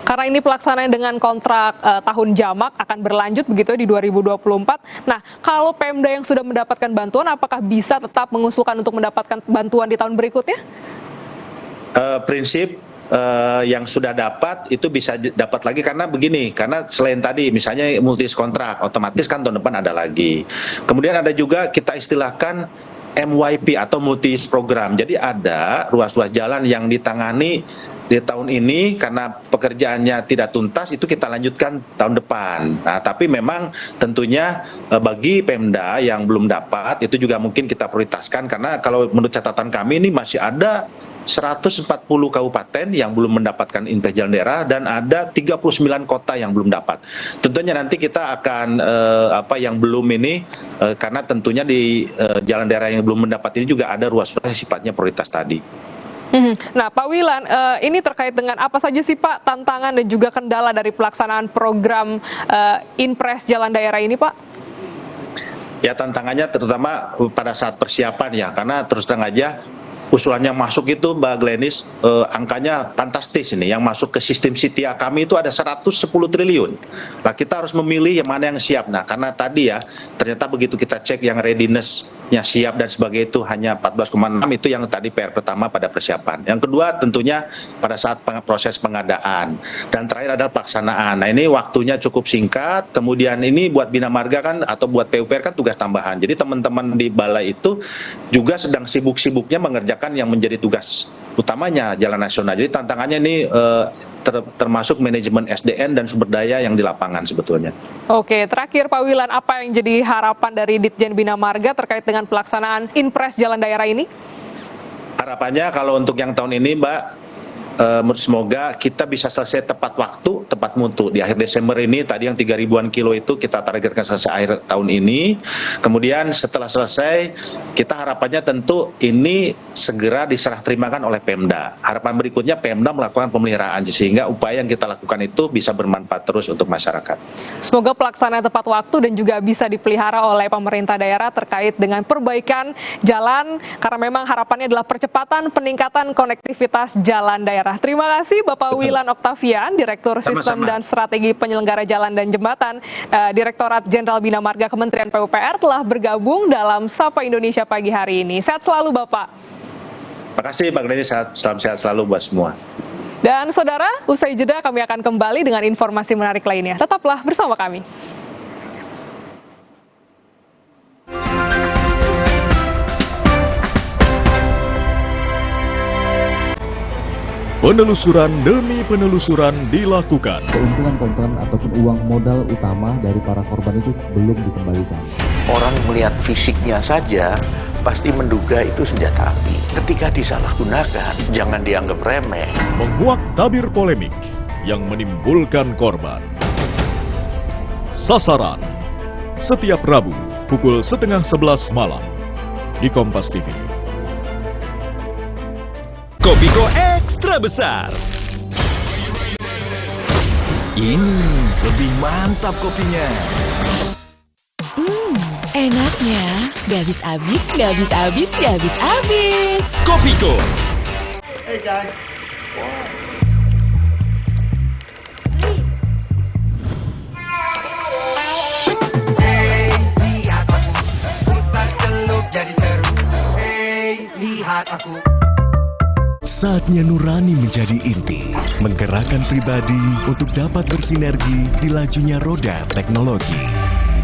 S18: Karena ini pelaksanaan dengan kontrak tahun jamak akan berlanjut begitu di 2024. Nah, kalau Pemda yang sudah mendapatkan bantuan, apakah bisa tetap mengusulkan untuk mendapatkan bantuan di tahun berikutnya?
S21: Prinsip yang sudah dapat itu bisa dapat lagi, karena begini, karena selain tadi misalnya multis kontrak, otomatis kan tahun depan ada lagi. Kemudian ada juga kita istilahkan MYP atau multis program. Jadi ada ruas-ruas jalan yang ditangani di tahun ini karena pekerjaannya tidak tuntas, itu kita lanjutkan tahun depan. Nah, tapi memang tentunya bagi Pemda yang belum dapat itu juga mungkin kita prioritaskan, karena kalau menurut catatan kami ini masih ada 140 kabupaten yang belum mendapatkan Impres Jalan Daerah dan ada 39 kota yang belum dapat. Tentunya nanti kita akan yang belum ini, karena tentunya di jalan daerah yang belum mendapat ini juga ada ruas-ruas yang sifatnya prioritas tadi.
S18: Nah, Pak Wilan, ini terkait dengan apa saja sih Pak tantangan dan juga kendala dari pelaksanaan program Impres Jalan Daerah ini, Pak?
S21: Ya, tantangannya terutama pada saat persiapan ya, karena terus terang aja usulan yang masuk itu, Mbak Glenis, angkanya fantastis ini. Yang masuk ke sistem Sitia kami itu ada 110 triliun. Nah, kita harus memilih yang mana yang siap. Nah, karena tadi ya, ternyata begitu kita cek yang readiness-nya siap dan sebagainya itu hanya 14,6, itu yang tadi PR pertama pada persiapan. Yang kedua tentunya pada saat proses pengadaan. Dan terakhir adalah pelaksanaan. Nah, ini waktunya cukup singkat. Kemudian ini buat Bina Marga kan, atau buat PUPR kan tugas tambahan. Jadi teman-teman di balai itu juga sedang sibuk-sibuknya mengerjakan yang menjadi tugas utamanya jalan nasional. Jadi tantangannya ini termasuk manajemen SDN dan sumber daya yang di lapangan sebetulnya.
S18: Oke, terakhir Pak Wilan, apa yang jadi harapan dari Ditjen Bina Marga terkait dengan pelaksanaan Impres Jalan Daerah ini?
S21: Harapannya kalau untuk yang tahun ini, Mbak, semoga kita bisa selesai tepat waktu, tepat mutu. Di akhir Desember ini, tadi yang 3.000-an kilo itu kita targetkan selesai akhir tahun ini. Kemudian setelah selesai, kita harapannya tentu ini segera diserah terimakan oleh Pemda. Harapan berikutnya Pemda melakukan pemeliharaan, sehingga upaya yang kita lakukan itu bisa bermanfaat terus untuk masyarakat.
S18: Semoga pelaksanaan tepat waktu dan juga bisa dipelihara oleh pemerintah daerah terkait dengan perbaikan jalan, karena memang harapannya adalah percepatan peningkatan konektivitas jalan daerah. Terima kasih Bapak Wilan Oktavian, Direktur Sistem dan Strategi Penyelenggara Jalan dan Jembatan, Direktorat Jenderal Bina Marga Kementerian PUPR telah bergabung dalam Sapa Indonesia pagi hari ini. Sehat selalu Bapak.
S21: Terima kasih Pak Glenny, salam sehat selalu buat semua.
S18: Dan saudara, usai jeda kami akan kembali dengan informasi menarik lainnya. Tetaplah bersama kami.
S9: Penelusuran demi penelusuran dilakukan.
S20: Keuntungan ataupun uang modal utama dari para korban itu belum dikembalikan.
S22: Orang melihat fisiknya saja pasti menduga itu senjata api. Ketika disalahgunakan, jangan dianggap remeh.
S9: Menguak tabir polemik yang menimbulkan korban. Sasaran setiap Rabu pukul 10:30 malam di Kompas TV.
S1: Kopiko Ekstra Besar. Ini lebih mantap kopinya.
S11: Enaknya, gak habis-habis, gak habis-habis, gak habis-habis.
S1: Kopiko.
S2: Hey guys. Hey, lihat aku. Putar celup jadi seru. Hey, lihat aku.
S17: Saatnya nurani menjadi inti, menggerakkan pribadi untuk dapat bersinergi di lajunya roda teknologi.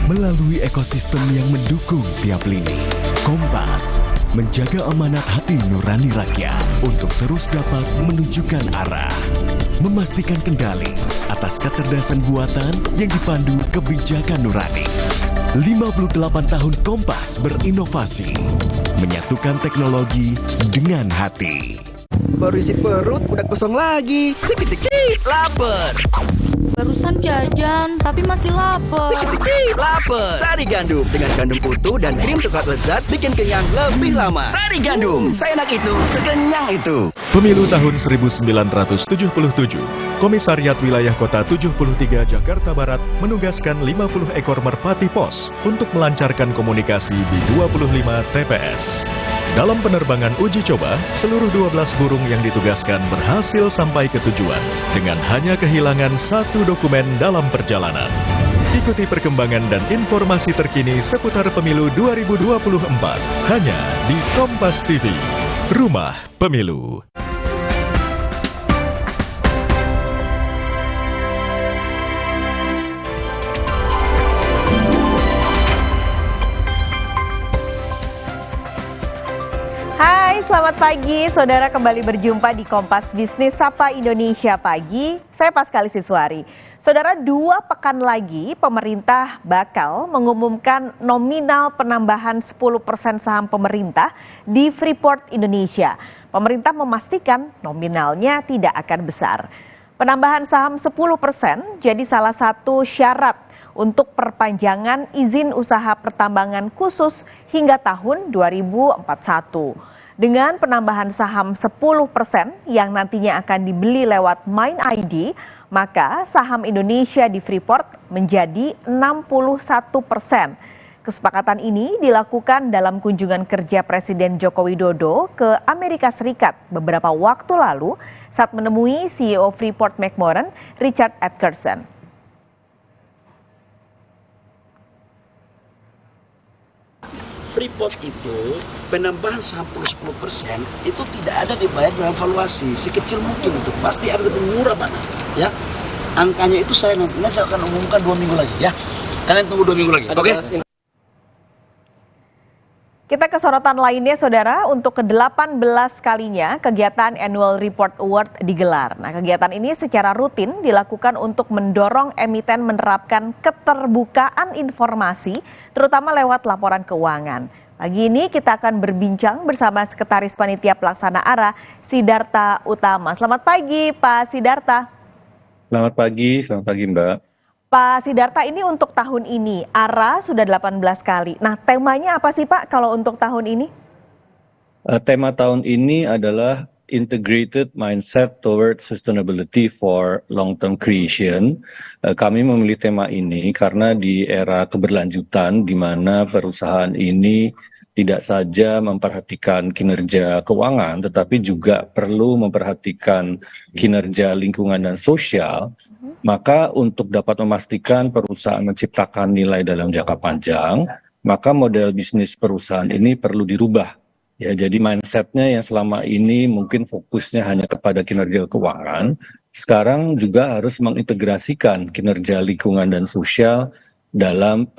S17: Melalui ekosistem yang mendukung tiap lini, Kompas menjaga amanat hati nurani rakyat untuk terus dapat menunjukkan arah. Memastikan kendali atas kecerdasan buatan yang dipandu kebijakan nurani. 58 tahun Kompas berinovasi, menyatukan teknologi dengan hati.
S10: Baru isi perut, udah kosong lagi. Dikit-dikit, lapar.
S6: Barusan jajan, tapi masih lapar.
S10: Dikit-dikit, lapar. Sari Gandum dengan gandum utuh dan krim coklat lezat bikin kenyang lebih lama. Sari Gandum, seenak itu, sekenyang itu.
S9: Pemilu tahun 1977, Komisariat Wilayah Kota 73 Jakarta Barat menugaskan 50 ekor merpati pos untuk melancarkan komunikasi di 25 TPS. Dalam penerbangan uji coba, seluruh 12 burung yang ditugaskan berhasil sampai ke tujuan dengan hanya kehilangan satu dokumen dalam perjalanan. Ikuti perkembangan dan informasi terkini seputar pemilu 2024 hanya di Kompas TV, Rumah Pemilu.
S7: Hai, selamat pagi. Saudara kembali berjumpa di Kompas Bisnis Sapa Indonesia Pagi. Saya Paskali Siswari. Saudara, 2 pekan lagi pemerintah bakal mengumumkan nominal penambahan 10% saham pemerintah di Freeport Indonesia. Pemerintah memastikan nominalnya tidak akan besar. Penambahan saham 10% jadi salah satu syarat untuk perpanjangan izin usaha pertambangan khusus hingga tahun 2041. Dengan penambahan saham 10% yang nantinya akan dibeli lewat MindID, maka saham Indonesia di Freeport menjadi 61%. Kesepakatan ini dilakukan dalam kunjungan kerja Presiden Joko Widodo ke Amerika Serikat beberapa waktu lalu saat menemui CEO Freeport McMoran, Richard Adkerson.
S3: Freeport itu penambahan saham 10% itu tidak ada dibayar dalam valuasi, sekecil mungkin itu pasti ada lebih murah mana, ya. Angkanya itu saya akan umumkan 2 minggu lagi, ya. Kalian tunggu 2 minggu lagi, oke?
S7: Kita ke sorotan lainnya, Saudara. Untuk ke-18 kalinya kegiatan Annual Report Award digelar. Nah, kegiatan ini secara rutin dilakukan untuk mendorong emiten menerapkan keterbukaan informasi, terutama lewat laporan keuangan.
S4: Pagi ini kita akan berbincang bersama Sekretaris Panitia Pelaksana ARA, Sidarta Utama. Selamat pagi, Pak Sidarta.
S5: Selamat pagi Mbak.
S4: Pak Sidarta, ini untuk tahun ini, ARA sudah 18 kali. Nah, temanya apa sih Pak kalau untuk tahun ini?
S5: Tema tahun ini adalah Integrated Mindset Toward Sustainability for Long-Term Creation. Kami memilih tema ini karena di era keberlanjutan di mana perusahaan ini tidak saja memperhatikan kinerja keuangan, tetapi juga perlu memperhatikan kinerja lingkungan dan sosial, maka untuk dapat memastikan perusahaan menciptakan nilai dalam jangka panjang, maka model bisnis perusahaan ini perlu dirubah. Ya, jadi mindset-nya yang selama ini mungkin fokusnya hanya kepada kinerja keuangan, sekarang juga harus mengintegrasikan kinerja lingkungan dan sosial dalam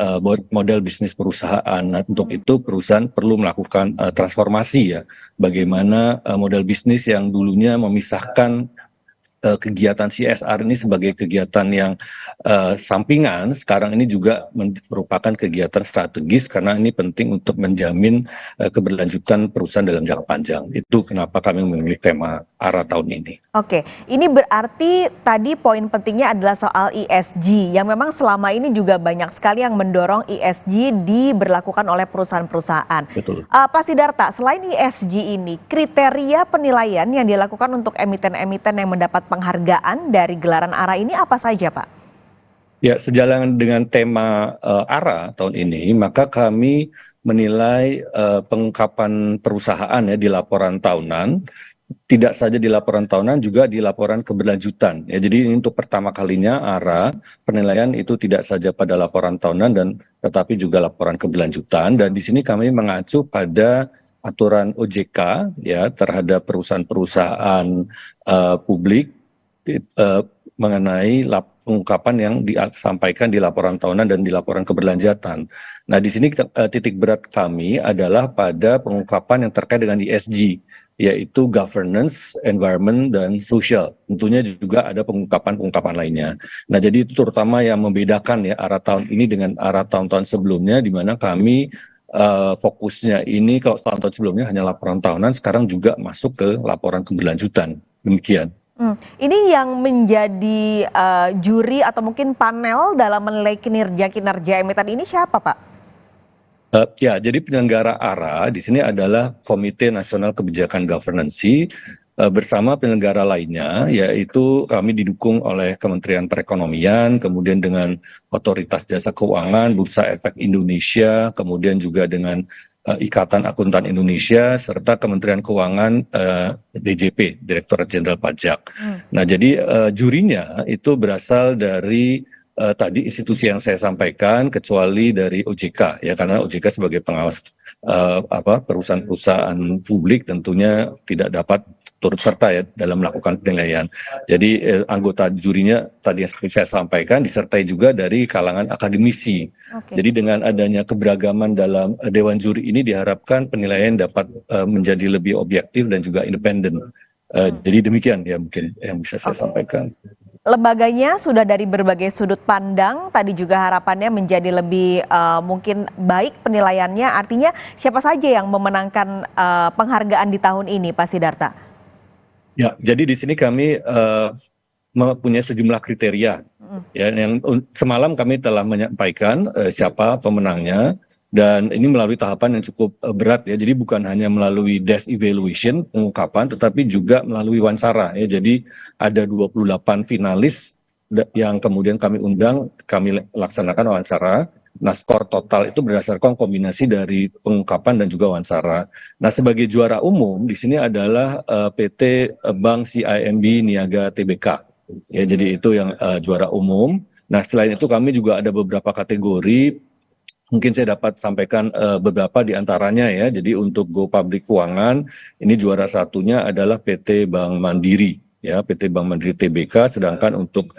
S5: model bisnis perusahaan. Nah, untuk itu perusahaan perlu melakukan transformasi ya, bagaimana model bisnis yang dulunya memisahkan kegiatan CSR ini sebagai kegiatan yang sampingan, sekarang ini juga merupakan kegiatan strategis karena ini penting untuk menjamin keberlanjutan perusahaan dalam jangka panjang. Itu kenapa kami memilih tema ARA tahun ini.
S4: Oke, ini berarti tadi poin pentingnya adalah soal ESG yang memang selama ini juga banyak sekali yang mendorong ESG diberlakukan oleh perusahaan-perusahaan.
S5: Betul.
S4: Pak Sidarta, selain ESG ini, kriteria penilaian yang dilakukan untuk emiten-emiten yang mendapat penghargaan dari gelaran ARA ini apa saja, Pak?
S5: Ya, sejalan dengan tema ARA tahun ini, maka kami menilai pengungkapan perusahaan ya di laporan tahunan, tidak saja di laporan tahunan, juga di laporan keberlanjutan. Ya, jadi ini untuk pertama kalinya ARA penilaian itu tidak saja pada laporan tahunan dan tetapi juga laporan keberlanjutan. Dan di sini kami mengacu pada aturan OJK ya terhadap perusahaan-perusahaan publik mengenai pengungkapan yang disampaikan di laporan tahunan dan di laporan keberlanjutan. Nah, di sini titik berat kami adalah pada pengungkapan yang terkait dengan ESG, yaitu governance, environment, dan social. Tentunya juga ada pengungkapan-pengungkapan lainnya. Nah, jadi itu terutama yang membedakan ya ARA tahun ini dengan ARA tahun-tahun sebelumnya, di mana kami fokusnya ini kalau tahun-tahun sebelumnya hanya laporan tahunan, sekarang juga masuk ke laporan keberlanjutan. Demikian.
S4: Ini yang menjadi juri atau mungkin panel dalam menilai kinerja emiten ini siapa, Pak?
S5: Ya, jadi penyelenggara ARA di sini adalah Komite Nasional Kebijakan Governance bersama penyelenggara lainnya, yaitu kami didukung oleh Kementerian Perekonomian, kemudian dengan Otoritas Jasa Keuangan, Bursa Efek Indonesia, kemudian juga dengan Ikatan Akuntan Indonesia, serta Kementerian Keuangan DJP, Direktorat Jenderal Pajak. Nah, jadi jurinya itu berasal dari tadi institusi yang saya sampaikan, kecuali dari OJK, ya karena OJK sebagai pengawas perusahaan-perusahaan publik tentunya tidak dapat turut serta ya dalam melakukan penilaian. Jadi anggota jurinya tadi yang seperti saya sampaikan disertai juga dari kalangan akademisi. Jadi dengan adanya keberagaman dalam dewan juri ini diharapkan penilaian dapat menjadi lebih objektif dan juga independen. Jadi demikian ya mungkin yang bisa saya sampaikan.
S4: Lembaganya sudah dari berbagai sudut pandang, tadi juga harapannya menjadi lebih mungkin baik penilaiannya. Artinya siapa saja yang memenangkan penghargaan di tahun ini, Pak Sidarta?
S5: Ya, jadi di sini kami mempunyai sejumlah kriteria. Ya, yang semalam kami telah menyampaikan siapa pemenangnya, dan ini melalui tahapan yang cukup berat ya. Jadi bukan hanya melalui desk evaluation pengungkapan, tetapi juga melalui wawancara ya. Jadi ada 28 finalis yang kemudian kami undang, kami laksanakan wawancara. Nah, skor total itu berdasarkan kombinasi dari pengungkapan dan juga wawancara. Nah, sebagai juara umum di sini adalah PT Bank CIMB Niaga Tbk. Ya, jadi itu yang juara umum. Nah, selain itu kami juga ada beberapa kategori. Mungkin saya dapat sampaikan beberapa di antaranya ya. Jadi untuk Go Public Keuangan, ini juara satunya adalah PT Bank Mandiri. Ya, PT Bank Mandiri Tbk, sedangkan untuk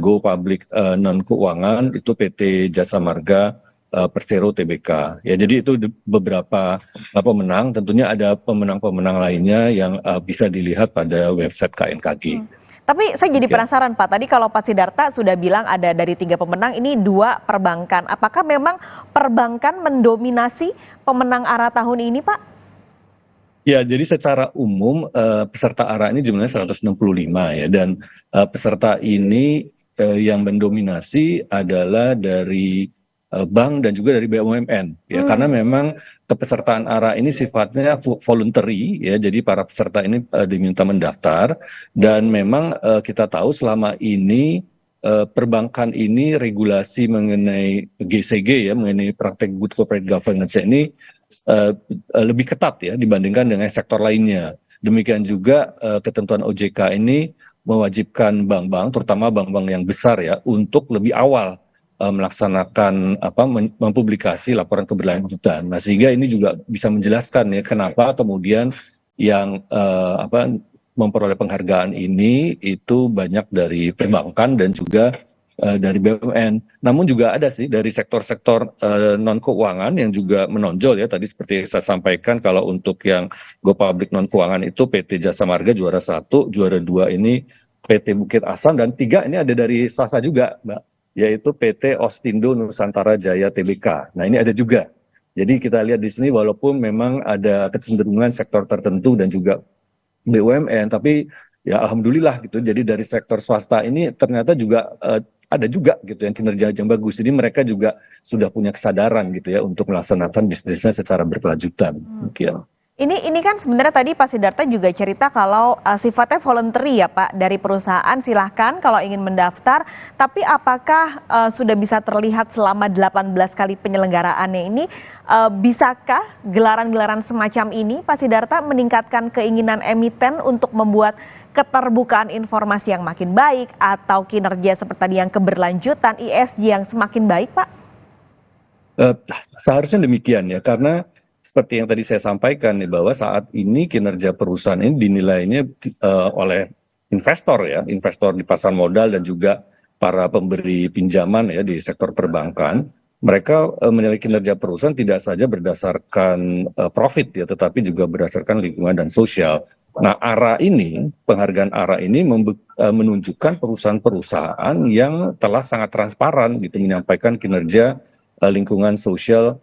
S5: Go Public Non Keuangan itu PT Jasa Marga Persero Tbk. Ya, jadi itu beberapa pemenang. Tentunya ada pemenang-pemenang lainnya yang bisa dilihat pada website KNKG.
S4: Tapi saya jadi penasaran Pak, tadi kalau Pak Sidarta sudah bilang ada dari 3 pemenang, ini 2 perbankan. Apakah memang perbankan mendominasi pemenang ARA tahun ini Pak?
S5: Ya, jadi secara umum peserta ARA ini jumlahnya 165 ya, dan peserta ini yang mendominasi adalah dari bank dan juga dari BUMN ya, karena memang kepesertaan ARA ini sifatnya voluntary ya, jadi para peserta ini diminta mendaftar, dan memang kita tahu selama ini perbankan ini regulasi mengenai GCG ya, mengenai praktek good corporate governance ini lebih ketat ya dibandingkan dengan sektor lainnya. Demikian juga ketentuan OJK ini mewajibkan bank-bank, terutama bank-bank yang besar ya, untuk lebih awal melaksanakan mempublikasi laporan keberlanjutan. Nah, sehingga ini juga bisa menjelaskan ya kenapa kemudian yang memperoleh penghargaan ini itu banyak dari perbankan dan juga dari BUMN. Namun juga ada sih dari sektor-sektor non keuangan yang juga menonjol ya. Tadi seperti yang saya sampaikan, kalau untuk yang go public non keuangan itu PT Jasa Marga juara 1, juara 2 ini PT Bukit Asam, dan 3 ini ada dari swasta juga, Mbak, yaitu PT Ostindo Nusantara Jaya Tbk. Nah, ini ada juga. Jadi kita lihat di sini walaupun memang ada kecenderungan sektor tertentu dan juga BUMN, tapi ya alhamdulillah gitu. Jadi dari sektor swasta ini ternyata juga ada juga gitu yang kinerja yang bagus. Jadi mereka juga sudah punya kesadaran gitu ya untuk melaksanakan bisnisnya secara berkelanjutan. Mungkin.
S4: Ini kan sebenarnya tadi Pak Sidarta juga cerita kalau sifatnya voluntary ya Pak, dari perusahaan silahkan kalau ingin mendaftar, tapi apakah sudah bisa terlihat selama 18 kali penyelenggaraannya ini, bisakah gelaran-gelaran semacam ini Pak Sidarta meningkatkan keinginan emiten untuk membuat keterbukaan informasi yang makin baik atau kinerja seperti tadi yang keberlanjutan, ESG yang semakin baik Pak?
S5: Seharusnya demikian ya, karena seperti yang tadi saya sampaikan nih, bahwa saat ini kinerja perusahaan ini dinilainya oleh investor ya, investor di pasar modal dan juga para pemberi pinjaman ya di sektor perbankan. Mereka menilai kinerja perusahaan tidak saja berdasarkan profit ya, tetapi juga berdasarkan lingkungan dan sosial. Nah, ARA ini, penghargaan ARA ini menunjukkan perusahaan-perusahaan yang telah sangat transparan gitu menyampaikan kinerja lingkungan sosial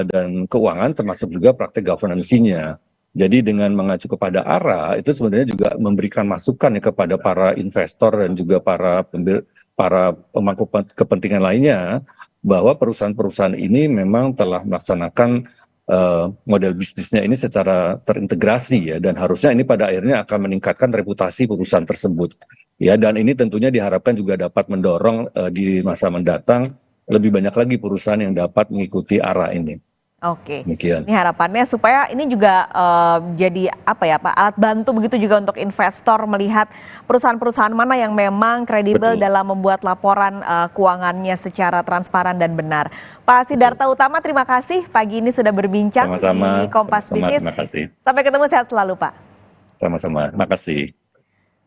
S5: dan keuangan, termasuk juga praktek governance-nya. Jadi dengan mengacu kepada ARA itu sebenarnya juga memberikan masukan ya kepada para investor dan juga para pemangku kepentingan lainnya, bahwa perusahaan-perusahaan ini memang telah melaksanakan model bisnisnya ini secara terintegrasi ya, dan harusnya ini pada akhirnya akan meningkatkan reputasi perusahaan tersebut ya, dan ini tentunya diharapkan juga dapat mendorong di masa mendatang lebih banyak lagi perusahaan yang dapat mengikuti ARA ini.
S4: Oke.
S5: Demikian.
S4: Ini harapannya supaya ini juga jadi apa ya Pak, alat bantu begitu juga untuk investor melihat perusahaan-perusahaan mana yang memang kredibel dalam membuat laporan keuangannya secara transparan dan benar. Pak Sidarta Utama, terima kasih pagi ini sudah berbincang di Kompas Bisnis.
S5: Terima kasih.
S4: Sampai ketemu, sehat selalu Pak.
S5: Sama-sama, terima kasih.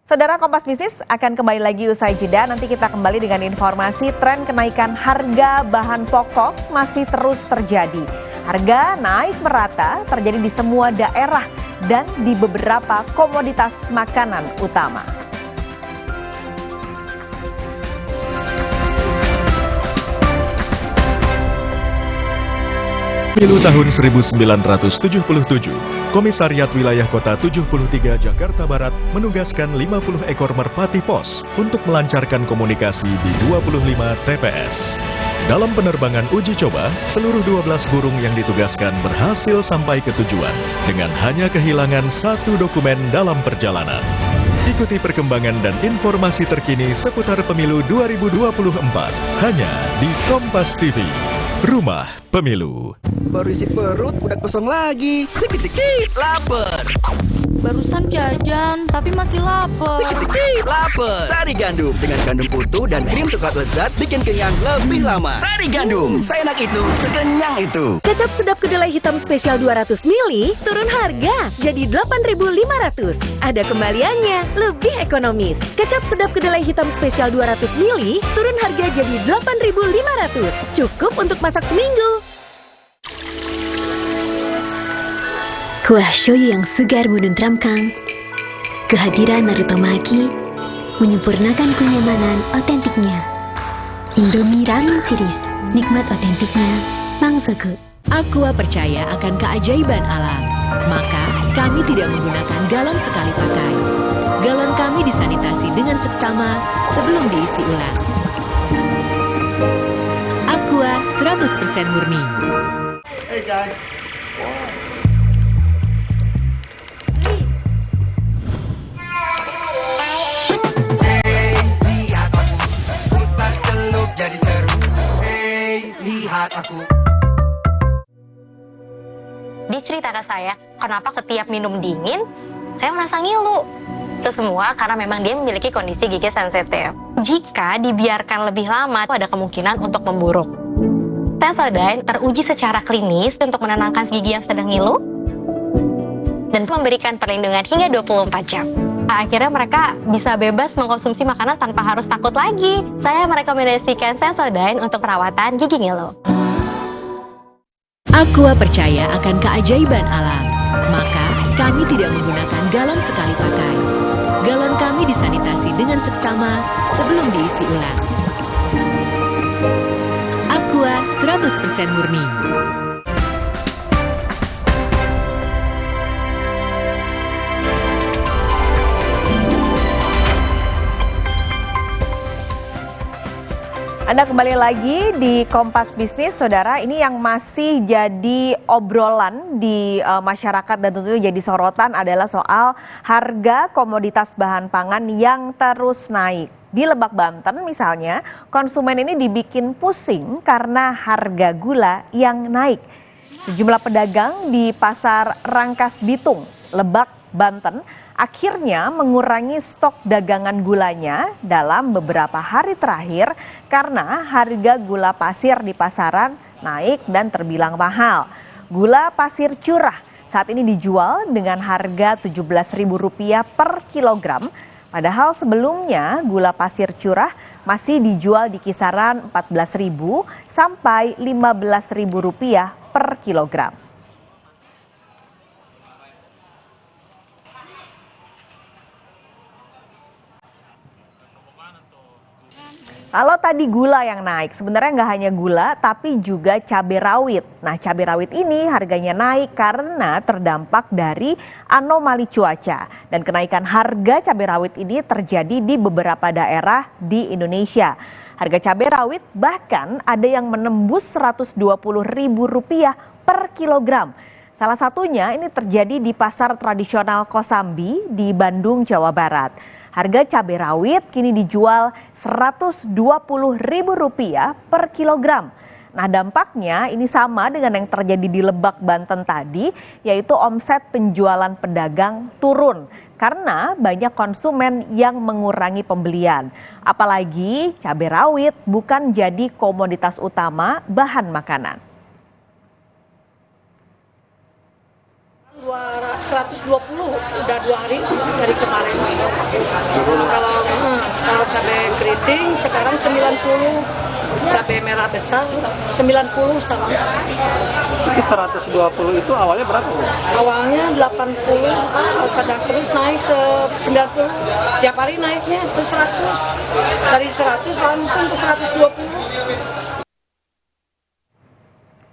S4: Saudara, Kompas Bisnis akan kembali lagi usai jeda. Nanti kita kembali dengan informasi tren kenaikan harga bahan pokok masih terus terjadi. Harga naik merata terjadi di semua daerah dan di beberapa komoditas makanan utama.
S9: Pemilu tahun 1977, Komisariat Wilayah Kota 73 Jakarta Barat menugaskan 50 ekor merpati pos untuk melancarkan komunikasi di 25 TPS. Dalam penerbangan uji coba, seluruh 12 burung yang ditugaskan berhasil sampai ke tujuan dengan hanya kehilangan 1 dokumen dalam perjalanan. Ikuti perkembangan dan informasi terkini seputar pemilu 2024 hanya di Kompas TV. Rumah Pemilu.
S10: Baru isi perut, udah kosong lagi. Dikit-dikit, lapar.
S6: Barusan jajan, tapi masih lapar.
S10: Dikit-dikit, lapar. Sari Gandum dengan gandum utuh dan krim coklat lezat bikin kenyang lebih lama. Sari Gandum, seenak itu, sekenyang itu.
S7: Kecap sedap kedelai hitam spesial 200 ml turun harga jadi 8.500. Ada kembaliannya, lebih ekonomis. Kecap sedap kedelai hitam spesial 200 ml turun harga jadi 8.500. Cukup untuk masak seminggu.
S8: Kuah shoyu yang segar menenteramkan, kehadiran Naruto Maki, menyempurnakan kenyamanan otentiknya. Indomie Ramen Series, nikmat otentiknya, Mangsaku.
S25: Aqua percaya akan keajaiban alam, maka kami tidak menggunakan galon sekali pakai. Galon kami disanitasi dengan seksama sebelum diisi ulang. Aqua 100% murni.
S2: Hey guys. Hey, lihat aku, putar celup jadi seru. Hey, lihat aku.
S12: Diceritakan saya, kenapa setiap minum dingin, saya merasa ngilu. Itu semua karena memang dia memiliki kondisi gigi sensitif. Jika dibiarkan lebih lama, ada kemungkinan untuk memburuk. Sensodyne teruji secara klinis untuk menenangkan gigi yang sedang ngilu dan memberikan perlindungan hingga 24 jam. Akhirnya mereka bisa bebas mengkonsumsi makanan tanpa harus takut lagi. Saya merekomendasikan Sensodyne untuk perawatan gigi ngilu.
S25: Aqua percaya akan keajaiban alam, maka kami tidak menggunakan galon sekali pakai. Galon kami disanitasi dengan seksama sebelum diisi ulang. Aqua 100% murni.
S4: Anda kembali lagi di Kompas Bisnis, Saudara. Ini yang masih jadi obrolan di masyarakat dan tentunya jadi sorotan adalah soal harga komoditas bahan pangan yang terus naik. Di Lebak, Banten misalnya, konsumen ini dibikin pusing karena harga gula yang naik. Sejumlah pedagang di Pasar Rangkas Bitung, Lebak, Banten, akhirnya mengurangi stok dagangan gulanya dalam beberapa hari terakhir karena harga gula pasir di pasaran naik dan terbilang mahal. Gula pasir curah saat ini dijual dengan harga Rp17.000 per kilogram, padahal sebelumnya gula pasir curah masih dijual di kisaran Rp14.000 sampai Rp15.000 per kilogram. Kalau tadi gula yang naik, sebenarnya nggak hanya gula tapi juga cabai rawit. Nah, cabai rawit ini harganya naik karena terdampak dari anomali cuaca. Dan kenaikan harga cabai rawit ini terjadi di beberapa daerah di Indonesia. Harga cabai rawit bahkan ada yang menembus Rp120.000 per kilogram. Salah satunya ini terjadi di pasar tradisional Kosambi di Bandung, Jawa Barat. Harga cabai rawit kini dijual Rp120.000 per kilogram. Nah, dampaknya ini sama dengan yang terjadi di Lebak, Banten tadi, yaitu omset penjualan pedagang turun karena banyak konsumen yang mengurangi pembelian. Apalagi cabai rawit bukan jadi komoditas utama bahan makanan.
S14: 120 udah 2 hari dari kemarin. Kalau cabai keriting sekarang 90, cabai merah besar 90 sama.
S16: Jadi 120 itu awalnya berapa?
S14: Awalnya 80, kadang terus naik 90, tiap hari naiknya itu 100, dari 100 langsung ke 120.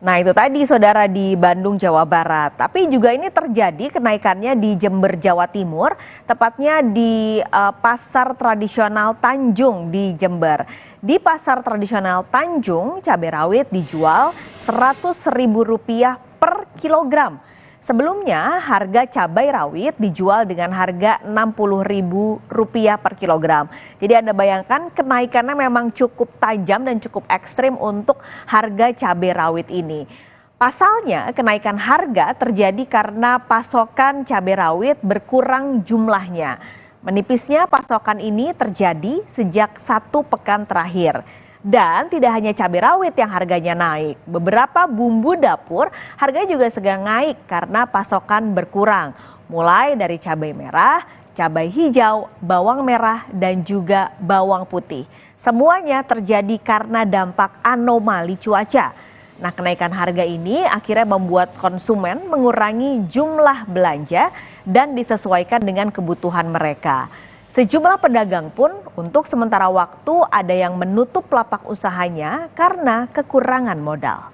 S4: Nah, itu tadi Saudara di Bandung, Jawa Barat. Tapi juga ini terjadi kenaikannya di Jember, Jawa Timur, tepatnya di Pasar Tradisional Tanjung di Jember. Di Pasar Tradisional Tanjung, cabai rawit dijual Rp100.000 per kilogram. Sebelumnya harga cabai rawit dijual dengan harga Rp60.000 per kilogram. Jadi Anda bayangkan kenaikannya memang cukup tajam dan cukup ekstrim untuk harga cabai rawit ini. Pasalnya kenaikan harga terjadi karena pasokan cabai rawit berkurang jumlahnya. Menipisnya pasokan ini terjadi sejak 1 pekan terakhir. Dan tidak hanya cabai rawit yang harganya naik, beberapa bumbu dapur harganya juga sedang naik karena pasokan berkurang. Mulai dari cabai merah, cabai hijau, bawang merah, dan juga bawang putih. Semuanya terjadi karena dampak anomali cuaca. Nah, kenaikan harga ini akhirnya membuat konsumen mengurangi jumlah belanja dan disesuaikan dengan kebutuhan mereka. Sejumlah pedagang pun untuk sementara waktu ada yang menutup lapak usahanya karena kekurangan modal.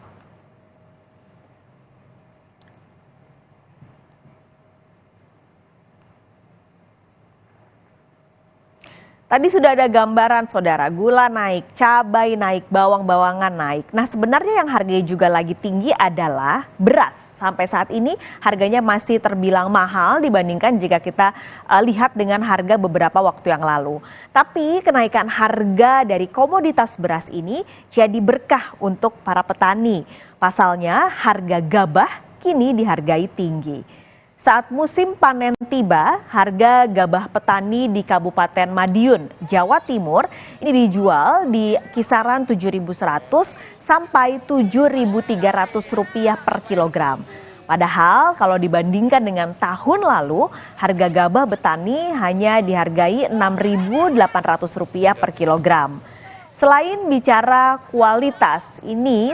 S4: Tadi sudah ada gambaran saudara, gula naik, cabai naik, bawang-bawangan naik. Nah sebenarnya yang harganya juga lagi tinggi adalah beras. Sampai saat ini harganya masih terbilang mahal dibandingkan jika kita lihat dengan harga beberapa waktu yang lalu. Tapi kenaikan harga dari komoditas beras ini jadi berkah untuk para petani. Pasalnya harga gabah kini dihargai tinggi. Saat musim panen tiba, harga gabah petani di Kabupaten Madiun, Jawa Timur ini dijual di kisaran Rp7.100 sampai Rp7.300 per kilogram. Padahal kalau dibandingkan dengan tahun lalu, harga gabah petani hanya dihargai Rp6.800 per kilogram. Selain bicara kualitas,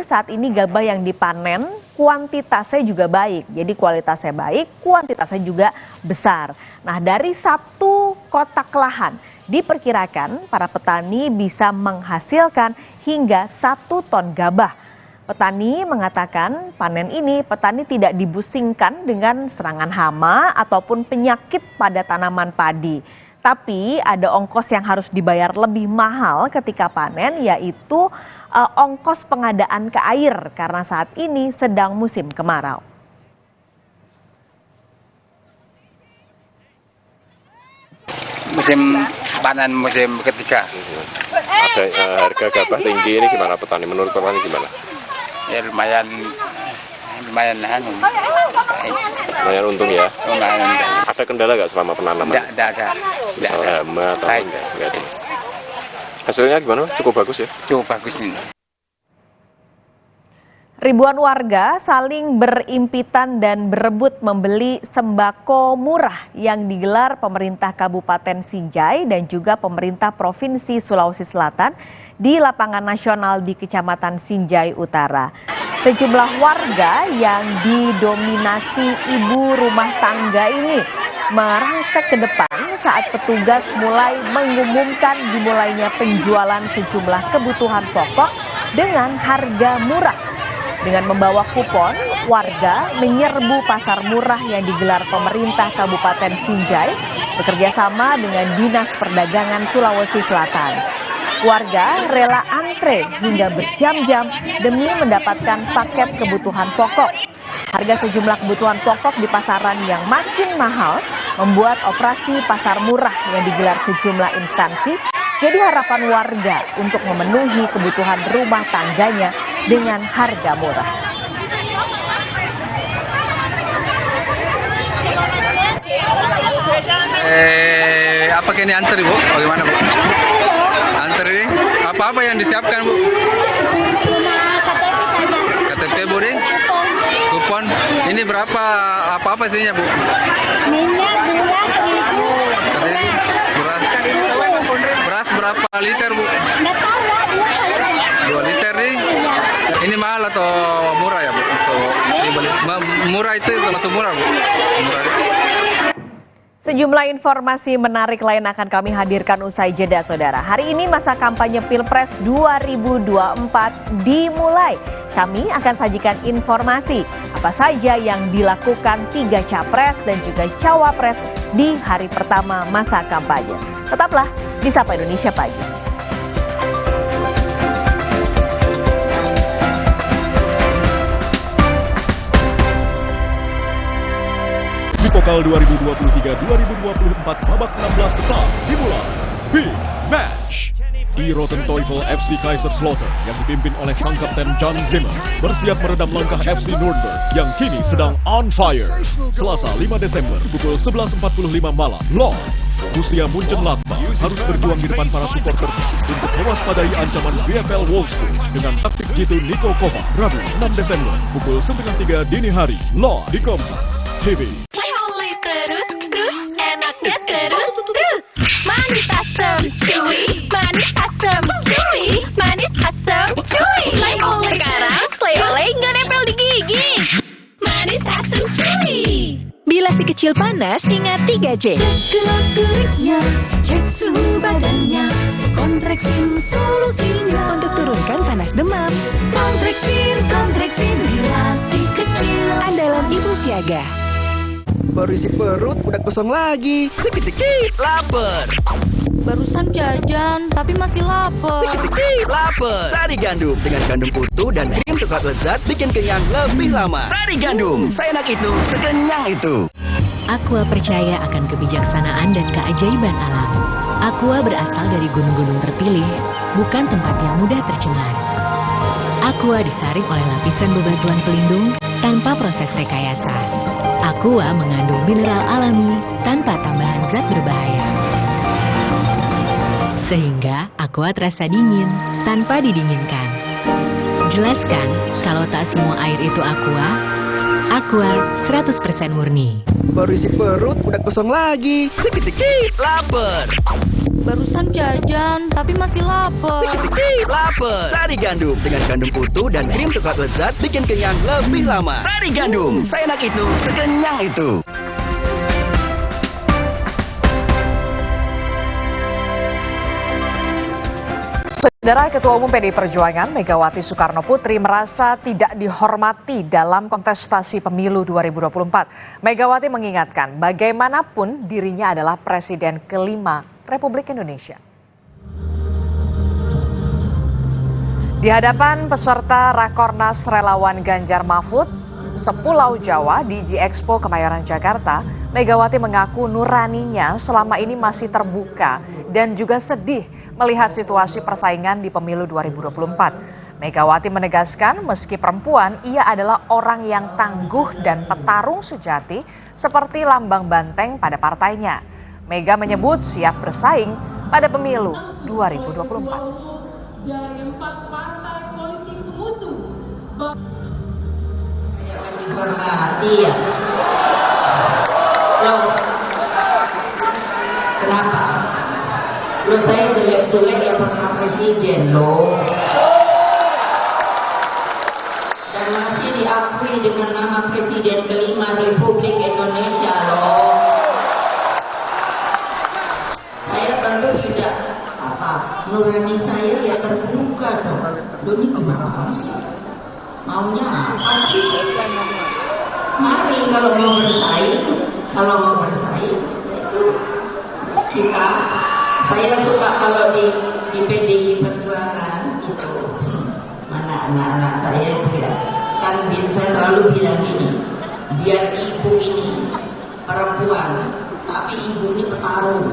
S4: saat ini gabah yang dipanen kuantitasnya juga baik. Jadi kualitasnya baik, kuantitasnya juga besar. Nah dari 1 kotak lahan diperkirakan para petani bisa menghasilkan hingga 1 ton gabah. Petani mengatakan panen ini petani tidak dibusingkan dengan serangan hama ataupun penyakit pada tanaman padi. Tapi ada ongkos yang harus dibayar lebih mahal ketika panen, yaitu ongkos pengadaan ke air karena saat ini sedang musim kemarau.
S13: Musim panen musim ketiga.
S15: Ada harga gabah tinggi ini gimana petani? Menurut petani gimana?
S13: Ya lumayan
S15: untung ya.
S13: Lumayan.
S15: Ada kendala nggak selama penanaman?
S13: Tidak ada.
S15: Misalnya hama atau enggak ada. Hasilnya gimana? Cukup bagus ya?
S13: Cukup bagus ini.
S4: Ribuan warga saling berimpitan dan berebut membeli sembako murah yang digelar pemerintah Kabupaten Sinjai dan juga pemerintah Provinsi Sulawesi Selatan di lapangan nasional di Kecamatan Sinjai Utara. Sejumlah warga yang didominasi ibu rumah tangga ini merangsek ke depan saat petugas mulai mengumumkan dimulainya penjualan sejumlah kebutuhan pokok dengan harga murah. Dengan membawa kupon, warga menyerbu pasar murah yang digelar pemerintah Kabupaten Sinjai bekerja sama dengan Dinas Perdagangan Sulawesi Selatan. Warga rela antre hingga berjam-jam demi mendapatkan paket kebutuhan pokok. Harga sejumlah kebutuhan pokok di pasaran yang makin mahal membuat operasi pasar murah yang digelar sejumlah instansi jadi harapan warga untuk memenuhi kebutuhan rumah tangganya dengan harga murah.
S13: Apa ini antar Bu? Bagaimana Bu? Antar ini? Apa-apa yang disiapkan Bu? KTP Bu deh? Kupon? Ini berapa? Apa-apa isinya Bu?
S19: Minyak, gula, terigu.
S13: Beras berapa liter Bu? 2 liter nih? Ini mahal atau murah ya Bu? Murah itu termasuk murah Bu? Murah.
S4: Sejumlah informasi menarik lain akan kami hadirkan usai jeda saudara. Hari ini masa kampanye Pilpres 2024 dimulai. Kami akan sajikan informasi apa saja yang dilakukan 3 capres dan juga cawapres di hari pertama masa kampanye. Tetaplah di Sapa Indonesia Pagi.
S9: Pokal 2023-2024 babak 16 besar dimulai. Big Match di Roten Teufel FC Kaiserslautern yang dipimpin oleh sang kapten Jan Zimmer bersiap meredam langkah FC Nuremberg yang kini sedang on fire. Selasa 5 Desember pukul 11.45 malam live. Rusia Mönchengladbach harus berjuang di depan para supporternya untuk mewaspadai ancaman VfL Wolfsburg dengan taktik jitu Niko Kovac. Rabu 6 Desember pukul 9.03 dini hari live di Kompas TV.
S19: Terus enaknya terus manis asam cuy, manis asam cuy, manis asam cuy. Sekarang Slay Olay nggak nempel di gigi, manis asam cuy. Bila
S25: Bila si kecil panas, ingat 3C.
S19: Gelap geriknya, cek suhu badannya, kontreksin solusinya.
S25: Untuk turunkan panas demam.
S19: Kontreksin bila si kecil.
S25: Andalan ibu siaga.
S10: Baru isi perut, udah kosong lagi. Dikit-dikit lapar.
S12: Barusan jajan, tapi masih lapar.
S10: Dikit-dikit lapar. Sari Gandum dengan gandum utuh dan krim coklat lezat bikin kenyang lebih lama. Sari Gandum, seenak itu, sekenyang itu.
S25: Aqua percaya akan kebijaksanaan dan keajaiban alam. Aqua berasal dari gunung-gunung terpilih, bukan tempat yang mudah tercemar. Aqua disaring oleh lapisan bebatuan pelindung tanpa proses rekayasa. Aqua mengandung mineral alami tanpa tambahan zat berbahaya. Sehingga Aqua terasa dingin tanpa didinginkan. Jelaskan kalau tak semua air itu Aqua. Aqua 100% murni.
S10: Baru isi perut, udah kosong lagi. Dikit-dikit lapar.
S12: Barusan jajan, tapi masih lapar.
S10: Dikit-dikit lapar. Sari Gandum dengan gandum utuh dan krim coklat lezat bikin kenyang lebih lama. Sari Gandum, seenak itu, sekenyang itu.
S4: Saudara Ketua Umum PDI Perjuangan Megawati Soekarnoputri merasa tidak dihormati dalam kontestasi pemilu 2024. Megawati mengingatkan bagaimanapun dirinya adalah Presiden kelima Republik Indonesia. Di hadapan peserta Rakornas Relawan Ganjar Mahfud, Sepulau Jawa di G-Expo Kemayoran Jakarta, Megawati mengaku nuraninya selama ini masih terbuka dan juga sedih melihat situasi persaingan di pemilu 2024. Megawati menegaskan meski perempuan, ia adalah orang yang tangguh dan petarung sejati seperti lambang banteng pada partainya. Mega menyebut siap bersaing pada pemilu 2024.
S19: Dari 4 partai politik pengusung.
S18: Yang dihormati ya. Loh, kenapa? Loh saya jelek-jelek ya pernah presiden loh. Dan masih diakui dengan nama Presiden kelima Republik Indonesia loh. Saya tentu tidak nurani saya ya terbuka dong. Loh ini gimana sih? Maunya apa sih? Mari kalau mau bersaing itu kita. Saya suka kalau di PDI Perjuangan itu mana anak-anak saya itu ya, kan saya selalu bilang gini, biar ibu ini perempuan tapi ibu ini petarung.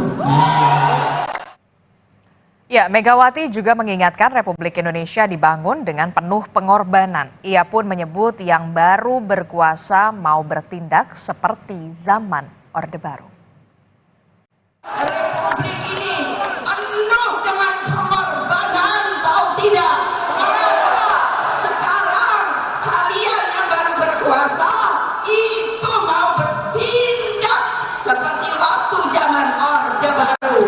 S4: Ya, Megawati juga mengingatkan Republik Indonesia dibangun dengan penuh pengorbanan. Ia pun menyebut yang baru berkuasa mau bertindak seperti zaman Orde Baru.
S18: Republik ini penuh dengan pengorbanan, tahu tidak? Kenapa sekarang kalian yang baru berkuasa itu mau bertindak seperti waktu zaman Orde Baru?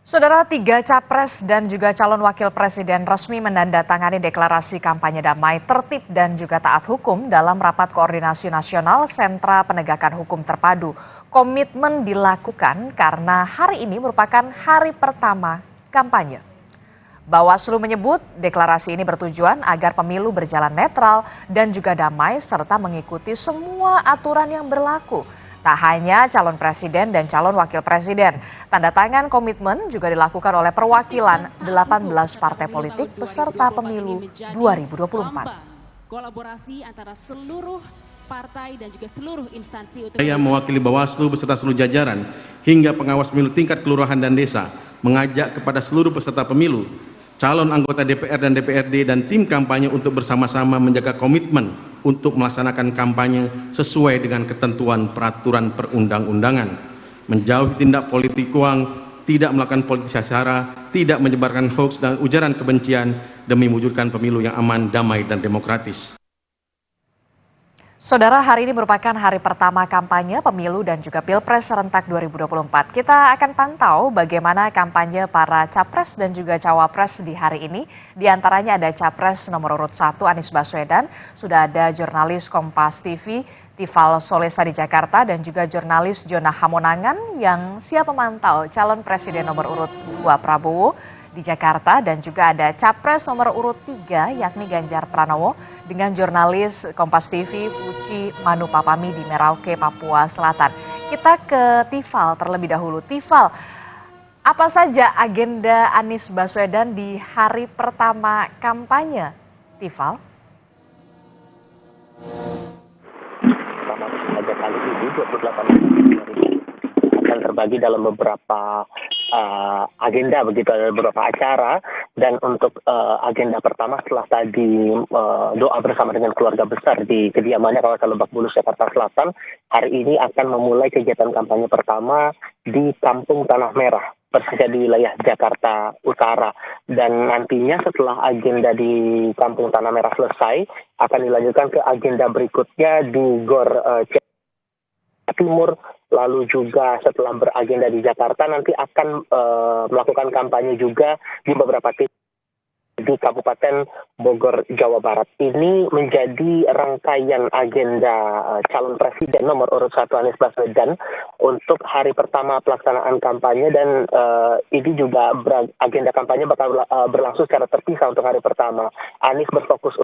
S4: Saudara, 3 capres dan juga calon wakil presiden resmi menandatangani deklarasi kampanye damai, tertib dan juga taat hukum dalam rapat koordinasi nasional Sentra Penegakan Hukum Terpadu. Komitmen dilakukan karena hari ini merupakan hari pertama kampanye. Bawaslu menyebut deklarasi ini bertujuan agar pemilu berjalan netral dan juga damai serta mengikuti semua aturan yang berlaku. Tak hanya calon presiden dan calon wakil presiden, tanda tangan komitmen juga dilakukan oleh perwakilan 18 partai politik peserta pemilu 2024.
S20: Kolaborasi antara seluruh partai dan juga seluruh instansi.
S21: Saya mewakili Bawaslu beserta seluruh jajaran hingga pengawas pemilu tingkat kelurahan dan desa mengajak kepada seluruh peserta pemilu, calon anggota DPR dan DPRD dan tim kampanye untuk bersama-sama menjaga komitmen untuk melaksanakan kampanye sesuai dengan ketentuan peraturan perundang-undangan, menjauhi tindak politik uang, tidak melakukan politisasi sara, tidak menyebarkan hoaks dan ujaran kebencian demi mewujudkan pemilu yang aman, damai, dan demokratis.
S1: Saudara, hari ini merupakan hari pertama kampanye pemilu dan juga Pilpres serentak 2024. Kita akan pantau bagaimana kampanye para capres dan juga cawapres di hari ini. Di antaranya ada capres nomor urut 1 Anies Baswedan, sudah ada jurnalis Kompas TV Tifal Solesa di Jakarta dan juga jurnalis Jonah Hamonangan yang siap memantau calon presiden nomor urut 2 Prabowo di Jakarta, dan juga ada capres nomor urut 3 yakni Ganjar Pranowo dengan jurnalis Kompas TV Fuci Manupapami di Merauke, Papua Selatan. Kita ke Tifal terlebih dahulu. Tifal, apa saja agenda Anies Baswedan di hari pertama kampanye? Tifal?
S11: Pada kali ini 28 akan terbagi dalam beberapa agenda, begitu, ada beberapa acara. Dan untuk agenda pertama setelah tadi doa bersama dengan keluarga besar di kediamannya kawasan Lebak Bulus, Jakarta Selatan, hari ini akan memulai kegiatan kampanye pertama di Kampung Tanah Merah, persisnya di wilayah Jakarta Utara. Dan nantinya setelah agenda di Kampung Tanah Merah selesai, akan dilanjutkan ke agenda berikutnya di Gor Timur. Lalu juga setelah beragenda di Jakarta, nanti akan melakukan kampanye juga di beberapa titik di Kabupaten Bogor, Jawa Barat. Ini menjadi rangkaian agenda calon presiden nomor urut 1 Anies Baswedan untuk hari pertama pelaksanaan kampanye. Dan ini juga agenda kampanye bakal berlangsung secara terpisah untuk hari pertama. Anies berfokus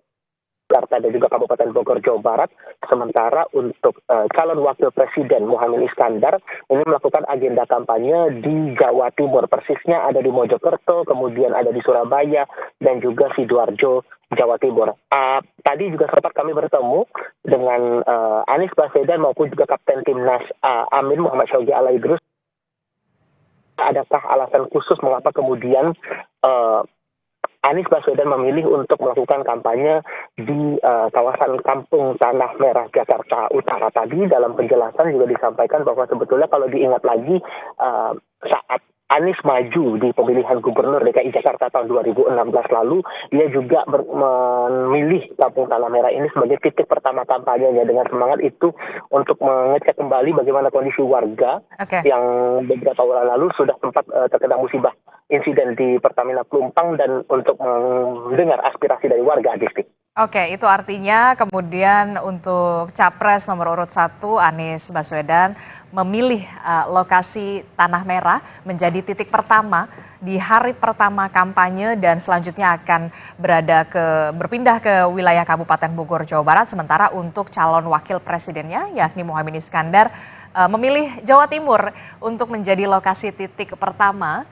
S11: Jakarta dan juga Kabupaten Bogor, Jawa Barat. Sementara untuk calon wakil presiden Muhaimin Iskandar ini melakukan agenda kampanye di Jawa Timur, persisnya ada di Mojokerto, kemudian ada di Surabaya dan juga Sidoarjo, Jawa Timur. Tadi juga sempat kami bertemu dengan Anies Baswedan maupun juga Kapten Timnas Amin Muhammad Syawgi Alaidrus. Adakah alasan khusus mengapa kemudian Anies Baswedan memilih untuk melakukan kampanye di kawasan Kampung Tanah Merah, Jakarta Utara? Tadi dalam penjelasan juga disampaikan bahwa sebetulnya kalau diingat lagi saat Anies maju di pemilihan Gubernur DKI Jakarta tahun 2016 lalu, dia juga memilih Kampung Tanah Merah ini sebagai titik pertama kampanyenya, dengan semangat itu untuk mengecek kembali bagaimana kondisi warga yang beberapa bulan lalu sudah sempat terkena musibah insiden di Pertamina Pelumpang, dan untuk mendengar aspirasi dari warga, Adisti.
S1: Oke, itu artinya kemudian untuk capres nomor urut 1 Anies Baswedan memilih lokasi Tanah Merah menjadi titik pertama di hari pertama kampanye, dan selanjutnya akan berpindah ke wilayah Kabupaten Bogor, Jawa Barat. Sementara untuk calon wakil presidennya yakni Muhaimin Iskandar memilih Jawa Timur untuk menjadi lokasi titik pertama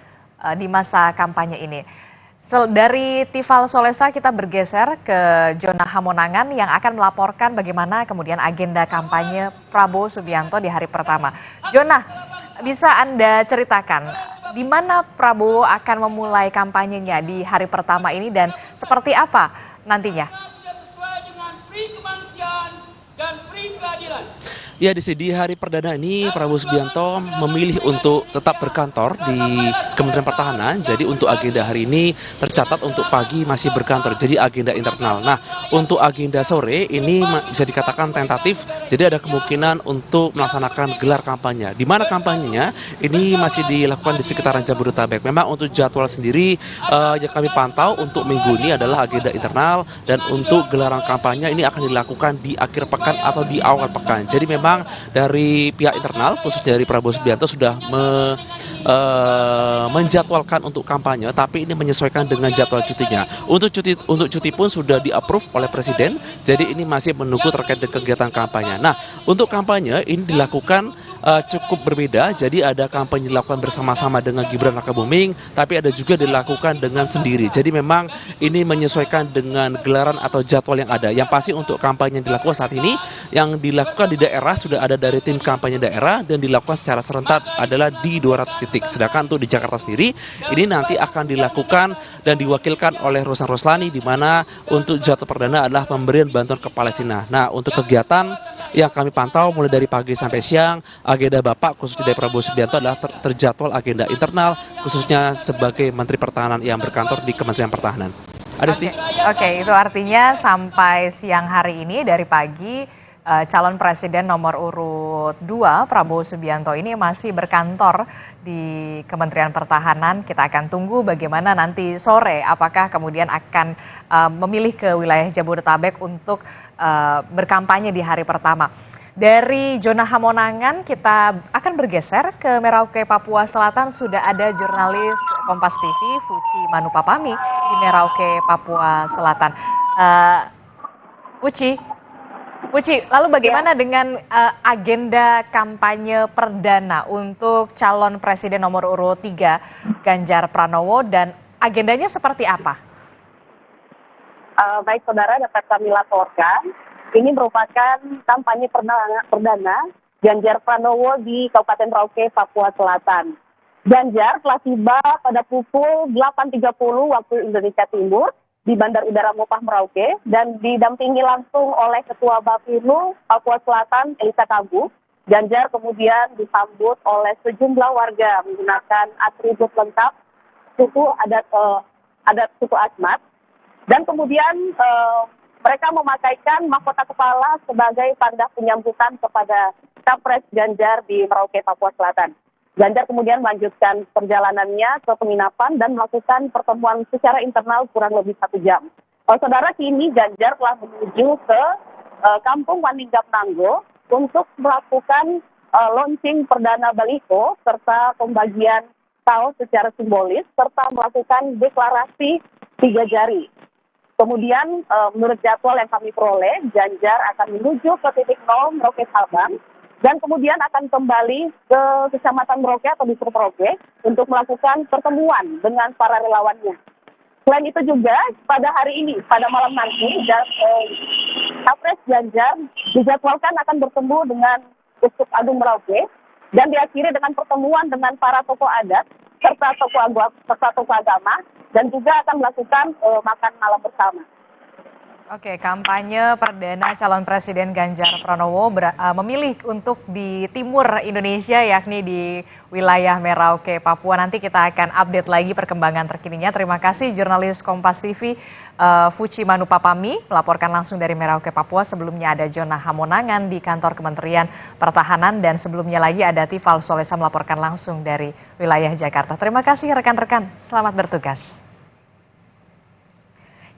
S1: di masa kampanye ini. Dari Tifal Solesa kita bergeser ke Jonah Hamonangan yang akan melaporkan bagaimana kemudian agenda kampanye Prabowo Subianto di hari pertama. Jonah, bisa Anda ceritakan di mana Prabowo akan memulai kampanyenya di hari pertama ini dan seperti apa nantinya?
S22: Ya, di hari perdana ini Prabowo Subianto memilih untuk tetap berkantor di Kementerian Pertahanan. Jadi untuk agenda hari ini tercatat untuk pagi masih berkantor, jadi agenda internal. Nah, untuk agenda sore ini bisa dikatakan tentatif, jadi ada kemungkinan untuk melaksanakan gelar kampanye. Di mana kampanyenya ini masih dilakukan di sekitaran Jabodetabek. Memang untuk jadwal sendiri yang kami pantau untuk minggu ini adalah agenda internal, dan untuk gelaran kampanye ini akan dilakukan di akhir pekan atau di awal pekan. Jadi memang dari pihak internal, khususnya dari Prabowo Subianto, sudah menjadwalkan untuk kampanye, tapi ini menyesuaikan dengan jadwal cutinya. Untuk cuti pun sudah di-approve oleh Presiden, jadi ini masih menunggu terkait dengan kegiatan kampanye. Nah, untuk kampanye ini dilakukan cukup berbeda, jadi ada kampanye dilakukan bersama-sama dengan Gibran Rakabuming, tapi ada juga dilakukan dengan sendiri. Jadi memang ini menyesuaikan dengan gelaran atau jadwal yang ada. Yang pasti untuk kampanye yang dilakukan saat ini, yang dilakukan di daerah sudah ada dari tim kampanye daerah dan dilakukan secara serentak adalah di 200 titik. Sedangkan untuk di Jakarta sendiri, ini nanti akan dilakukan dan diwakilkan oleh Rosan Roslani, di mana untuk jadwal perdana adalah pemberian bantuan ke Palestina. Nah, untuk kegiatan yang kami pantau mulai dari pagi sampai siang, agenda Bapak khususnya dari Prabowo Subianto adalah terjadwal agenda internal, khususnya sebagai Menteri Pertahanan yang berkantor di Kementerian Pertahanan. Adisti?
S1: Oke, itu artinya sampai siang hari ini dari pagi calon presiden nomor urut 2 Prabowo Subianto ini masih berkantor di Kementerian Pertahanan. Kita akan tunggu bagaimana nanti sore apakah kemudian akan memilih ke wilayah Jabodetabek untuk berkampanye di hari pertama. Dari zona Hamonangan kita akan bergeser ke Merauke, Papua Selatan. Sudah ada jurnalis Kompas TV Fuci Manupapami di Merauke, Papua Selatan. Fuci, lalu bagaimana dengan agenda kampanye perdana untuk calon presiden nomor urut 3 Ganjar Pranowo dan agendanya seperti apa?
S3: Baik saudara, dapat kami laporkan, ini merupakan kampanye perdana Ganjar Pranowo di Kabupaten Merauke, Papua Selatan. Ganjar telah tiba pada pukul 8.30 waktu Indonesia Timur di Bandar Udara Mopah Merauke dan didampingi langsung oleh Ketua Bapinu Papua Selatan Elisa Kabu. Ganjar kemudian disambut oleh sejumlah warga menggunakan atribut lengkap suku adat suku Asmat dan kemudian mereka memakaikan mahkota kepala sebagai tanda penyambutan kepada Capres Ganjar di Merauke, Papua Selatan. Ganjar kemudian melanjutkan perjalanannya ke penginapan dan melakukan pertemuan secara internal kurang lebih 1 jam. Saudara, kini Ganjar telah menuju ke Kampung Waninggap Nanggo untuk melakukan launching perdana baliho serta pembagian kaos secara simbolis serta melakukan deklarasi 3 jari. Kemudian menurut jadwal yang kami peroleh, Ganjar akan menuju ke titik 0 Merauke Sabang dan kemudian akan kembali ke Kecamatan Merauke atau Distrik Merauke untuk melakukan pertemuan dengan para relawannya. Selain itu juga pada hari ini, pada malam nanti, Capres Ganjar dijadwalkan akan bertemu dengan Uskup Agung Merauke dan diakhiri dengan pertemuan dengan para tokoh adat serta tokoh agama dan juga akan melakukan makan malam bersama.
S1: Oke, kampanye perdana calon presiden Ganjar Pranowo memilih untuk di timur Indonesia, yakni di wilayah Merauke, Papua. Nanti kita akan update lagi perkembangan terkininya. Terima kasih jurnalis Kompas TV Fuci Manupapami melaporkan langsung dari Merauke, Papua. Sebelumnya ada Jona Hamonangan di kantor Kementerian Pertahanan dan sebelumnya lagi ada Tifal Solesa melaporkan langsung dari wilayah Jakarta. Terima kasih rekan-rekan, selamat bertugas.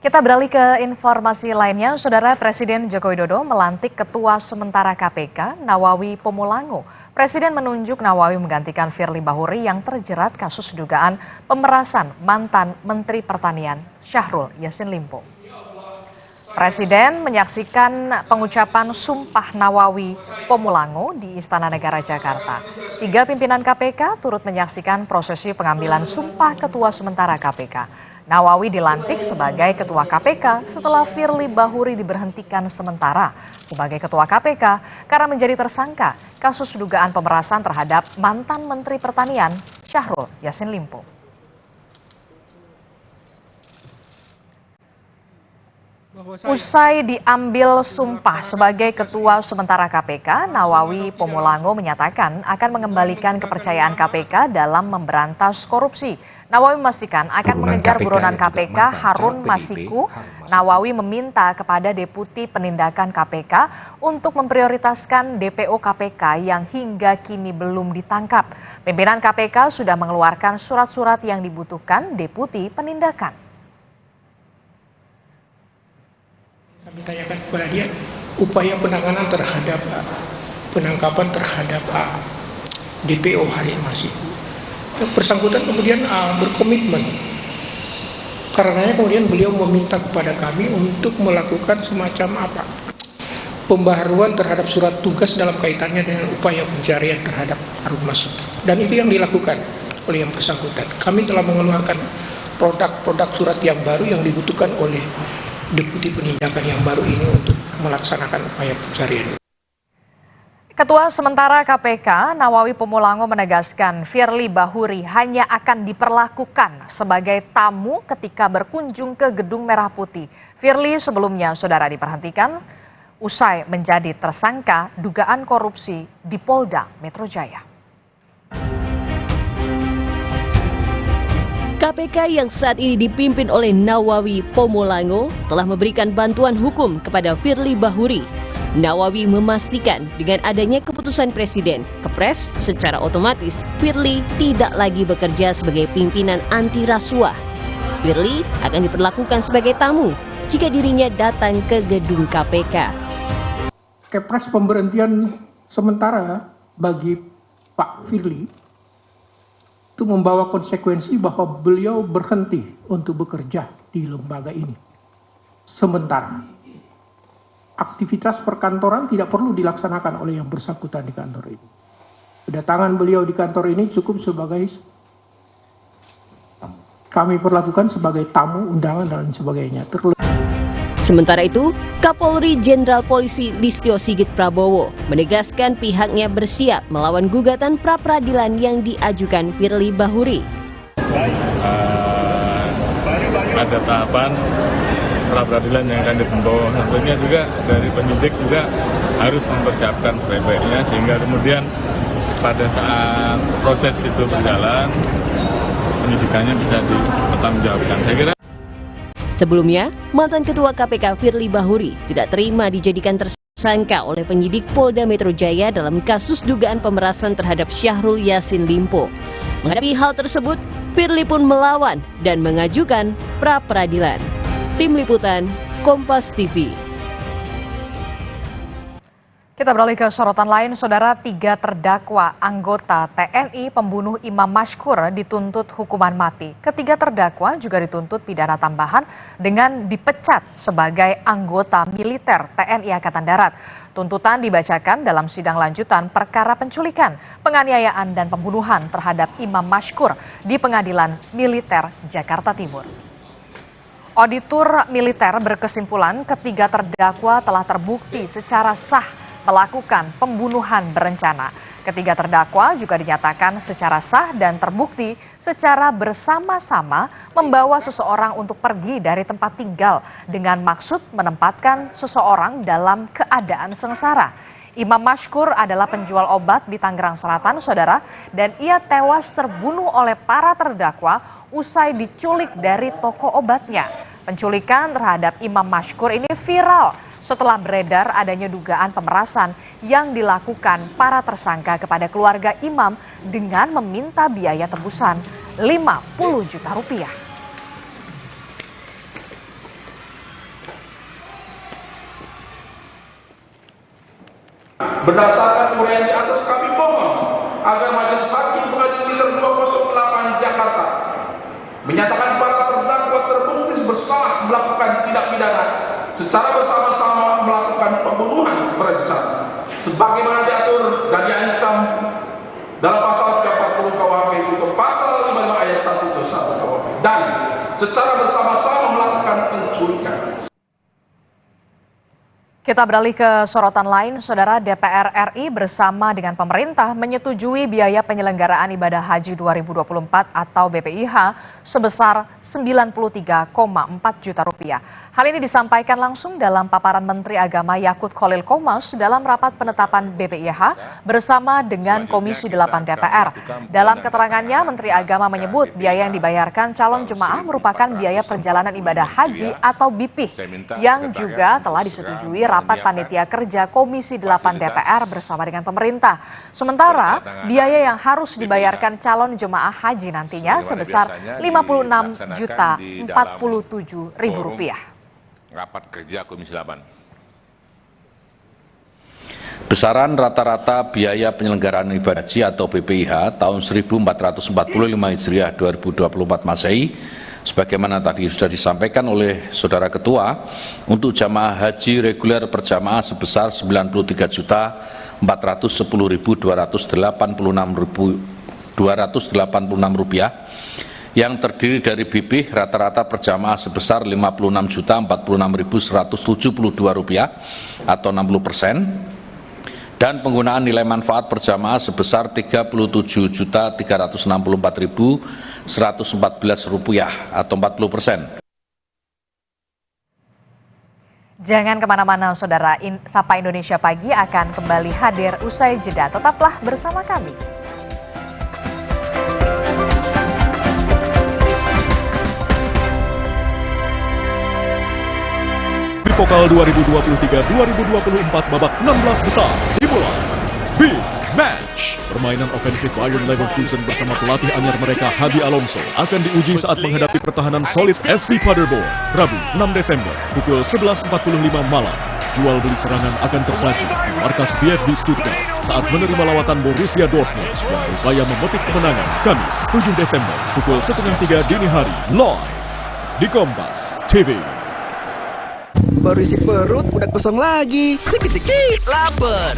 S1: Kita beralih ke informasi lainnya. Saudara, Presiden Joko Widodo melantik Ketua Sementara KPK Nawawi Pomulango. Presiden menunjuk Nawawi menggantikan Firly Bahuri yang terjerat kasus dugaan pemerasan mantan Menteri Pertanian Syahrul Yassin Limpo. Presiden menyaksikan pengucapan Sumpah Nawawi Pomulango di Istana Negara Jakarta. 3 pimpinan KPK turut menyaksikan prosesi pengambilan Sumpah Ketua Sementara KPK. Nawawi dilantik sebagai Ketua KPK setelah Firly Bahuri diberhentikan sementara sebagai Ketua KPK karena menjadi tersangka kasus dugaan pemerasan terhadap mantan Menteri Pertanian Syahrul Yassin Limpo. Usai diambil sumpah sebagai Ketua Sementara KPK, Nawawi Pomulango menyatakan akan mengembalikan kepercayaan KPK dalam memberantas korupsi. Nawawi memastikan akan mengejar buronan KPK Harun Masiku. Nawawi meminta kepada Deputi Penindakan KPK untuk memprioritaskan DPO KPK yang hingga kini belum ditangkap. Pimpinan KPK sudah mengeluarkan surat-surat yang dibutuhkan Deputi Penindakan.
S5: Kami tanyakan kepada dia upaya penanganan terhadap penangkapan terhadap DPO Harun Masiku. Yang bersangkutan kemudian berkomitmen. Karenanya kemudian beliau meminta kepada kami untuk melakukan semacam pembaharuan terhadap surat tugas dalam kaitannya dengan upaya pencarian terhadap Harun Masiku. Dan itu yang dilakukan oleh yang bersangkutan. Kami telah mengeluarkan produk-produk surat yang baru yang dibutuhkan oleh Deputi Penindakan yang baru ini untuk melaksanakan upaya pencarian.
S1: Ketua Sementara KPK Nawawi Pomulango menegaskan Firly Bahuri hanya akan diperlakukan sebagai tamu ketika berkunjung ke Gedung Merah Putih. Firly sebelumnya saudara diperhentikan usai menjadi tersangka dugaan korupsi di Polda Metro Jaya.
S17: KPK yang saat ini dipimpin oleh Nawawi Pomulango telah memberikan bantuan hukum kepada Firly Bahuri. Nawawi memastikan dengan adanya keputusan Presiden, Kepres secara otomatis Firly tidak lagi bekerja sebagai pimpinan anti rasuah. Firly akan diperlakukan sebagai tamu jika dirinya datang ke gedung KPK.
S5: Kepres pemberhentian sementara bagi Pak Firly itu membawa konsekuensi bahwa beliau berhenti untuk bekerja di lembaga ini. Sementara aktivitas perkantoran tidak perlu dilaksanakan oleh yang bersangkutan di kantor ini. Kedatangan beliau di kantor ini cukup sebagai kami perlakukan sebagai tamu, undangan, dan sebagainya.
S17: Sementara itu, Kapolri Jenderal Polisi Listio Sigit Prabowo menegaskan pihaknya bersiap melawan gugatan pra-peradilan yang diajukan Firly Bahuri.
S6: Ada tahapan pra-peradilan yang akan ditempuh. Tentunya juga dari penyidik juga harus mempersiapkan sebaik-baiknya sehingga kemudian pada saat proses itu berjalan penyidikannya bisa dipertanggungjawabkan. Saya kira
S17: Sebelumnya, mantan Ketua KPK Firly Bahuri tidak terima dijadikan tersangka oleh penyidik Polda Metro Jaya dalam kasus dugaan pemerasan terhadap Syahrul Yassin Limpo. Menghadapi hal tersebut, Firly pun melawan dan mengajukan pra-peradilan. Tim Liputan, Kompas TV.
S1: Kita beralih ke sorotan lain, Saudara. 3 terdakwa anggota TNI pembunuh Imam Mashkur dituntut hukuman mati. Ketiga terdakwa juga dituntut pidana tambahan dengan dipecat sebagai anggota militer TNI Angkatan Darat. Tuntutan dibacakan dalam sidang lanjutan perkara penculikan, penganiayaan dan pembunuhan terhadap Imam Mashkur di Pengadilan Militer Jakarta Timur. Auditor militer berkesimpulan ketiga terdakwa telah terbukti secara sah melakukan pembunuhan berencana. Ketiga terdakwa juga dinyatakan secara sah dan terbukti secara bersama-sama membawa seseorang untuk pergi dari tempat tinggal dengan maksud menempatkan seseorang dalam keadaan sengsara. Imam Mashkur adalah penjual obat di Tangerang Selatan, Saudara, dan ia tewas terbunuh oleh para terdakwa usai diculik dari toko obatnya. Penculikan terhadap Imam Mashkur ini viral setelah beredar adanya dugaan pemerasan yang dilakukan para tersangka kepada keluarga Imam dengan meminta biaya tebusan 50 juta rupiah.
S7: Berdasarkan uraian di atas, kami mohon agar Majelis Hakim Pengadilan Militer 208 Jakarta menyatakan para terdakwa terbukti bersalah melakukan tindak pidana secara bersama-sama melakukan pembunuhan berencana sebagaimana diatur dan diancam dalam pasal 340 KUHP itu pasal 55 ayat 1 ke 1 KUHP dan secara bersama-sama melakukan penculikan.
S1: Kita beralih ke sorotan lain, Saudara. DPR RI bersama dengan pemerintah menyetujui biaya penyelenggaraan ibadah haji 2024 atau BPIH sebesar 93,4 juta rupiah. Hal ini disampaikan langsung dalam paparan Menteri Agama Yakut Khalil Qomas dalam rapat penetapan BPIH bersama dengan Komisi 8 DPR. Dalam keterangannya, Menteri Agama menyebut biaya yang dibayarkan calon jemaah merupakan biaya perjalanan ibadah haji atau BIPIH yang juga telah disetujui rapat panitia kerja Komisi 8 DPR bersama dengan pemerintah. Sementara biaya yang harus dibayarkan calon jemaah haji nantinya sebesar Rp56.047.000.
S15: Rapat kerja Komisi 8.
S8: Besaran rata-rata biaya penyelenggaraan ibadah haji atau BPIH tahun 1445 Hijriah 2024 Masehi sebagaimana tadi sudah disampaikan oleh Saudara Ketua, untuk jamaah haji reguler per jamaah sebesar Rp93.410.286 yang terdiri dari BIPIH rata-rata per jamaah sebesar Rp56.046.172 atau 60%, dan penggunaan nilai manfaat per jamaah sebesar Rp37.364.114 atau 40%.
S1: Jangan kemana-mana, Saudara. Sapa Indonesia Pagi akan kembali hadir usai jeda. Tetaplah bersama kami.
S9: Pokal 2023-2024 babak 16 besar dimulai. Big Match. Permainan ofensif Bayern Leverkusen bersama pelatih anyar mereka Xabi Alonso akan diuji saat menghadapi pertahanan solid SC Paderborn. Rabu 6 Desember pukul 11.45 malam. Jual beli serangan akan tersaji di markas VfB Stuttgart saat menerima lawatan Borussia Dortmund yang berupaya memetik kemenangan. Kamis 7 Desember pukul 2:30 dini hari live di Kompas TV.
S10: Baru isi perut, udah kosong lagi. Dikit-dikit, lapar.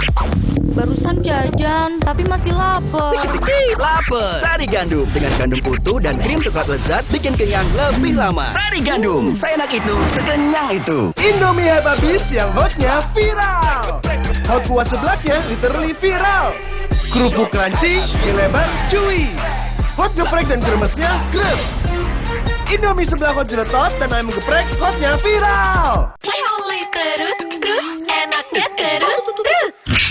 S19: Barusan jajan, tapi masih lapar.
S10: Dikit-dikit, lapar. Sari Gandum dengan gandum utuh dan krim coklat lezat bikin kenyang lebih lama. Sari Gandum, seenak itu, sekenyang itu.
S2: Indomie habis yang hotnya viral. Hot kuah seblaknya literally viral. Kerupuk crunchy, mie lebar, chewy. Hot geprek dan kremesnya gres. Indomie sebelah hot jeletot dan ayam geprek hotnya viral.
S19: Holy terus, enaknya terus.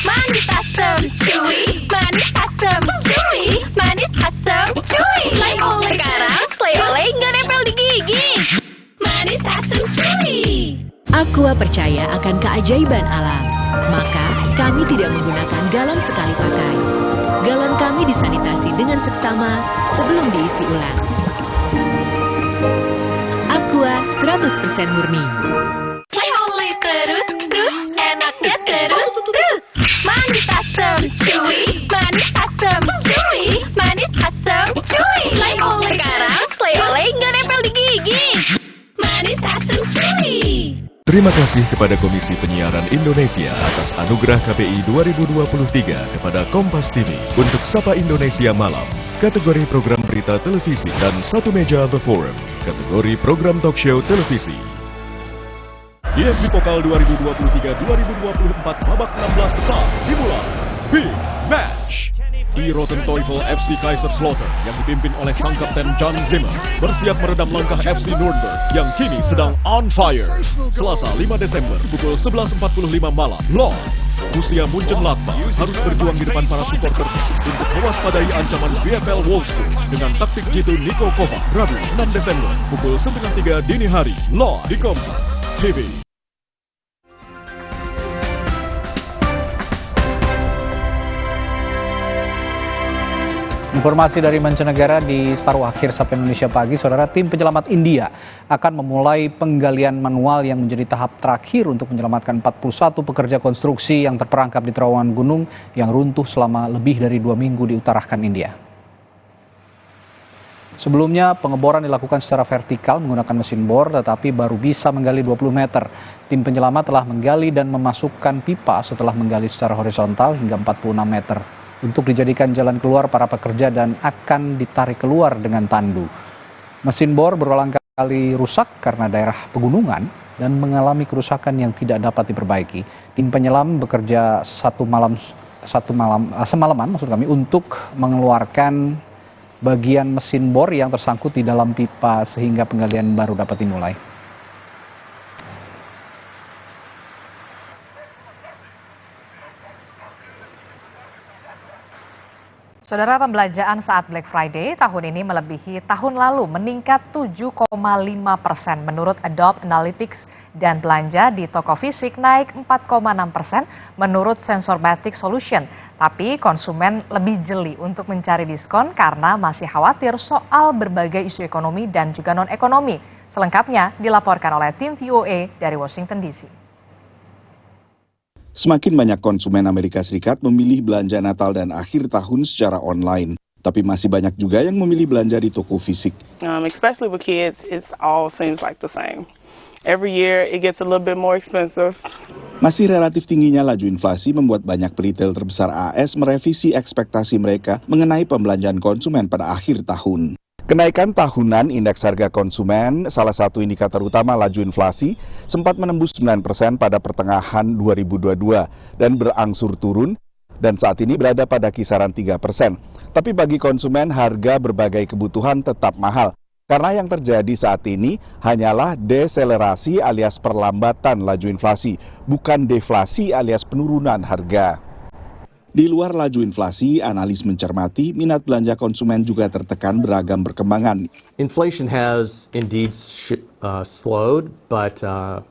S19: Manis asam, chewy, manis asam, chewy, manis asam, chewy. Sekarang Slay Olay nggak nempel di gigi. Manis asam, chewy.
S25: Aqua percaya akan keajaiban alam, maka kami tidak menggunakan galon sekali pakai. Galon kami disanitasi dengan seksama sebelum diisi ulang. Aqua 100% murni.
S19: Holy terus, enaknya terus. Manis asam, chewy, manis asam, chewy, manis asam, chewy. Sekarang Slay Olay nggak nempel di gigi. Manis asam, chewy.
S9: Terima kasih kepada Komisi Penyiaran Indonesia atas anugerah KPI 2023 kepada Kompas TV untuk Sapa Indonesia Malam, kategori program berita televisi, dan Satu Meja The Forum, kategori program talk show televisi. DFB Pokal 2023-2024 babak 16 besar dimulai. Big Match. Di Roten Teufel FC Kaiserslautern yang dipimpin oleh sang kapten Jan Zimmer bersiap meredam langkah FC Nuremberg yang kini sedang on fire. Selasa 5 Desember pukul 11.45 malam live. Borussia Mönchengladbach harus berjuang di depan para supporternya untuk mewaspadai ancaman VfL Wolfsburg dengan taktik jitu Niko Kovac. Rabu 6 Desember pukul 9.30 dini hari live di Kompas TV.
S14: Informasi dari mancanegara di separuh akhir Sapa Indonesia pagi, saudara, tim penyelamat India akan memulai penggalian manual yang menjadi tahap terakhir untuk menyelamatkan 41 pekerja konstruksi yang terperangkap di terowongan gunung yang runtuh selama lebih dari 2 minggu di utarakan India. Sebelumnya pengeboran dilakukan secara vertikal menggunakan mesin bor, tetapi baru bisa menggali 20 meter. Tim penyelamat telah menggali dan memasukkan pipa setelah menggali secara horizontal hingga 46 meter. Untuk dijadikan jalan keluar para pekerja dan akan ditarik keluar dengan tandu. Mesin bor berulang kali rusak karena daerah pegunungan dan mengalami kerusakan yang tidak dapat diperbaiki. Tim penyelam bekerja semalaman untuk mengeluarkan bagian mesin bor yang tersangkut di dalam pipa sehingga penggalian baru dapat dimulai.
S1: Saudara, pembelanjaan saat Black Friday tahun ini melebihi tahun lalu, meningkat 7,5%. Menurut Adobe Analytics, dan belanja di toko fisik naik 4,6% menurut Sensormatic Solution. Tapi konsumen lebih jeli untuk mencari diskon karena masih khawatir soal berbagai isu ekonomi dan juga non-ekonomi. Selengkapnya dilaporkan oleh tim VOA dari Washington DC.
S16: Semakin banyak konsumen Amerika Serikat memilih belanja Natal dan akhir tahun secara online. Tapi masih banyak juga yang memilih belanja di toko fisik.
S23: Especially with kids, it all seems like the same. Every year it gets a little bit more expensive.
S16: Masih relatif tingginya laju inflasi membuat banyak retail terbesar AS merevisi ekspektasi mereka mengenai pembelanjaan konsumen pada akhir tahun. Kenaikan tahunan indeks harga konsumen, salah satu indikator utama laju inflasi, sempat menembus 9% pada pertengahan 2022 dan berangsur turun dan saat ini berada pada kisaran 3%. Tapi bagi konsumen, harga berbagai kebutuhan tetap mahal karena yang terjadi saat ini hanyalah deselerasi alias perlambatan laju inflasi, bukan deflasi alias penurunan harga. Di luar laju inflasi, analis mencermati minat belanja konsumen juga tertekan beragam perkembangan.
S4: Inflation has indeed slowed, but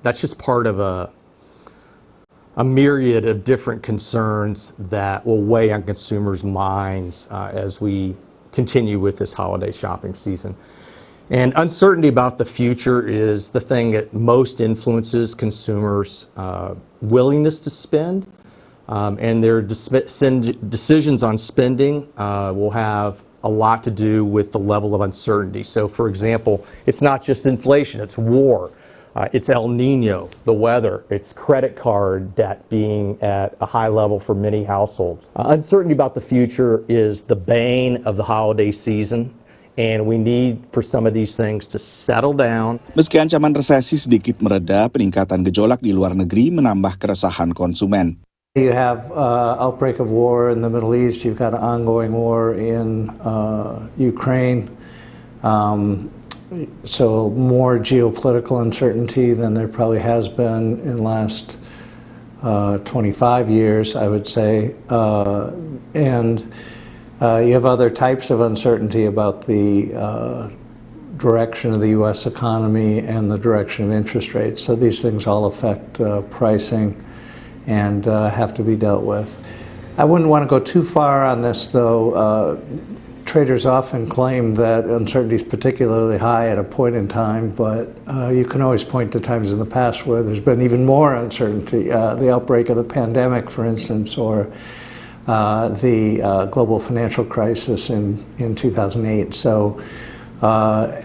S4: that's just part of a myriad of different concerns that will weigh on consumers' minds as we continue with this holiday shopping season. And uncertainty about the future is the thing that most influences consumers' willingness to spend. And their decisions on spending will have a lot to do with the level of uncertainty. So, for example, it's not just inflation, it's war, it's El Nino, the weather, it's credit card debt being at a high level for many households. Uncertainty about the future is the bane of the holiday season. And we need for some of these things to settle down.
S16: Meski ancaman resesi sedikit mereda, peningkatan gejolak di luar negeri menambah keresahan konsumen.
S12: You have outbreak of war in the Middle East, you've got an ongoing war in Ukraine, so more geopolitical uncertainty than there probably has been in the last 25 years, I would say. And you have other types of uncertainty about the direction of the U.S. economy and the direction of interest rates. So these things all affect pricing and have to be dealt with. I wouldn't want to go too far on this, though. Traders often claim that uncertainty is particularly high at a point in time, but you can always point to times in the past where there's been even more uncertainty. The outbreak of the pandemic, for instance, or the global financial crisis in 2008. So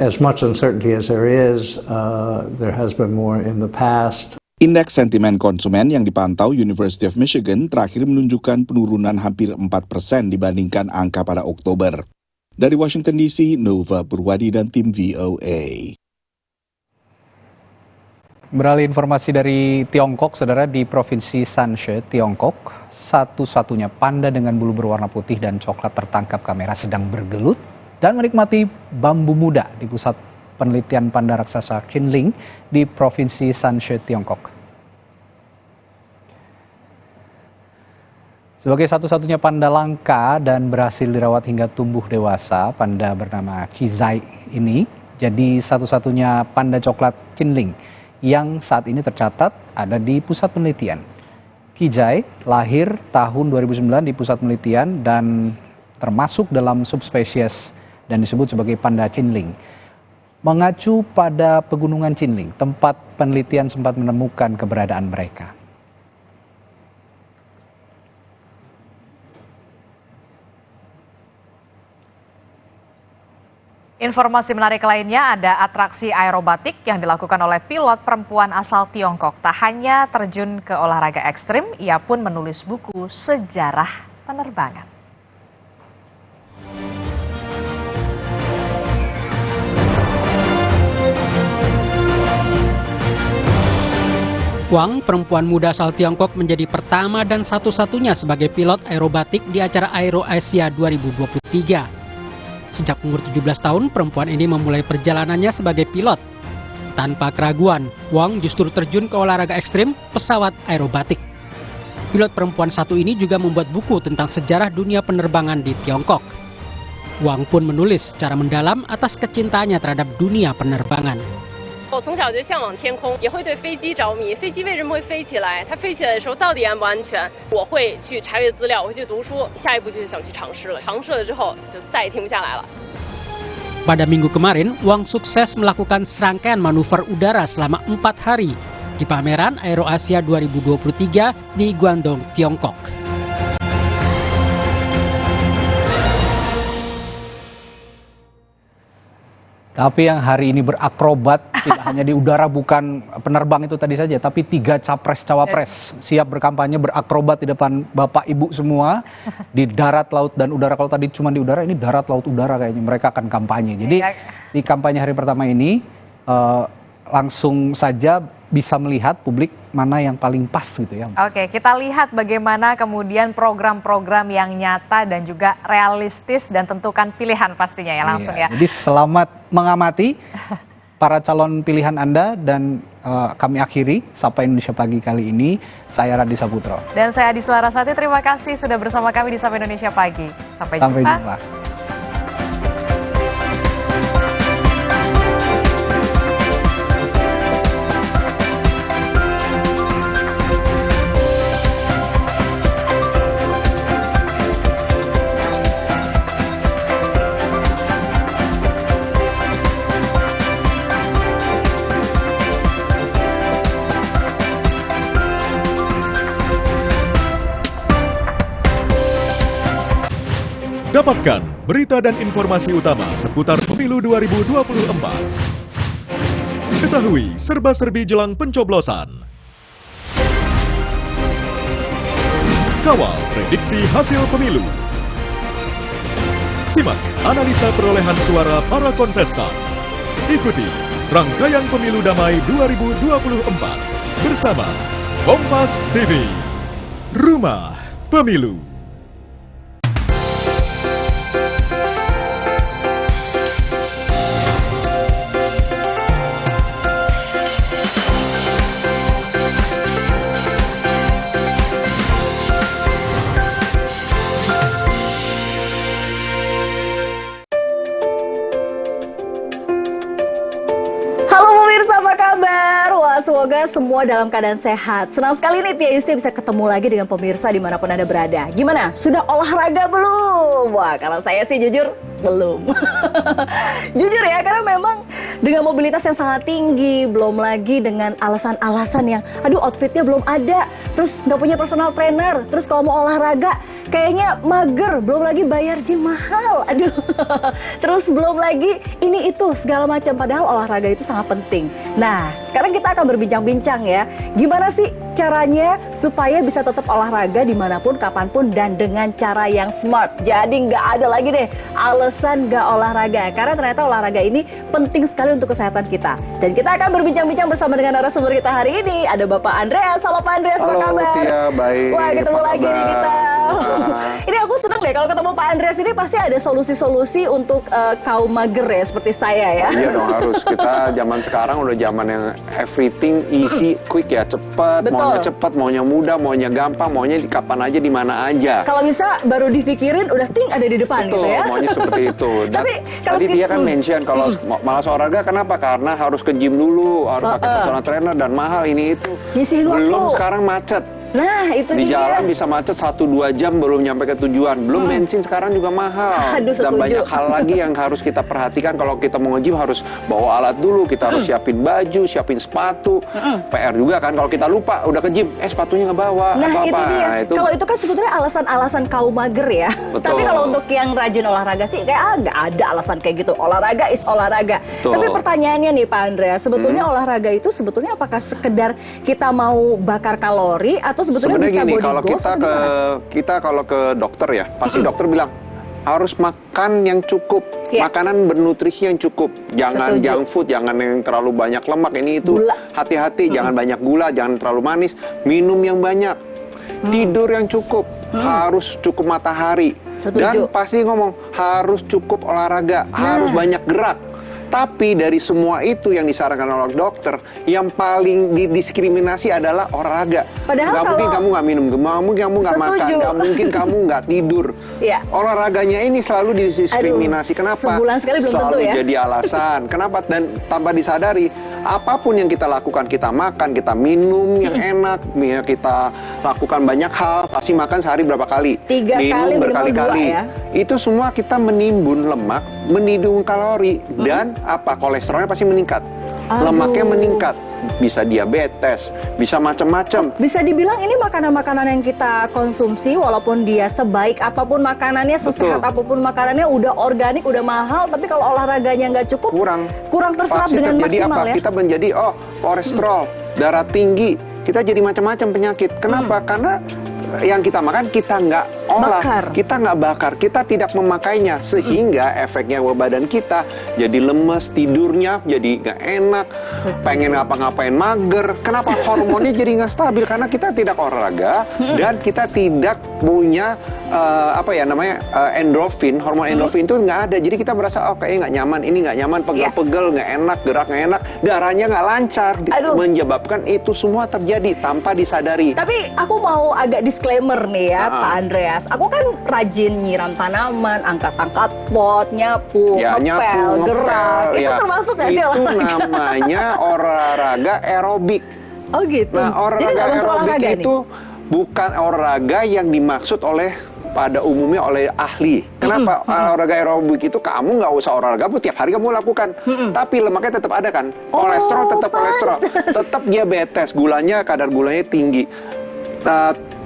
S12: as much uncertainty as there is, there has been more in the past.
S16: Indeks sentimen konsumen yang dipantau University of Michigan terakhir menunjukkan penurunan hampir 4% dibandingkan angka pada Oktober. Dari Washington DC, Nova Purwadi dan tim VOA.
S14: Beralih informasi dari Tiongkok, saudara, di Provinsi Shanshe, Tiongkok, satu-satunya panda dengan bulu berwarna putih dan coklat tertangkap kamera sedang bergelut dan menikmati bambu muda di pusat penelitian panda raksasa Qinling di Provinsi Shanshe, Tiongkok. Sebagai satu-satunya panda langka dan berhasil dirawat hingga tumbuh dewasa, panda bernama Qizai ini jadi satu-satunya panda coklat Qinling yang saat ini tercatat ada di pusat penelitian. Qizai lahir tahun 2009 di pusat penelitian dan termasuk dalam subspesies dan disebut sebagai panda Qinling. Mengacu pada pegunungan Qinling, tempat penelitian sempat menemukan keberadaan mereka.
S1: Informasi menarik lainnya, ada atraksi aerobatik yang dilakukan oleh pilot perempuan asal Tiongkok. Tak hanya terjun ke olahraga ekstrim, ia pun menulis buku sejarah penerbangan.
S13: Wang, perempuan muda asal Tiongkok, menjadi pertama dan satu-satunya sebagai pilot aerobatik di acara Aero Asia 2023. Sejak umur 17 tahun, perempuan ini memulai perjalanannya sebagai pilot. Tanpa keraguan, Wang justru terjun ke olahraga ekstrim pesawat aerobatik. Pilot perempuan satu ini juga membuat buku tentang sejarah dunia penerbangan di Tiongkok. Wang pun menulis secara mendalam atas kecintaannya terhadap dunia penerbangan.
S18: 我从小就向往天空，也会对飞机着迷。飞机为什么会飞起来？它飞起来的时候到底安不安全？我会去查阅资料，我会去读书，下一步就是想去尝试了。尝试了之后，就再也停不下来了。
S13: Pada minggu kemarin, Wang sukses melakukan serangkaian manuver udara selama 4 hari di pameran Aero Asia 2023 di Guangdong, Tiongkok.
S14: Tapi yang hari ini berakrobat tidak hanya di udara, bukan penerbang itu tadi saja, tapi 3 capres-cawapres siap berkampanye berakrobat di depan Bapak Ibu semua di darat, laut, dan udara. Kalau tadi cuma di udara, ini darat, laut, udara kayaknya mereka akan kampanye. Jadi di kampanye hari pertama ini langsung saja bisa melihat publik mana yang paling pas gitu ya.
S1: Oke, kita lihat bagaimana kemudian program-program yang nyata dan juga realistis dan tentukan pilihan pastinya ya langsung ya.
S14: Jadi selamat mengamati. para calon pilihan Anda dan kami akhiri Sapa Indonesia Pagi kali ini. Saya Radi Saputro.
S1: Dan saya Adi Larasati, terima kasih sudah bersama kami di Sapa Indonesia Pagi. Sampai jumpa.
S9: Dapatkan berita dan informasi utama seputar pemilu 2024. Ketahui serba-serbi jelang pencoblosan. Kawal prediksi hasil pemilu. Simak analisa perolehan suara para kontestan. Ikuti rangkaian pemilu damai 2024 bersama Kompas TV. Rumah Pemilu.
S11: Semoga semua dalam keadaan sehat. Senang sekali nih Tia Yusti bisa ketemu lagi dengan pemirsa dimanapun Anda berada. Gimana? Sudah olahraga belum? Wah, kalau saya sih jujur belum. Jujur ya, karena memang dengan mobilitas yang sangat tinggi, belum lagi dengan alasan-alasan yang aduh outfitnya belum ada, terus nggak punya personal trainer, terus kalau mau olahraga kayaknya mager, belum lagi bayar gym mahal, aduh. Terus belum lagi ini itu segala macam, padahal olahraga itu sangat penting. Nah, sekarang kita akan berbincang-bincang ya, gimana sih caranya supaya bisa tetap olahraga dimanapun, kapanpun, dan dengan cara yang smart. Jadi nggak ada lagi deh alasan nggak olahraga, karena ternyata olahraga ini penting sekali untuk kesehatan kita. Dan kita akan berbincang-bincang bersama dengan narasumber kita hari ini. Ada Bapak Andreas. Halo Pak Andreas, apa kabar?
S20: Tia, baik.
S11: Wah, ketemu lagi nih kita. Ini aku seneng deh kalau ketemu Pak Andreas ini, pasti ada solusi-solusi untuk kaum mager ya, seperti saya ya.
S20: Iya dong, harus. Kita zaman sekarang udah zaman yang everything easy, quick ya, cepet. Maunya cepet, maunya mudah, maunya gampang, maunya kapan aja, di mana aja.
S11: Kalau bisa baru dipikirin udah ting ada di depan.
S20: Betul,
S11: gitu ya.
S20: maunya seperti itu. Dan
S11: Tapi kalau
S20: tadi dia kan mention kalau malas olahraga kenapa? Karena harus ke gym dulu, harus pakai personal trainer dan mahal ini itu.
S11: Ngisiin
S20: Belum
S11: waktu.
S20: sekarang macet.
S11: Nah, itu
S20: di
S11: dia.
S20: jalan bisa macet 1-2 jam belum nyampe ke tujuan. Belum bensin sekarang juga mahal.
S11: Aduh,
S20: dan
S11: setuju.
S20: banyak hal lagi yang harus kita perhatikan. Kalau kita mau nge-gym harus bawa alat dulu. Kita harus siapin baju, siapin sepatu. PR juga kan kalau kita lupa udah ke gym, sepatunya nggak bawa.
S11: Nah,
S20: apa-apa.
S11: itu dia.
S20: Nah, itu
S11: Kalau itu kan sebetulnya alasan-alasan kaum mager ya.
S20: Betul.
S11: Tapi kalau untuk yang rajin olahraga sih kayak nggak ada alasan kayak gitu. Olahraga is olahraga.
S20: Betul.
S11: Tapi pertanyaannya nih Pak Andreas, sebetulnya olahraga itu sebetulnya apakah sekedar kita mau bakar kalori atau sebetulnya bisa
S20: gini,
S11: body
S20: kalau
S11: goals
S20: kita kalau ke dokter ya, pasti dokter bilang harus makan yang cukup, makanan bernutrisi yang cukup, jangan junk food, jangan yang terlalu banyak lemak, ini itu hati-hati, jangan banyak gula, jangan terlalu manis, minum yang banyak, tidur yang cukup, harus cukup matahari, dan pasti ngomong harus cukup olahraga, harus banyak gerak. Tapi dari semua itu yang disarankan oleh dokter, yang paling didiskriminasi adalah olahraga.
S11: Padahal
S20: nggak mungkin kamu nggak minum, nggak mungkin kamu nggak makan, nggak mungkin kamu nggak tidur. Olahraganya ini selalu didiskriminasi. Kenapa?
S11: Sebulan sekali belum
S20: selalu
S11: tentu ya.
S20: jadi alasan. Kenapa? Dan tanpa disadari, apapun yang kita lakukan, kita makan, kita minum yang enak, kita lakukan banyak hal, pasti makan sehari berapa kali?
S11: 3 kali,
S20: minum berkali-kali.
S11: ya.
S20: Itu semua kita menimbun lemak, menimbun kalori, dan kolesterolnya pasti meningkat, lemaknya meningkat, bisa diabetes, bisa macam-macam.
S11: Bisa dibilang ini makanan-makanan yang kita konsumsi, walaupun dia sebaik apapun makanannya, sesehat apapun makanannya, udah organik, udah mahal, tapi kalau olahraganya nggak cukup, kurang terserap
S20: pasti
S11: dengan
S20: terjadi
S11: maksimal
S20: apa?
S11: ya.
S20: Kita menjadi kolesterol, darah tinggi, kita jadi macam-macam penyakit. Kenapa? Karena yang kita makan kita nggak olah, kita nggak bakar, kita tidak memakainya, sehingga efeknya ke badan kita jadi lemes, tidurnya jadi nggak enak, pengen ngapa-ngapain mager. Kenapa? Hormonnya jadi nggak stabil karena kita tidak olahraga dan kita tidak punya endorfin. Hormon endorfin itu nggak ada, jadi kita merasa kayaknya nggak nyaman, ini nggak nyaman, pegel-pegel, nggak enak, gerak nggak enak, darahnya nggak lancar, menyebabkan itu semua terjadi tanpa disadari.
S11: Tapi aku mau agak disclaimer nih ya, Pak Andreas. Aku kan rajin nyiram tanaman, angkat-angkat pot, nyapu, ngepel, gerak. Itu termasuk nggak sih olahraga?
S20: Itu namanya olahraga aerobik.
S11: Oh gitu.
S20: Nah, olahraga aerobik itu bukan olahraga yang dimaksud pada umumnya oleh ahli. Kenapa? Olahraga aerobik itu kamu nggak usah olahraga, tiap hari kamu lakukan. Tapi lemaknya tetap ada kan? Kolesterol tetap kolesterol, tetap diabetes, kadar gulanya tinggi.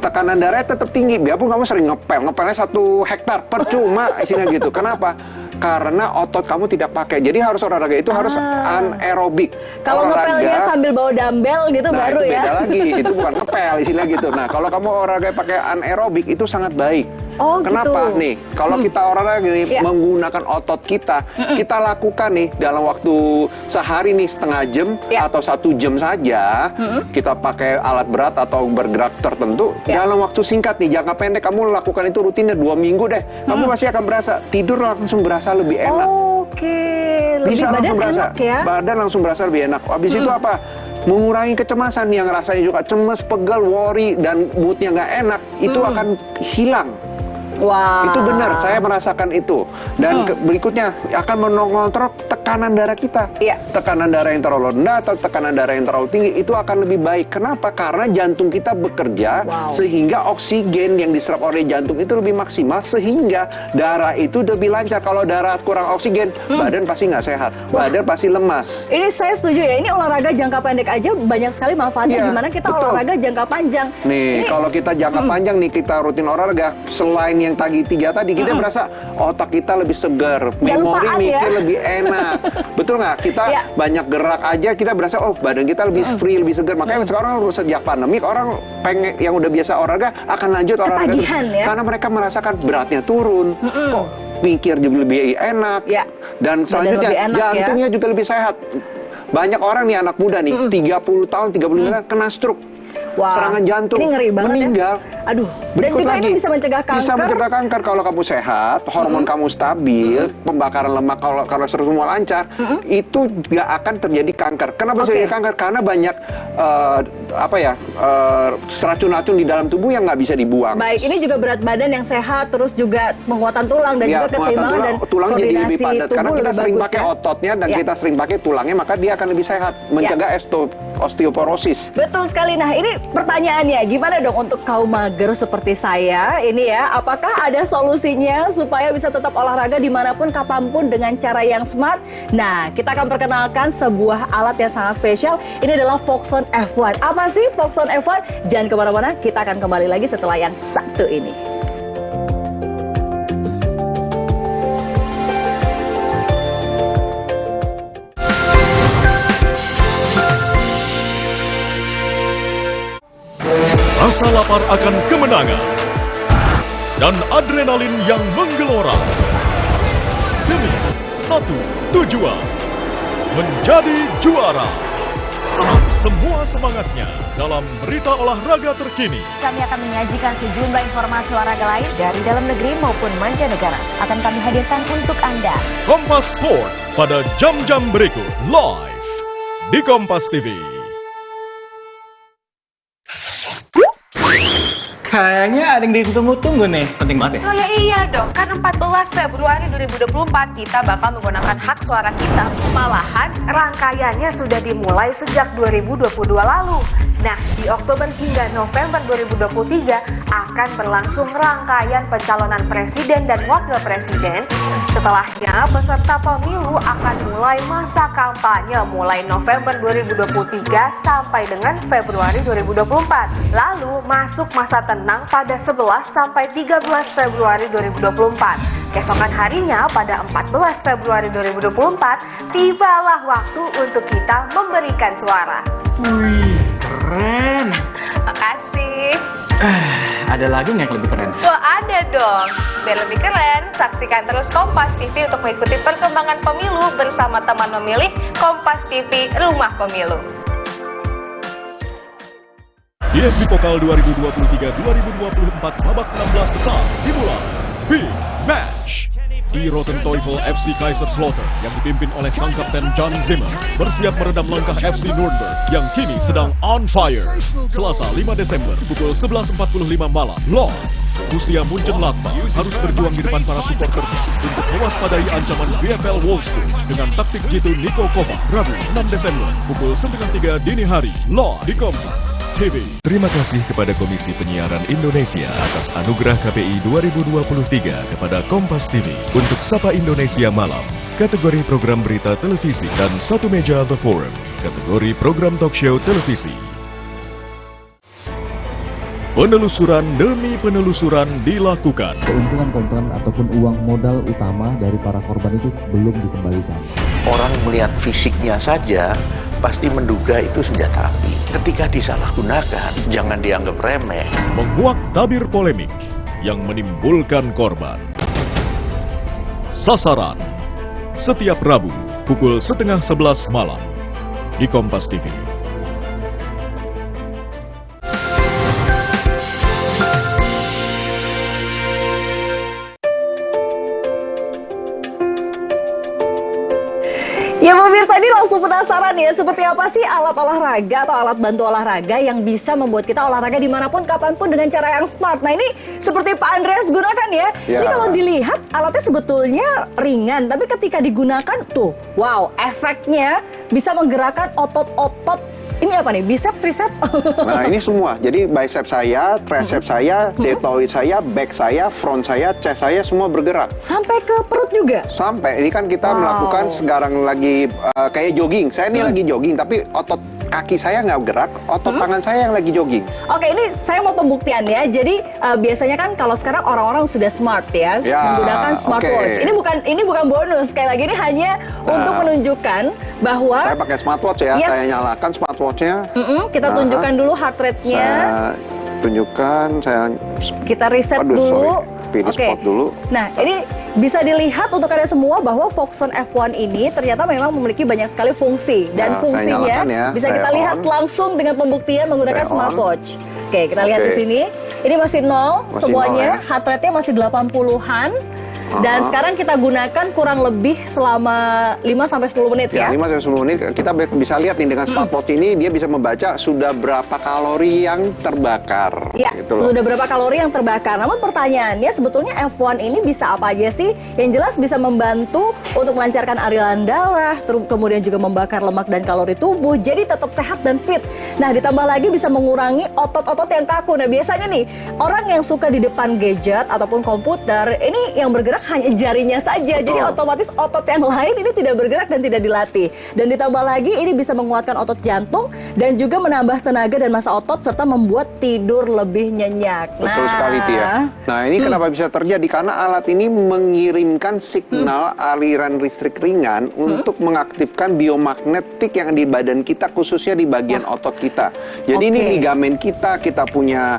S20: Tekanan darahnya tetap tinggi, biarpun kamu sering ngepelnya 1 hektar, percuma isinya gitu. Kenapa? Karena otot kamu tidak pakai. Jadi harus olahraga itu harus anaerobik.
S11: Kalau ngepelnya sambil bawa dumbbell gitu baru
S20: itu
S11: ya.
S20: Beda lagi, itu bukan ngepel istilah gitu. Nah, kalau kamu olahraga pakai anaerobik itu sangat baik. Kenapa
S11: gitu.
S20: nih? Kalau kita olahraga nih menggunakan otot kita, kita lakukan nih dalam waktu sehari nih setengah jam atau 1 jam saja, kita pakai alat berat atau bergerak tertentu dalam waktu singkat nih, jangka pendek kamu lakukan itu rutinnya 2 minggu deh, kamu pasti akan berasa tidur langsung berasa lebih enak.
S11: Bisa
S20: langsung berasa,
S11: enak ya?
S20: badan langsung berasa lebih enak. Habis itu apa? Mengurangi kecemasan yang rasanya juga cemas, pegel, worry, dan moodnya nggak enak, itu akan hilang.
S11: Wow.
S20: Itu benar, saya merasakan itu. Dan berikutnya akan mengontrol tekanan darah kita. Tekanan darah yang terlalu rendah atau tekanan darah yang terlalu tinggi itu akan lebih baik. Kenapa? Karena jantung kita bekerja sehingga oksigen yang diserap oleh jantung itu lebih maksimal, sehingga darah itu lebih lancar. Kalau darah kurang oksigen, badan pasti nggak sehat, badan pasti lemas.
S11: Ini saya setuju ya, ini olahraga jangka pendek aja banyak sekali manfaatnya, gimana kita olahraga jangka panjang.
S20: Nih, kalau kita jangka panjang nih, kita rutin olahraga, selain yang tadi 3 tadi, kita berasa otak kita lebih segar, memori mikir lebih enak. Betul nggak? Kita banyak gerak aja, kita berasa badan kita lebih free, lebih segar. Makanya sekarang sejak pandemi, orang pengen yang udah biasa olahraga akan lanjut olahraga terus. Karena mereka merasakan beratnya turun, kok mikir juga lebih enak, dan selanjutnya jantungnya juga lebih sehat. Banyak orang nih, anak muda nih, 30 tahun, 35 tahun kena stroke. Serangan jantung,
S11: ini ngeri banget
S20: meninggal.
S11: Aduh, dan juga ini bisa mencegah kanker.
S20: Bisa mencegah kanker kalau kamu sehat, hormon kamu stabil, pembakaran lemak, kolesterol semua lancar, itu nggak akan terjadi kanker. Kenapa terjadi kanker? Karena banyak racun-racun di dalam tubuh yang nggak bisa dibuang.
S11: Baik, ini juga berat badan yang sehat, terus juga penguatan tulang dan juga keseimbangan dan
S20: tulang jadi lebih padat karena kita sering
S11: bagus,
S20: pakai ototnya dan kita sering pakai tulangnya, maka dia akan lebih sehat, mencegah osteoporosis.
S11: Betul sekali. Nah, ini pertanyaannya, gimana dong untuk kaum mager seperti saya ini ya, apakah ada solusinya supaya bisa tetap olahraga dimanapun, kapanpun dengan cara yang smart? Nah, kita akan perkenalkan sebuah alat yang sangat spesial. Ini adalah Foxon F1. Apa sih Foxon F1? Jangan kemana-mana, kita akan kembali lagi setelah yang satu ini.
S9: Rasa lapar akan kemenangan dan adrenalin yang menggelora demi satu tujuan, menjadi juara. Serap semua semangatnya dalam berita olahraga terkini.
S3: Kami akan menyajikan sejumlah informasi olahraga lain dari dalam negeri maupun mancanegara. Akan kami hadirkan untuk Anda.
S9: Kompas Sport pada jam-jam berikut live di Kompas TV.
S5: Kayaknya ada yang ditunggu-tunggu nih, penting banget ya?
S21: Oh ya iya dong, kan 14 Februari 2024 kita bakal menggunakan hak suara kita. Malahan rangkaiannya sudah dimulai sejak 2022 lalu. Nah, di Oktober hingga November 2023 akan berlangsung rangkaian pencalonan presiden dan wakil presiden. Setelahnya, peserta pemilu akan mulai masa kampanye mulai November 2023 sampai dengan Februari 2024. Lalu masuk masa tenang pada 11 sampai 13 Februari 2024. Keesokan harinya pada 14 Februari 2024, tibalah waktu untuk kita memberikan suara.
S5: Wih, keren.
S21: Makasih.
S5: Ada lagi nggak yang lebih keren?
S21: Wah, ada dong. Biar lebih keren, saksikan terus Kompas TV untuk mengikuti perkembangan pemilu bersama teman memilih Kompas TV Rumah Pemilu.
S9: DFB Pokal 2023-2024 babak 16 besar dimulai. Big Match. Di Roten Teufel FC Kaiserslautern yang dipimpin oleh sang kapten Jan Zimmer bersiap meredam langkah FC Nuremberg yang kini sedang on fire. Selasa 5 Desember pukul 11.45 malam. Live. Borussia Mönchengladbach harus berjuang di depan para supporternya untuk mewaspadai ancaman VfL Wolfsburg dengan taktik jitu Niko Kovac. Rabu 6 Desember pukul 9.03 dini hari. Live di Kompas TV. Terima kasih kepada Komisi Penyiaran Indonesia atas anugerah KPI 2023 kepada Kompas TV untuk Sapa Indonesia Malam, kategori program berita televisi, dan Satu Meja The Forum, kategori program talk show televisi. Penelusuran demi penelusuran dilakukan.
S6: Keuntungan konten ataupun uang modal utama dari para korban itu belum dikembalikan.
S7: Orang melihat fisiknya saja pasti menduga itu senjata api. Ketika disalahgunakan, jangan dianggap remeh.
S9: Menguak tabir polemik yang menimbulkan korban. Sasaran setiap Rabu pukul 10:30 malam di Kompas TV.
S11: Ya pemirsa, ini langsung penasaran ya, seperti apa sih alat olahraga atau alat bantu olahraga yang bisa membuat kita olahraga dimanapun, kapanpun dengan cara yang smart. Nah ini seperti Pak Andreas gunakan ya. Ini kalau dilihat alatnya sebetulnya ringan, tapi ketika digunakan tuh, wow, efeknya bisa menggerakkan otot-otot. Ini apa nih? Bicep, tricep?
S20: Nah ini semua. Jadi bicep saya, tricep saya, deltoid saya, back saya, front saya, chest saya semua bergerak.
S11: Sampai ke perut juga?
S20: Sampai. Ini kan kita melakukan sekarang lagi kayak jogging. Saya ini lagi jogging, tapi otot kaki saya nggak gerak, otot tangan saya yang lagi jogging.
S11: Oke, ini saya mau pembuktian ya. Jadi biasanya kan kalau sekarang orang-orang sudah smart ya, menggunakan smartwatch. Ini bukan bonus. Sekali lagi ini hanya untuk menunjukkan bahwa
S20: saya pakai smartwatch ya. Saya nyalakan smartwatch.
S11: Kita tunjukkan dulu heart rate-nya.
S20: Saya tunjukkan,
S11: kita reset dulu.
S20: Pilih spot dulu.
S11: Nah, ini bisa dilihat untuk kalian semua bahwa Foxconn F1 ini ternyata memang memiliki banyak sekali fungsi. Dan fungsinya bisa kita lihat langsung dengan pembuktian menggunakan smartwatch. Oke, kita lihat di sini. Ini masih 0 semuanya, heart rate-nya masih 80-an. Dan sekarang kita gunakan kurang lebih selama 5-10 menit ya?
S20: 5-10 menit, kita bisa lihat nih dengan smartwatch ini, dia bisa membaca sudah berapa kalori yang terbakar.
S11: Ya, gitu sudah berapa kalori yang terbakar. Namun pertanyaannya sebetulnya F1 ini bisa apa aja sih? Yang jelas bisa membantu untuk melancarkan aliran darah, kemudian juga membakar lemak dan kalori tubuh, jadi tetap sehat dan fit. Nah, ditambah lagi bisa mengurangi otot-otot yang kaku. Nah, biasanya nih, orang yang suka di depan gadget ataupun komputer, ini yang bergerak hanya jarinya saja. Jadi otomatis otot yang lain ini tidak bergerak dan tidak dilatih. Dan ditambah lagi ini bisa menguatkan otot jantung dan juga menambah tenaga dan massa otot serta membuat tidur lebih nyenyak.
S20: Betul sekali Tia. Nah ini kenapa bisa terjadi? Karena alat ini mengirimkan signal aliran listrik ringan untuk mengaktifkan biomagnetik yang di badan kita, khususnya di bagian otot kita. Jadi ini ligamen kita punya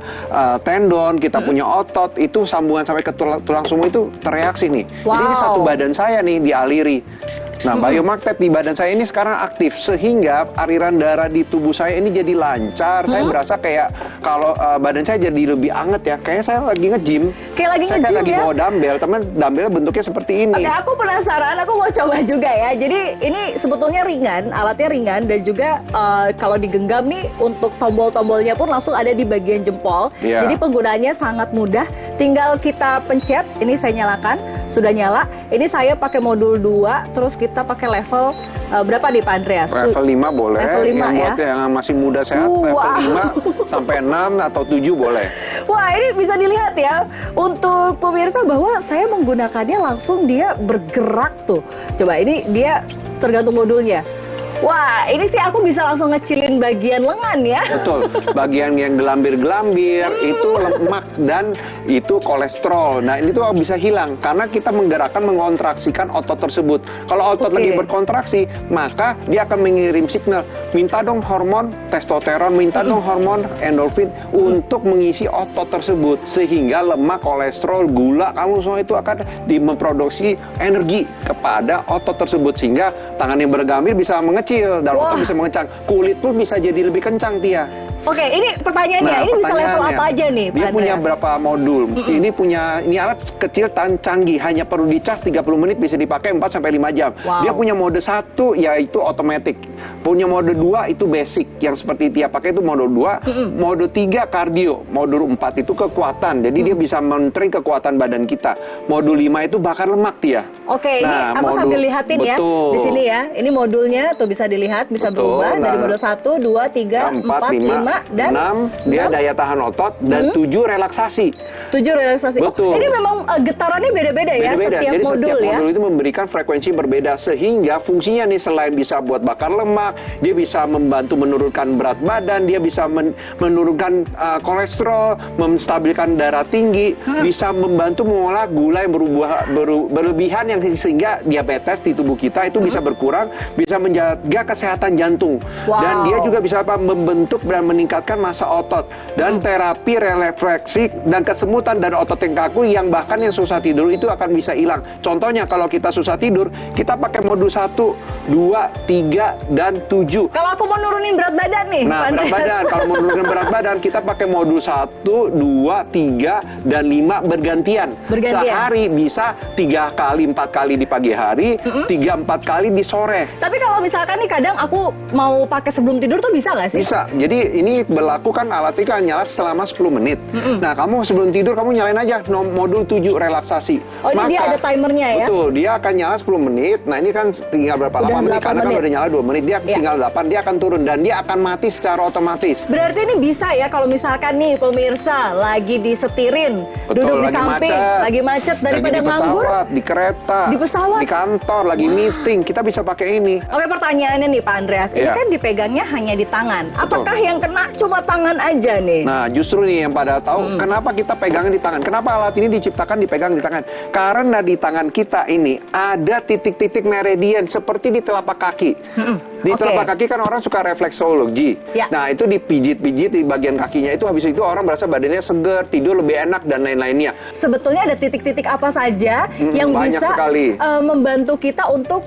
S20: tendon, kita punya otot, itu sambungan sampai ke tulang semua itu tereaksi nih. Jadi ini satu badan saya nih dialiri. Nah, biomagnet di badan saya ini sekarang aktif sehingga aliran darah di tubuh saya ini jadi lancar. Saya berasa kayak kalau badan saya jadi lebih anget ya. Kayaknya saya lagi nge-gym.
S11: Kayak lagi nge-gym ya?
S20: Saya lagi bawa dumbbell, teman dumbbellnya bentuknya seperti ini.
S11: Oke, aku penasaran, aku mau coba juga ya. Jadi ini sebetulnya ringan, alatnya ringan dan juga kalau digenggam nih untuk tombol-tombolnya pun langsung ada di bagian jempol. Jadi penggunaannya sangat mudah. Tinggal kita pencet, ini saya nyalakan, sudah nyala. Ini saya pakai modul 2, terus kita pakai level berapa nih Pak Andreas?
S20: Level 5 boleh.
S11: Level 5
S20: yang buat yang masih muda sehat, level 5 sampai 6 atau 7 boleh.
S11: Wah, ini bisa dilihat ya. Untuk pemirsa bahwa saya menggunakannya langsung dia bergerak tuh. Coba ini dia tergantung modulnya. Wah, ini sih aku bisa langsung ngecilin bagian lengan ya.
S20: Betul, bagian yang gelambir-gelambir itu lemak dan itu kolesterol. Nah ini tuh bisa hilang karena kita menggerakkan, mengontraksikan otot tersebut. Kalau otot lagi berkontraksi, maka dia akan mengirim signal, minta dong hormon testosteron, minta dong hormon endorfin untuk mengisi otot tersebut. Sehingga lemak, kolesterol, gula, kamu semua itu akan memproduksi energi kepada otot tersebut. Sehingga tangan yang bergambir bisa mengecil dan otot bisa mengecang. Kulit pun bisa jadi lebih kencang, Tia.
S11: Oke, ini pertanyaannya, ini bisa level apa aja nih, Pak
S20: Dia
S11: Andreas?
S20: punya berapa modul? Ini alat kecil dan canggih, hanya perlu dicas 30 menit bisa dipakai 4-5 jam.
S11: Wow.
S20: Dia punya mode 1 yaitu otomatis. Punya mode 2 itu basic yang seperti Tia pakai itu mode 2, mode 3 kardio, mode 4 itu kekuatan. Jadi dia bisa men-train kekuatan badan kita. Mode 5 itu bakar lemak, Tia.
S11: Oke, ini aku sambil lihatin ya di sini ya. Ini modulnya tuh bisa dilihat, bisa berubah dari modul 1, 2, 3, 4, 5 dan
S20: 6, dia daya tahan otot, dan 7 relaksasi.
S11: 7 relaksasi.
S20: Betul.
S11: Oh, ini memang getarannya beda-beda ya
S20: Beda-beda.
S11: setiap
S20: Jadi
S11: modul
S20: setiap
S11: ya.
S20: modul itu memberikan frekuensi berbeda sehingga fungsinya nih selain bisa buat bakar lemak, dia bisa membantu menurunkan berat badan, dia bisa menurunkan kolesterol, menstabilkan darah tinggi, bisa membantu mengolah gula yang berlebihan yang sehingga diabetes di tubuh kita itu bisa berkurang, bisa menjaga kesehatan jantung. Dan dia juga bisa membentuk dan meningkatkan massa otot dan terapi refleksi dan kesemutan dan otot yang kaku yang bahkan yang susah tidur itu akan bisa hilang. Contohnya kalau kita susah tidur, kita pakai modul 1, 2, 3, dan 7.
S11: Kalau aku mau nurunin berat badan nih.
S20: Nah, berat badan. Kalau mau nurunin berat badan, kita pakai modul 1, 2, 3, dan 5 bergantian. Sehari bisa 3 kali, 4 kali di pagi hari, 3-4 kali di sore.
S11: Tapi kalau misalkan nih kadang aku mau pakai sebelum tidur tuh bisa nggak sih?
S20: Bisa. Jadi ini berlaku kan alat ini kan nyala selama 10 menit. Nah, kamu sebelum tidur kamu nyalain aja modul 7 relaksasi.
S11: Oh, ini dia ada timernya ya?
S20: Betul, dia akan nyala 10 menit. Nah, ini kan tinggal berapa lama menit? Karena kan udah nyala 2 menit, dia tinggal 8, dia akan turun dan dia akan mati secara otomatis.
S11: Berarti ini bisa ya kalau misalkan nih pemirsa lagi disetirin, duduk di samping, lagi macet daripada nganggur.
S20: Di kereta,
S11: di pesawat,
S20: di kantor, lagi meeting, kita bisa pakai ini.
S11: Oke, pertanyaannya nih Pak Andreas, ini kan dipegangnya hanya di tangan. Apakah yang kena cuma tangan aja nih?
S20: Nah, justru nih yang pada tahu kenapa kita pegangnya di tangan. Kenapa alat ini diciptakan dipegang di tangan? Karena di tangan kita ini ada titik-titik meridian seperti di telapak kaki. Di telapak kaki kan orang suka refleksologi. Nah, itu dipijit-pijit di bagian kakinya itu, habis itu orang merasa badannya seger, tidur lebih enak dan lain-lainnya.
S11: Sebetulnya ada titik-titik apa saja yang bisa membantu kita untuk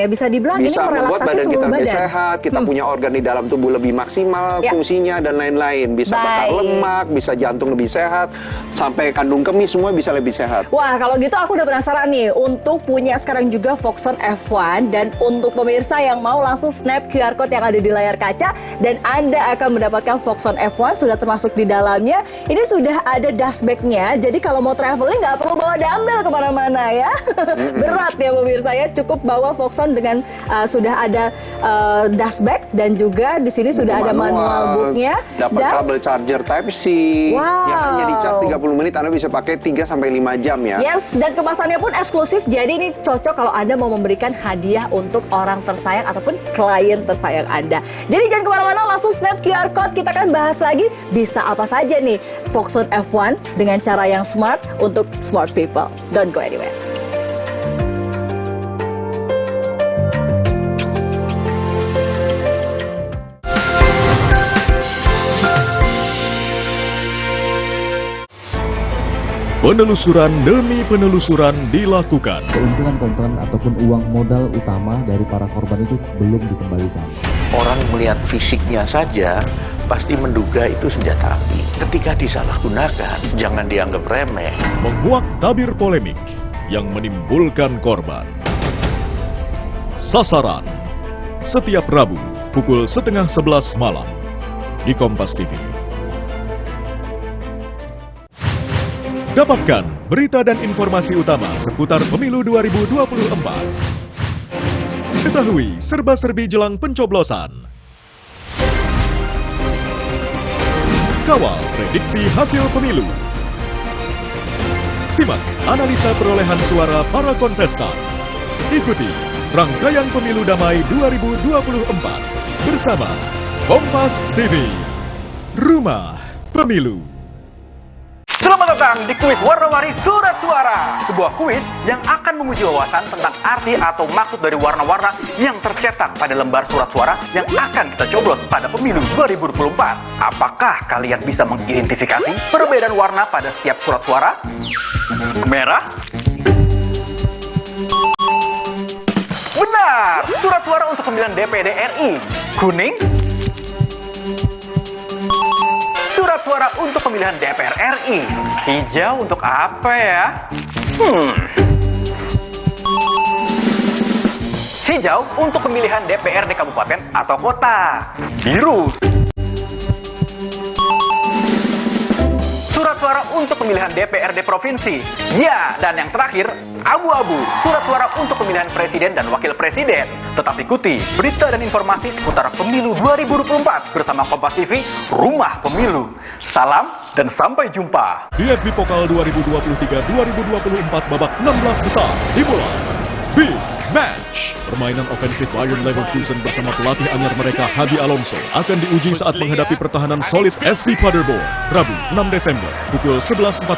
S11: bisa dibilang ini
S20: membuat
S11: merelaksasi
S20: badan kita
S11: seluruh
S20: lebih
S11: badan.
S20: sehat, kita punya organ di dalam tubuh lebih maksimal fungsinya dan lain-lain. Bisa bakar lemak, bisa jantung lebih sehat, sampai kandung kemih semua bisa lebih sehat.
S11: Wah, kalau gitu aku udah penasaran nih untuk punya sekarang juga Foxon F1, dan untuk pemirsa yang mau langsung snap QR code yang ada di layar kaca dan Anda akan mendapatkan Foxon F1 sudah termasuk di dalamnya. Ini sudah ada dustbag-nya, jadi kalau mau traveling nggak perlu bawa dumbbell kemana-mana ya. Berat ya pemirsa ya, cukup bawa Foxon dengan sudah ada dustbag dan juga di sini sudah ada manual booknya.
S20: Dapat kabel charger Type-C yang hanya dicas 30 menit, Anda bisa pakai 3-5 jam ya.
S11: Yes, dan kemasannya pun eksklusif, jadi ini cocok kalau Anda mau memberikan hadiah untuk orang tersayang ataupun klien tersayang Anda. Jadi jangan kemana-mana, langsung snap QR code, kita akan bahas lagi bisa apa saja nih Foxon F1 dengan cara yang smart untuk smart people. Don't go anywhere.
S9: Penelusuran demi penelusuran dilakukan.
S6: Keuntungan ataupun uang modal utama dari para korban itu belum dikembalikan.
S7: Orang melihat fisiknya saja pasti menduga itu senjata api. Ketika disalahgunakan, jangan dianggap remeh.
S9: Menguak tabir polemik yang menimbulkan korban. Sasaran setiap Rabu pukul 10:30 malam di Kompas TV. Dapatkan berita dan informasi utama seputar pemilu 2024. Ketahui serba-serbi jelang pencoblosan. Kawal prediksi hasil pemilu. Simak analisa perolehan suara para kontestan. Ikuti rangkaian pemilu damai 2024 bersama Kompas TV, Rumah Pemilu.
S8: Selamat datang di kuis warna-warni surat suara, sebuah kuis yang akan menguji wawasan tentang arti atau maksud dari warna-warna yang tercetak pada lembar surat suara yang akan kita coblos pada pemilu 2024. Apakah kalian bisa mengidentifikasi perbedaan warna pada setiap surat suara? Merah? Benar! Surat suara untuk pemilihan DPD RI. Kuning? Surat suara untuk pemilihan DPR RI. Hijau untuk apa ya? Hijau untuk pemilihan DPRD kabupaten atau kota. Biru. Surat suara untuk pemilihan DPRD provinsi. Ya, dan yang terakhir, abu-abu. Surat suara untuk pemilihan presiden dan wakil presiden. Tetap ikuti berita dan informasi seputar pemilu 2024 bersama Kompas TV, Rumah Pemilu. Salam dan sampai jumpa.
S9: DFB Pokal 2023-2024 babak 16 besar dimulai. Big Match. Permainan ofensif Bayer Leverkusen bersama pelatih anyar mereka Xabi Alonso akan diuji saat menghadapi pertahanan solid SC Paderborn. Rabu 6 Desember pukul 11.45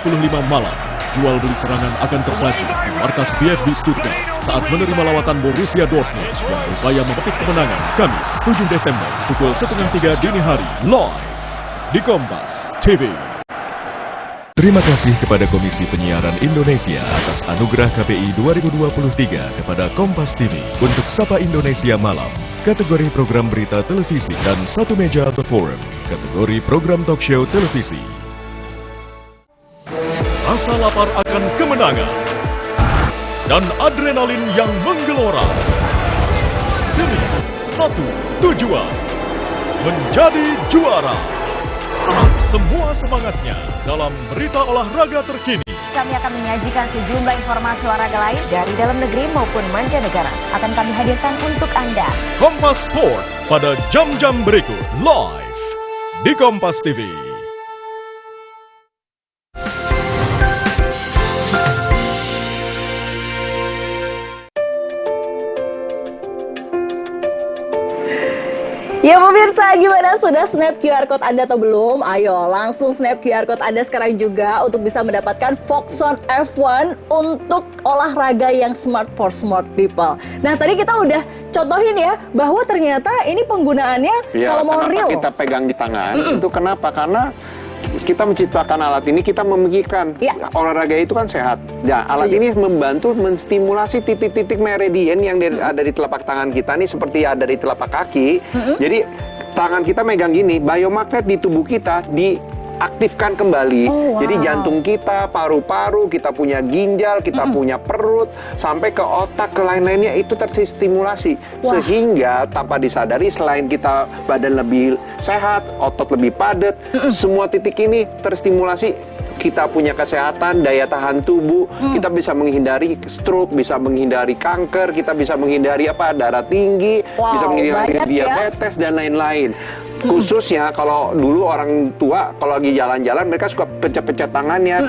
S9: malam. Jual beli serangan akan tersaji di markas VfB Stuttgart saat menerima lawatan Borussia Dortmund yang berupaya memetik kemenangan. Kamis 7 Desember pukul 2:30 dini hari live di Kompas TV. Terima kasih kepada Komisi Penyiaran Indonesia atas anugerah KPI 2023 kepada Kompas TV untuk Sapa Indonesia Malam, kategori program berita televisi, dan Satu Meja The Forum, kategori program talk show televisi. Rasa lapar akan kemenangan dan adrenalin yang menggelora demi satu tujuan, menjadi juara. Serap semua semangatnya dalam berita olahraga terkini.
S3: Kami akan menyajikan sejumlah informasi olahraga lain dari dalam negeri maupun mancanegara. Akan kami hadirkan untuk Anda.
S9: Kompas Sport pada jam-jam berikut live di Kompas TV.
S11: Ya pemirsa, gimana? Sudah snap QR Code Anda atau belum? Ayo langsung snap QR Code Anda sekarang juga untuk bisa mendapatkan Foxon F1 untuk olahraga yang smart for smart people. Nah tadi kita udah contohin ya, bahwa ternyata ini penggunaannya
S20: ya,
S11: kalau mau real.
S20: Kita pegang di tangan, itu kenapa? Karena kita menciptakan alat ini, kita memikirkan olahraga itu kan sehat. Nah, alat ini membantu menstimulasi titik-titik meridian yang ada di telapak tangan kita nih, seperti ada di telapak kaki. Jadi tangan kita megang gini, biomagnet di tubuh kita diaktifkan kembali. Jadi jantung kita, paru-paru, kita punya ginjal, kita punya perut, sampai ke otak, ke lain-lainnya itu terstimulasi. Sehingga tanpa disadari, selain kita badan lebih sehat, otot lebih padat, semua titik ini terstimulasi. Kita punya kesehatan, daya tahan tubuh, kita bisa menghindari stroke, bisa menghindari kanker, kita bisa menghindari darah tinggi, bisa menghindari diabetes dan lain-lain. Khususnya kalau dulu orang tua kalau lagi jalan-jalan mereka suka pencet-pencet tangannya,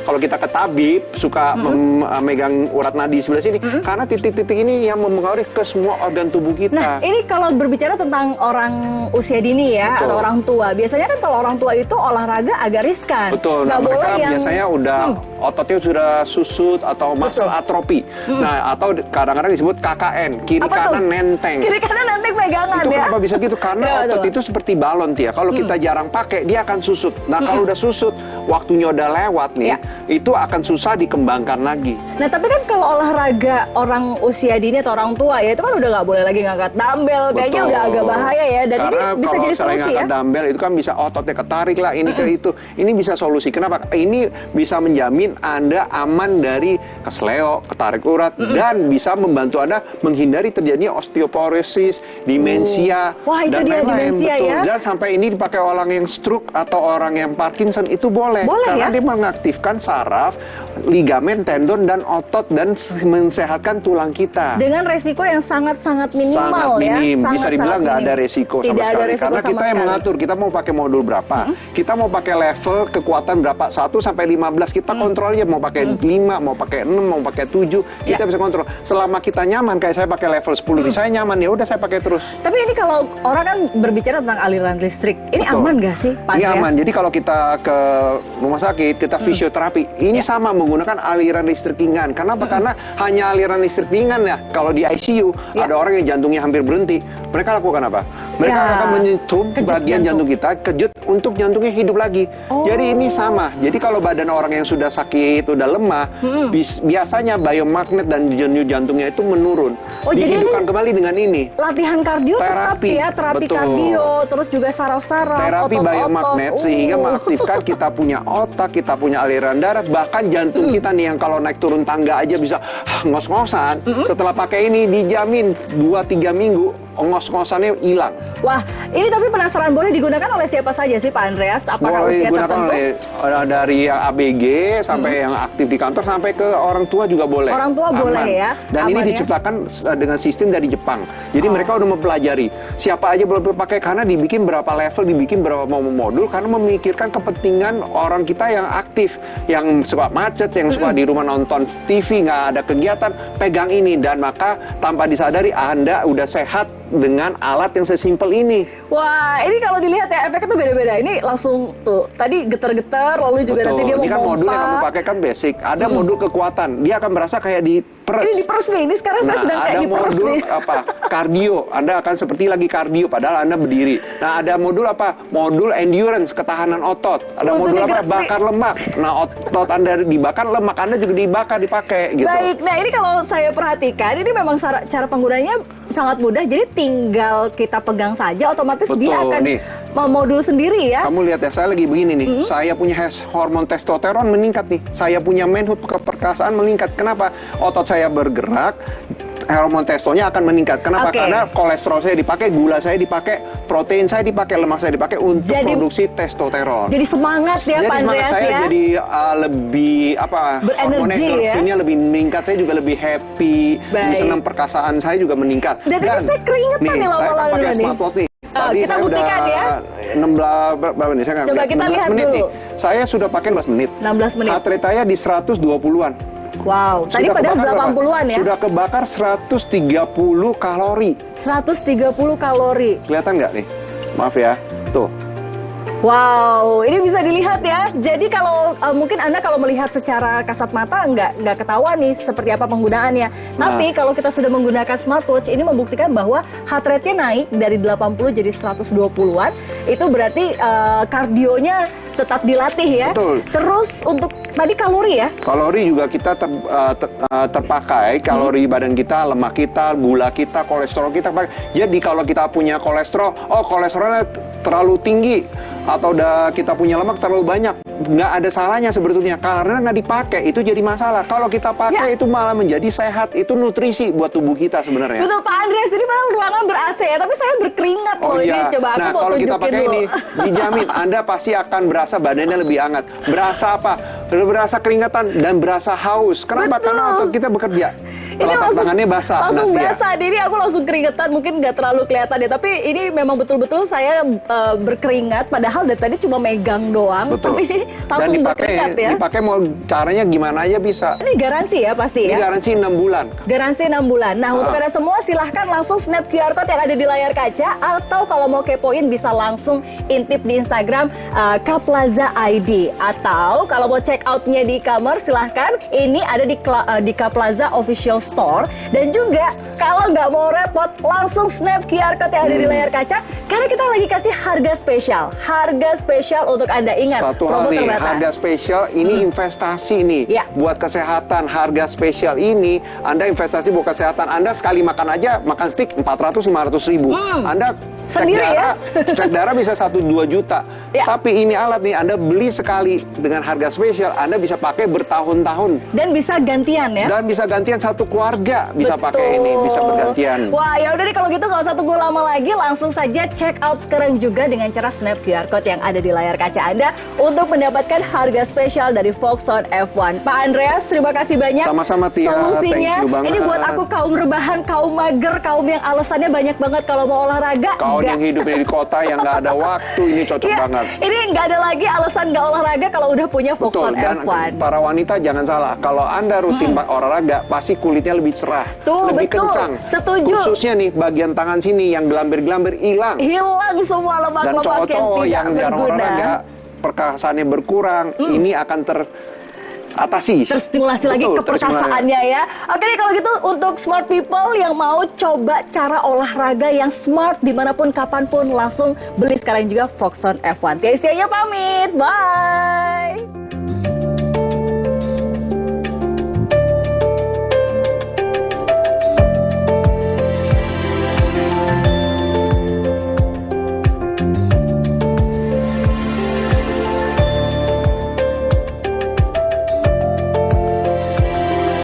S20: kalau kita ke tabib suka memegang urat nadi sebelah sini, karena titik-titik ini yang mempengaruhi ke semua organ tubuh kita.
S11: Nah ini kalau berbicara tentang orang usia dini ya, atau orang tua, biasanya kan kalau orang tua itu olahraga agak riskan.
S20: Betul, nah, mereka biasanya udah ototnya sudah susut atau muscle atrofi. Nah atau kadang-kadang disebut KKN, kiri kanan nenteng.
S11: Kiri kanan nenteng pegangan
S20: itu
S11: ya.
S20: Kenapa bisa gitu? Karena otot itu seperti balon Tia. Kalau kita jarang pakai, dia akan susut. Nah, kalau udah susut, waktunya udah lewat nih, itu akan susah dikembangkan lagi.
S11: Nah, tapi kan kalau olahraga orang usia dini atau orang tua ya, itu kan udah nggak boleh lagi ngangkat dumbbell. Kayaknya udah agak bahaya ya. Dan
S20: karena
S11: ini bisa jadi solusi ya.
S20: Ngangkat dumbbell itu kan bisa ototnya ketarik lah, ini ke itu. Ini bisa solusi. Kenapa? Ini bisa menjamin Anda aman dari kesleo, ketarik urat, dan bisa membantu Anda menghindari terjadinya osteoporosis, demensia,
S11: Wah, itu
S20: dan
S11: dia
S20: lain-lain.
S11: demensia
S20: Betul.
S11: ya.
S20: Dan sampai ini dipakai orang yang stroke atau orang yang Parkinson itu boleh. Karena dia mengaktifkan saraf, ligamen, tendon, dan otot dan mensehatkan tulang kita.
S11: Dengan resiko yang sangat-sangat minimal
S20: sangat minim.
S11: ya.
S20: Bisa dibilang nggak ada resiko sama sekali. Karena kita yang mengatur, kita mau pakai modul berapa, kita mau pakai level kekuatan berapa, 1 sampai 15 kita kontrol aja, mau pakai 5, mau pakai 6, mau pakai 7, kita bisa kontrol. Selama kita nyaman, kayak saya pakai level 10 nih, saya nyaman, ya udah saya pakai terus.
S11: Tapi ini kalau orang kan berbicara tentang aliran listrik, ini aman nggak sih, Pak
S20: Ini
S11: Andreas?
S20: aman. Jadi kalau kita ke rumah sakit, kita fisioterapi, ini sama menggunakan aliran listrik ringan. Kenapa? Karena hanya aliran listrik ringan ya. Kalau di ICU, ada orang yang jantungnya hampir berhenti. Mereka lakukan apa? Mereka akan menyetrum bagian jantung kita, kejut untuk jantungnya hidup lagi. Jadi ini sama. Jadi kalau badan orang yang sudah sakit, udah lemah, biasanya biomagnet dan denyut jantungnya itu menurun. Dihidupkan kembali dengan ini.
S11: Latihan kardio tetap ya, terapi kardio, terus juga saraf-saraf,
S20: terapi biomagnet sehingga mengaktifkan kita punya otak, kita punya aliran darah, bahkan jantung kita nih yang kalau naik turun tangga aja bisa ngos-ngosan. Setelah pakai ini dijamin 2-3 minggu ngos-ngosannya hilang.
S11: Wah, ini tapi penasaran, boleh digunakan oleh siapa saja sih Pak Andreas? Apakah
S20: boleh
S11: usia
S20: digunakan
S11: tertentu?
S20: oleh dari yang ABG sampai yang aktif di kantor sampai ke orang tua juga boleh.
S11: Orang tua
S20: Aman.
S11: boleh ya?
S20: Dan
S11: Aman
S20: ini diciptakan dengan sistem dari Jepang. Jadi mereka udah mempelajari siapa aja boleh pakai karena dibikin berapa level, dibikin berapa modul karena memikirkan kepentingan orang kita yang aktif, yang suka macet, yang suka di rumah nonton TV, nggak ada kegiatan, pegang ini dan maka tanpa disadari Anda udah sehat dengan alat yang sesimpel ini.
S11: Wah, ini kalau dilihat ya efeknya tuh beda-beda. Ini langsung tuh tadi getar-getar, lalu juga nanti dia
S20: Ini kan
S11: mau
S20: modul yang kamu pakai kan basic. Ada modul kekuatan. Dia akan berasa kayak diperes.
S11: Ini diperes nih. Ini sekarang saya sedang kayak diperes
S20: modul
S11: nih.
S20: apa? Kardio. Anda akan seperti lagi kardio padahal Anda berdiri. Nah, ada modul apa? Modul endurance, ketahanan otot. Ada modul apa? Bakar lemak. Nah, otot Anda dibakar, lemak Anda juga dibakar dipakai gitu.
S11: Baik, nah ini kalau saya perhatikan, ini memang cara penggunanya sangat mudah. Jadi tinggal kita pegang saja, otomatis dia akan memodul sendiri ya.
S20: Kamu lihat ya, saya lagi begini nih. Saya punya hormon testosteron meningkat nih. Saya punya manhood, keperkasaan meningkat. Kenapa? Otot saya bergerak, hormon testonya akan meningkat. Kenapa? Karena kolesterol saya dipakai, gula saya dipakai, protein saya dipakai, lemak saya dipakai untuk produksi testosteron.
S11: Jadi semangat ya Pak Andreas
S20: saya
S11: ya.
S20: jadi lebih hormon endorfinnya lebih meningkat. Saya juga lebih happy, lebih senang, perkasaan saya juga meningkat.
S11: Dan saya keringetan nih lama-lama
S20: saya kan pakai smartwatch nih. Tadi
S11: kita
S20: saya
S11: buktikan
S20: udah
S11: ya.
S20: 16 berapa nih? Saya nggak
S11: Coba kita lihat
S20: menit
S11: dulu.
S20: Nih. Saya sudah pakai 16 menit.
S11: 16 menit.
S20: Heart rate saya di 120-an.
S11: Wow, tadi padahal 80-an ya.
S20: Sudah kebakar 130 kalori.
S11: 130 kalori.
S20: Kelihatan nggak nih? Maaf ya. Tuh.
S11: Wow, ini bisa dilihat ya. Jadi kalau mungkin Anda kalau melihat secara kasat mata nggak ketahuan nih seperti apa penggunaannya. Tapi kalau kita sudah menggunakan smartwatch, ini membuktikan bahwa heart rate-nya naik dari 80 jadi 120-an. Itu berarti kardionya tetap dilatih ya.
S20: Betul.
S11: Terus untuk tadi kalori ya?
S20: Kalori juga kita terpakai, kalori badan kita, lemak kita, gula kita, kolesterol kita. Jadi kalau kita punya kolesterol, kolesterolnya terlalu tinggi, atau kita punya lemak terlalu banyak, nggak ada salahnya sebetulnya karena nggak dipakai itu jadi masalah. Kalau kita pakai itu malah menjadi sehat, itu nutrisi buat tubuh kita sebenarnya.
S11: Betul Pak Andreas, ini memang ruangan ber-AC ya, tapi saya berkeringat loh ini. Coba aku mau
S20: kalau kita pakai
S11: dulu.
S20: ini, dijamin Anda pasti akan berasa badannya lebih hangat. Berasa apa? Berasa keringetan dan berasa haus. Kenapa? Karena otot kita bekerja. Telapak tangannya basah.
S11: Langsung basah, jadi aku langsung keringetan, mungkin nggak terlalu kelihatan ya. Tapi ini memang betul-betul saya berkeringat, padahal dari tadi cuma megang doang.
S20: Betul.
S11: Tapi ini langsung berkeringat ya.
S20: Dipakai mau caranya gimana aja bisa.
S11: Ini garansi ya pasti ya?
S20: Ini garansi 6 bulan.
S11: Garansi 6 bulan. Nah, untuk Anda semua silahkan langsung snap QR Code yang ada di layar kaca, atau kalau mau kepoin bisa langsung intip di Instagram Kaplaza ID. Atau kalau mau check out-nya di e-commerce silahkan, ini ada di Kaplaza Official Store. Dan juga kalau nggak mau repot, langsung snap QR Code yang ada di layar kaca, karena kita lagi kasih harga spesial untuk Anda. Ingat,
S20: satu
S11: promo
S20: hal nih,
S11: terbatas.
S20: harga spesial ini investasi nih buat kesehatan. Harga spesial ini Anda investasi buat kesehatan. Anda sekali makan aja, makan steak 400-500 ribu. Anda
S11: Sendiri
S20: cek darah bisa 1-2 juta. Tapi ini alat nih, Anda beli sekali dengan harga spesial, Anda bisa pakai bertahun-tahun.
S11: Dan bisa gantian ya?
S20: Dan bisa gantian satu keluarga bisa pakai ini, bisa bergantian.
S11: Wah, ya udah deh kalau gitu nggak usah tunggu lama lagi, langsung saja check out sekarang juga dengan cara snap QR Code yang ada di layar kaca Anda untuk mendapatkan harga spesial dari Foxon F1. Pak Andreas, terima kasih banyak.
S20: Sama-sama Tia,
S11: solusinya.
S20: thank you banget.
S11: Ini buat aku kaum rebahan, kaum mager, kaum yang alasannya banyak banget kalau mau olahraga.
S20: Kaum yang hidup di kota yang nggak ada waktu, ini cocok banget.
S11: Ini nggak ada lagi alasan nggak olahraga kalau udah punya Foxon
S20: dan
S11: F1.
S20: para wanita jangan salah, kalau Anda rutin olahraga, pasti kulitnya lebih cerah, lebih kencang.
S11: Setuju.
S20: Khususnya nih bagian tangan sini yang gelambir-gelambir hilang.
S11: Hilang semua lemak-lemak yang tidak
S20: cowok-cowok yang jarang
S11: berguna.
S20: olahraga, perkasaannya berkurang, ini akan teratasi.
S11: Terstimulasi lagi keperkasaannya ya. Oke deh kalau gitu untuk smart people yang mau coba cara olahraga yang smart dimanapun kapanpun langsung beli sekarang juga Foxon F1. Tia Istianya pamit, bye.